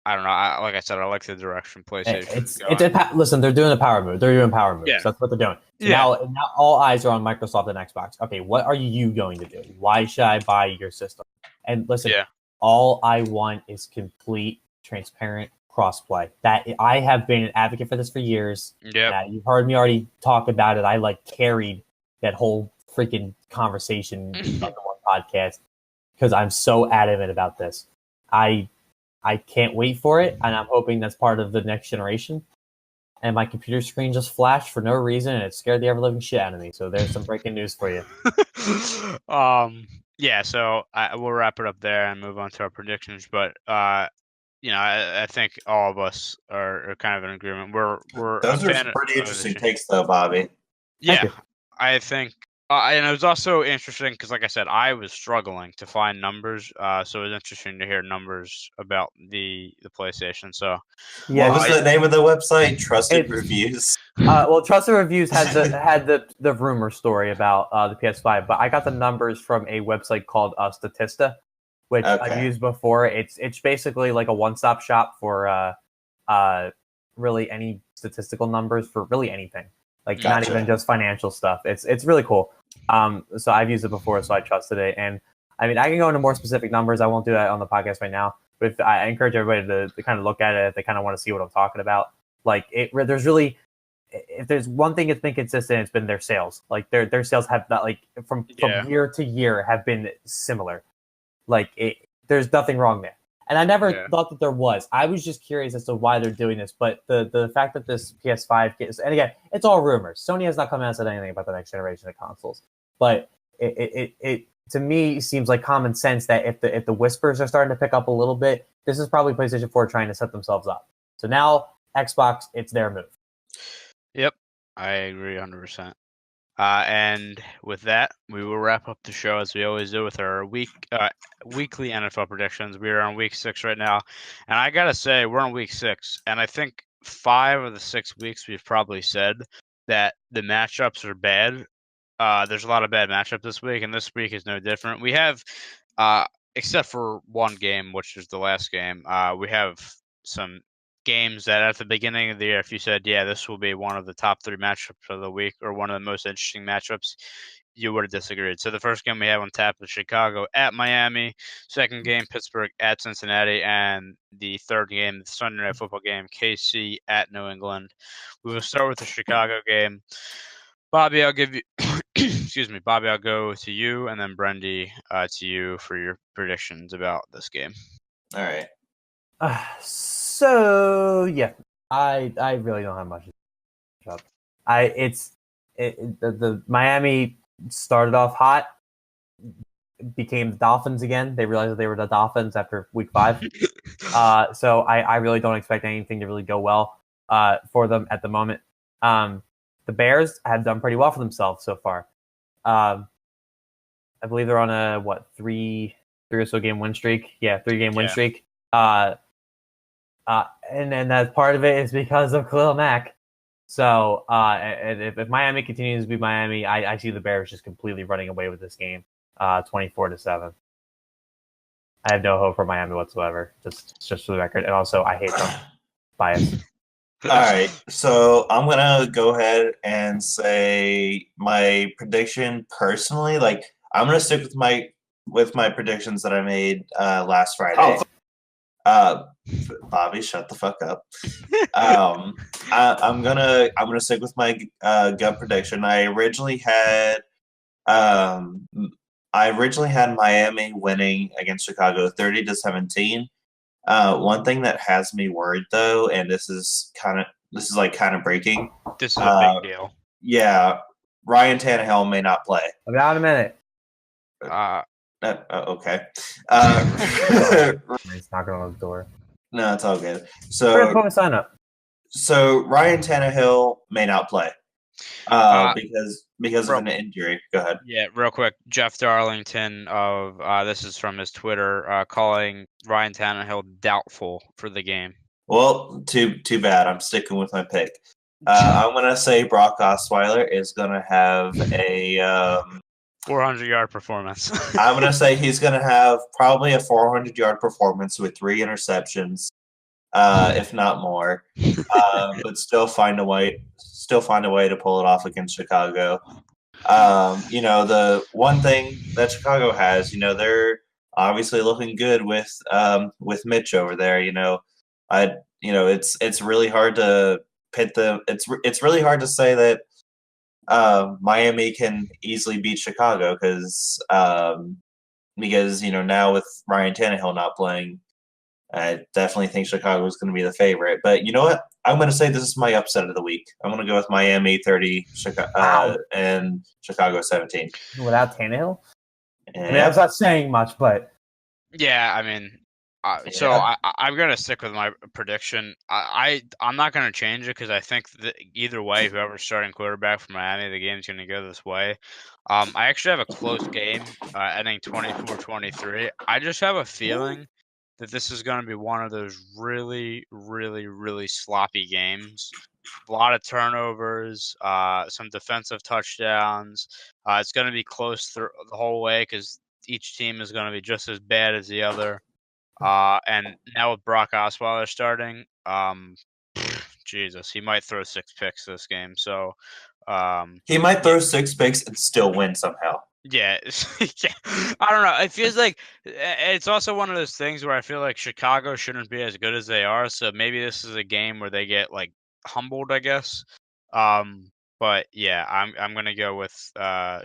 Speaker 1: don't know. Like I said, I like the direction PlayStation.
Speaker 4: Listen, they're doing a power move. They're doing power moves.
Speaker 1: Yeah.
Speaker 4: So that's what they're doing. So now all eyes are on Microsoft and Xbox. Okay, what are you going to do? Why should I buy your system? And listen, all I want is complete, transparent crossplay. That I have been an advocate for this for years.
Speaker 1: Yeah,
Speaker 4: you've heard me already talk about it. I carried that whole freaking conversation on the one podcast because I'm so adamant about this. I can't wait for it, and I'm hoping that's part of the next generation. And my computer screen just flashed for no reason, and it scared the ever-living shit out of me. So there's some breaking news for you.
Speaker 1: So we'll wrap it up there and move on to our predictions. But I think all of us are kind of in agreement.
Speaker 2: Those are some pretty interesting takes, though, Bobby.
Speaker 1: Yeah, I think. And it was also interesting because, like I said, I was struggling to find numbers. So it was interesting to hear numbers about the PlayStation. So,
Speaker 2: what was the name of the website? Trusted Reviews.
Speaker 4: Trusted Reviews had the rumor story about the PS5, but I got the numbers from a website called Statista, which I've used before. It's basically like a one-stop shop for really any statistical numbers for really anything. Like not even just financial stuff. It's really cool. So I've used it before, so I trusted it. And I mean, I can go into more specific numbers. I won't do that on the podcast right now. But I encourage everybody to kind of look at it if they kind of want to see what I'm talking about. Like there's really, if there's one thing that's been consistent, it's been their sales. Like their sales have not from year to year have been similar. There's nothing wrong there. And I never thought that there was. I was just curious as to why they're doing this. But the fact that this PS5 and again, it's all rumors. Sony has not come out and said anything about the next generation of consoles. But it to me seems like common sense that if the whispers are starting to pick up a little bit, this is probably PlayStation 4 trying to set themselves up. So now Xbox, it's their move.
Speaker 1: Yep, I agree 100%. And with that, we will wrap up the show as we always do with our weekly NFL predictions. We are on week 6 right now, and I gotta say we're on week 6, and I think 5 of the 6 weeks we've probably said that the matchups are bad. There's a lot of bad matchups this week, and this week is no different. We have, except for one game, which is the last game, we have some games that at the beginning of the year, if you said, yeah, this will be one of the top 3 matchups of the week or one of the most interesting matchups, you would have disagreed. So the first game we have on tap is Chicago at Miami. Second game, Pittsburgh at Cincinnati. And the third game, the Sunday Night Football game, KC at New England. We will start with the Chicago game. Bobby, I'll give you excuse me, Bobby, I'll go to you, and then Brendy to you for your predictions about this game.
Speaker 2: All right.
Speaker 4: So yeah, I really don't have much. The Miami started off hot, became the Dolphins again. They realized that they were the Dolphins after week 5. So I really don't expect anything to really go well for them at the moment. The Bears have done pretty well for themselves so far. I believe they're on a 3 or so game win streak. Yeah, 3-game win streak. And that part of it is because of Khalil Mack. So and if Miami continues to be Miami, I see the Bears just completely running away with this game, 24-7. I have no hope for Miami whatsoever. Just for the record, and also I hate them. Bias.
Speaker 2: All right, so I'm gonna go ahead and say my prediction personally. Like, I'm gonna stick with my predictions that I made last Friday. Bobby, shut the fuck up. I'm gonna stick with my gut prediction. I originally had Miami winning against Chicago 30-17. One thing that has me worried though, and this is kind of breaking.
Speaker 1: This is a big deal.
Speaker 2: Yeah, Ryan Tannehill may not play.
Speaker 4: About a minute.
Speaker 2: Okay.
Speaker 4: He's knocking on the door.
Speaker 2: No, it's all good. So
Speaker 4: sign up.
Speaker 2: So Ryan Tannehill may not play because of an injury. Go ahead.
Speaker 1: Yeah, real quick. Jeff Darlington of this is from his Twitter, calling Ryan Tannehill doubtful for the game.
Speaker 2: Well, too bad. I'm sticking with my pick. I'm gonna say Brock Osweiler is gonna have a
Speaker 1: 400-yard performance.
Speaker 2: I'm gonna say he's gonna have probably a 400-yard performance with 3 interceptions, if not more. But still find a way to pull it off against Chicago. The one thing that Chicago has, they're obviously looking good with Mitch over there. It's really hard to pit them. It's really hard to say that Miami can easily beat Chicago because now with Ryan Tannehill not playing, I definitely think Chicago is going to be the favorite. But you know what? I'm going to say this is my upset of the week. I'm going to go with Miami 30 and Chicago 17.
Speaker 4: Without Tannehill? Yeah. I mean, that's not saying much, but...
Speaker 1: Yeah, I mean... So I'm going to stick with my prediction. I'm not going to change it because I think that either way, whoever's starting quarterback for Miami, the game's going to go this way. I actually have a close game, ending 24-23. I just have a feeling that this is going to be one of those really, really, really sloppy games. A lot of turnovers, some defensive touchdowns. It's going to be close the whole way because each team is going to be just as bad as the other. And now with Brock Osweiler starting, Jesus, he might throw 6 picks this game. So
Speaker 2: he might throw 6 picks and still win somehow.
Speaker 1: Yeah, I don't know. It feels like it's also one of those things where I feel like Chicago shouldn't be as good as they are. So maybe this is a game where they get like humbled, I guess. But yeah, I'm gonna go with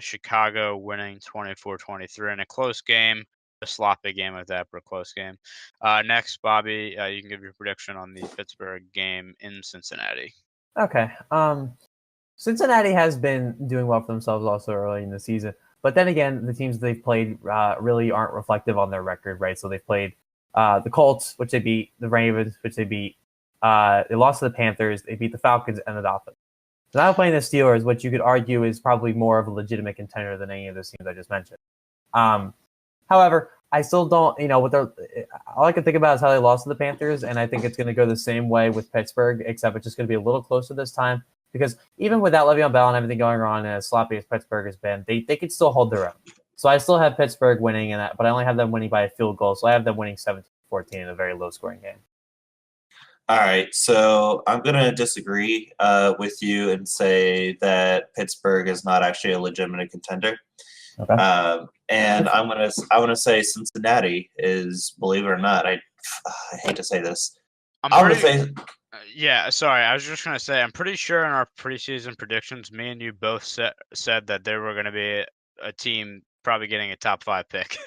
Speaker 1: Chicago winning 24-23 in a close game. A sloppy game at that, but a close game. Next, Bobby, you can give your prediction on the Pittsburgh game in Cincinnati.
Speaker 4: Okay. Cincinnati has been doing well for themselves also early in the season. But then again, the teams they've played really aren't reflective on their record, right? So they've played the Colts, which they beat, the Ravens, which they beat. They lost to the Panthers. They beat the Falcons and the Dolphins. Now playing the Steelers, which you could argue is probably more of a legitimate contender than any of those teams I just mentioned. However, I still don't, all I can think about is how they lost to the Panthers, and I think it's going to go the same way with Pittsburgh, except it's just going to be a little closer this time, because even without Le'Veon Bell and everything going on, as sloppy as Pittsburgh has been, they could still hold their own. So I still have Pittsburgh winning, but I only have them winning by a field goal, so I have them winning 17-14 in a very low-scoring game.
Speaker 2: All right, so I'm gonna disagree with you and say that Pittsburgh is not actually a legitimate contender.
Speaker 4: Okay.
Speaker 2: And I want to say Cincinnati is, believe it or not, I hate to say this.
Speaker 1: Yeah, sorry. I was just going to say, I'm pretty sure in our preseason predictions, me and you both said that they were going to be a team probably getting a top 5 pick.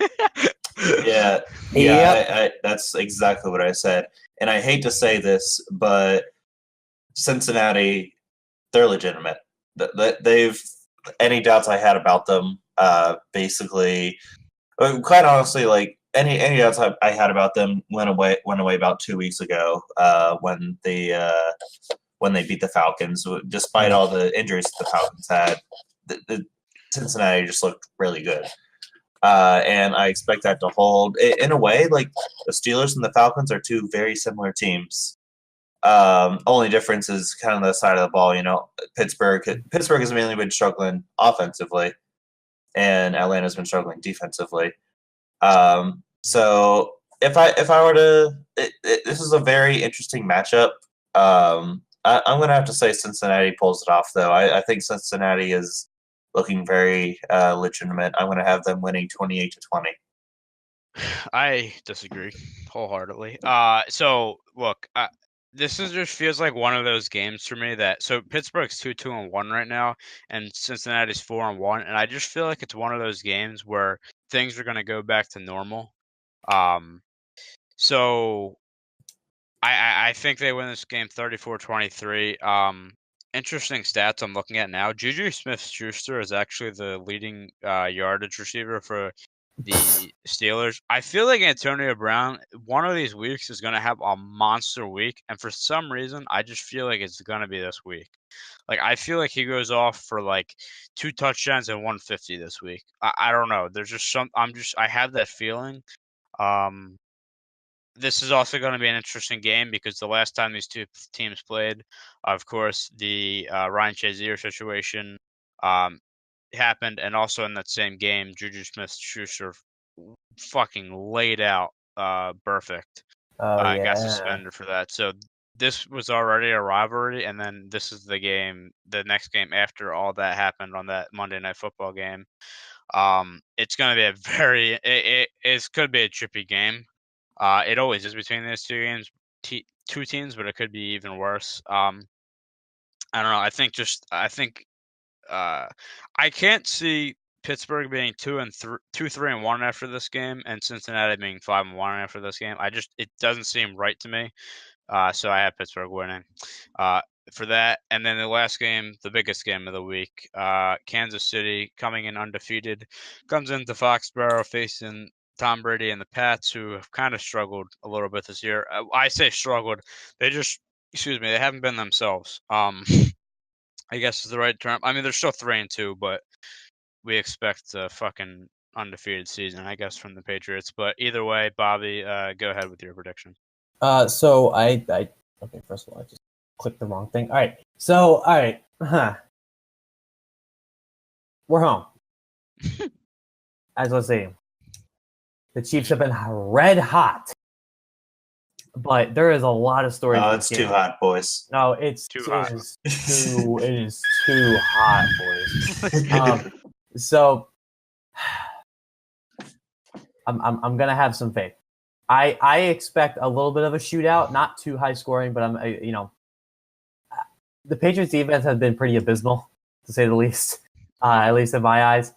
Speaker 2: Yeah. I, that's exactly what I said. And I hate to say this, but Cincinnati, they're legitimate. They've any doubts I had about them, basically, quite honestly, like any doubts I had about them went away about 2 weeks ago when they beat the Falcons. Despite all the injuries the Falcons had, the Cincinnati just looked really good. And I expect that to hold. In a way, like the Steelers and the Falcons are two very similar teams. Only difference is kind of the side of the ball. Pittsburgh has mainly been struggling offensively, and Atlanta's been struggling defensively. So if I were to, this is a very interesting matchup. I'm going to have to say Cincinnati pulls it off, though. I think Cincinnati is looking very legitimate. I'm going to have them winning 28-20.
Speaker 1: I disagree wholeheartedly. So look, this just feels like one of those games for me so Pittsburgh's 2-1 right now, and Cincinnati's 4-1, and I just feel like it's one of those games where things are going to go back to normal. So I think they win this game 34-23. Interesting stats I'm looking at now. Juju Smith-Schuster is actually the leading yardage receiver for the Steelers. I feel like Antonio Brown, one of these weeks, is going to have a monster week. And for some reason, I just feel like it's going to be this week. Like, I feel like he goes off for like 2 touchdowns and 150 this week. I don't know. There's just I have that feeling. This is also going to be an interesting game because the last time these two teams played, of course, the Ryan Shazier situation happened, and also in that same game, Juju Smith-Schuster fucking laid out Perfect. Got suspended for that. So this was already a rivalry, and then this is the next game after all that happened on that Monday Night Football game. It's going to be it could be a trippy game. It always is between these two teams, but it could be even worse. I don't know. I can't see Pittsburgh being 2-3-1 after this game, and Cincinnati being 5-1 after this game. It doesn't seem right to me. So I have Pittsburgh winning for that. And then the last game, the biggest game of the week, Kansas City coming in undefeated, comes into Foxborough facing Tom Brady and the Pats, who have kind of struggled a little bit this year. I say struggled. They haven't been themselves. I guess is the right term. I mean, they're still 3-2, but we expect a fucking undefeated season, I guess, from the Patriots. But either way, Bobby, go ahead with your prediction.
Speaker 4: So okay, first of all, I just clicked the wrong thing. All right. We're home. As I was saying, the Chiefs have been red hot, but there is a lot of stories.
Speaker 2: Oh, it's too hot, boys.
Speaker 4: No, it's too hot. It is too hot, boys. So I'm gonna have some faith. I expect a little bit of a shootout, not too high scoring, but the Patriots defense has been pretty abysmal, to say the least, at least in my eyes.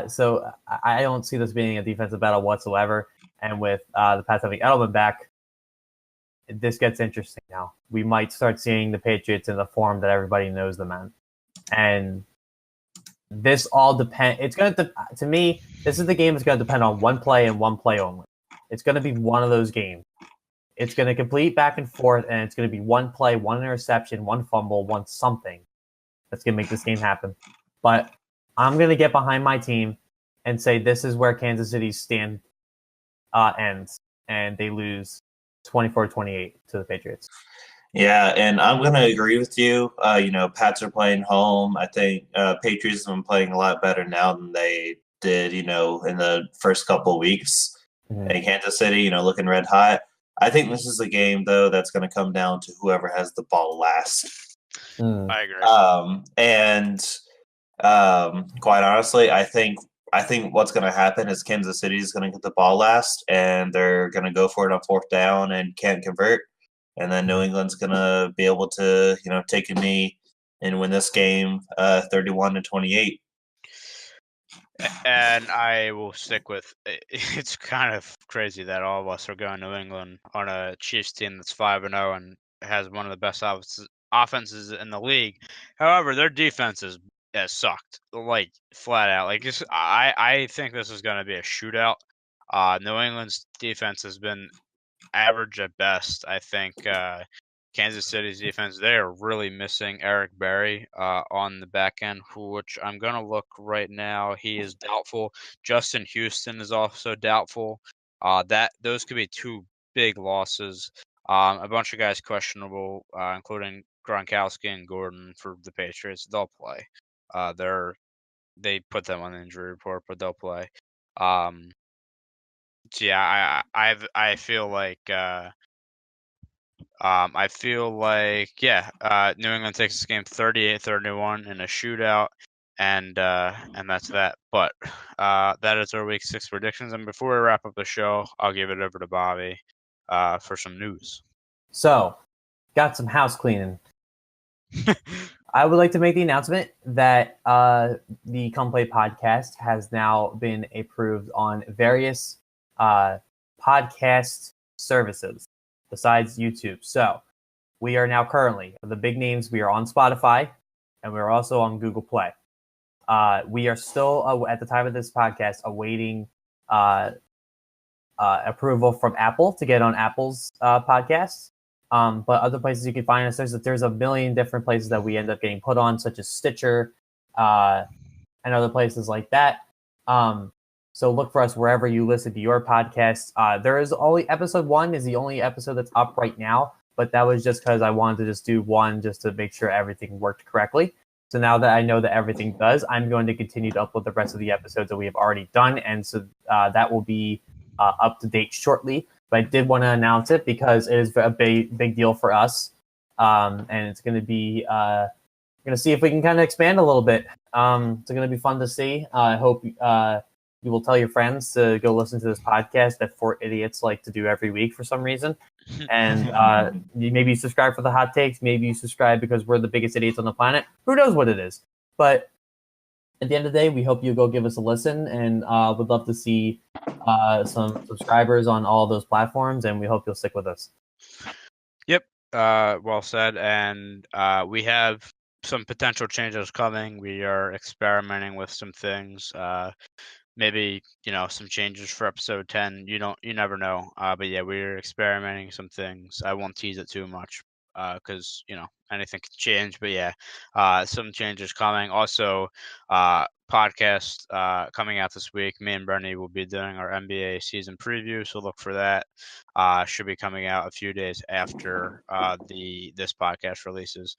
Speaker 4: So I don't see this being a defensive battle whatsoever. And with the Pats having Edelman back, this gets interesting now. We might start seeing the Patriots in the form that everybody knows them in. And this all depends. It's going to me, this is the game that's going to depend on one play and one play only. It's going to be one of those games. It's going to complete back and forth, and it's going to be one play, one interception, one fumble, one something. that's going to make this game happen. But I'm going to get behind my team and say this is where Kansas City's stand ends, and they lose 24-28 to the Patriots.
Speaker 2: Yeah, and I'm going to agree with you. Pats are playing home. I think Patriots have been playing a lot better now than they did, in the first couple of weeks.
Speaker 4: Mhm.
Speaker 2: And Kansas City, looking red hot. I think this is a game, though, that's going to come down to whoever has the ball last.
Speaker 1: I agree.
Speaker 2: Quite honestly, I think what's going to happen is Kansas City is going to get the ball last, and they're going to go for it on fourth down and can't convert. And then New England's going to be able to, take a knee and win this game 31-28.
Speaker 1: And I will stick with it's kind of crazy that all of us are going New England on a Chiefs team that's 5-0 and has one of the best offenses in the league. However, their defense has sucked, like flat out. Like I think this is going to be a shootout. New England's defense has been average at best. I think Kansas City's defense, they are really missing Eric Berry on the back end, which I'm going to look right now. He is doubtful. Justin Houston is also doubtful. Those could be two big losses. A bunch of guys questionable, including Gronkowski and Gordon for the Patriots. They'll play. They put them on the injury report, but they'll play. So yeah, I feel like New England takes this game 38-31 in a shootout, and that's that. But that is our Week 6 predictions. And before we wrap up the show, I'll give it over to Bobby for some news.
Speaker 4: So, got some house cleaning. I would like to make the announcement that the Come Play podcast has now been approved on various podcast services besides YouTube. So we are now currently, the big names, we are on Spotify, and we're also on Google Play. We are still, at the time of this podcast, awaiting approval from Apple to get on Apple's podcasts. But other places you can find us, there's a million different places that we end up getting put on, such as Stitcher and other places like that. So look for us wherever you listen to your podcast. There is only episode 1 is the only episode that's up right now, but that was just because I wanted to just do one just to make sure everything worked correctly. So now that I know that everything does, I'm going to continue to upload the rest of the episodes that we have already done, and so that will be up to date shortly. But I did want to announce it because it is a big deal for us, and it's going to be going to see if we can kind of expand a little bit. It's going to be fun to see. I hope you will tell your friends to go listen to this podcast that 4 idiots like to do every week for some reason. And maybe you subscribe for the hot takes. Maybe you subscribe because we're the biggest idiots on the planet. Who knows what it is? But at the end of the day, we hope you go give us a listen, and would love to see some subscribers on all those platforms, and we hope you'll stick with us.
Speaker 1: Yep. Well said. And we have some potential changes coming. We are experimenting with some things. Maybe, some changes for episode 10. You never know. But yeah, we're experimenting some things. I won't tease it too much because, anything can change. But yeah, some changes coming. Also, podcast coming out this week. Me and Brendy will be doing our NBA season preview, so look for that. Should be coming out a few days after this podcast releases.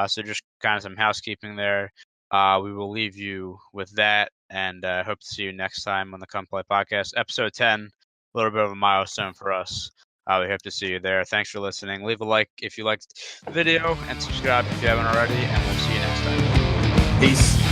Speaker 1: So just kind of some housekeeping there. We will leave you with that, and hope to see you next time on the Come Play podcast. Episode 10, a little bit of a milestone for us. We hope to see you there. Thanks for listening. Leave a like if you liked the video, and subscribe if you haven't already, and we'll see you next time.
Speaker 2: Peace.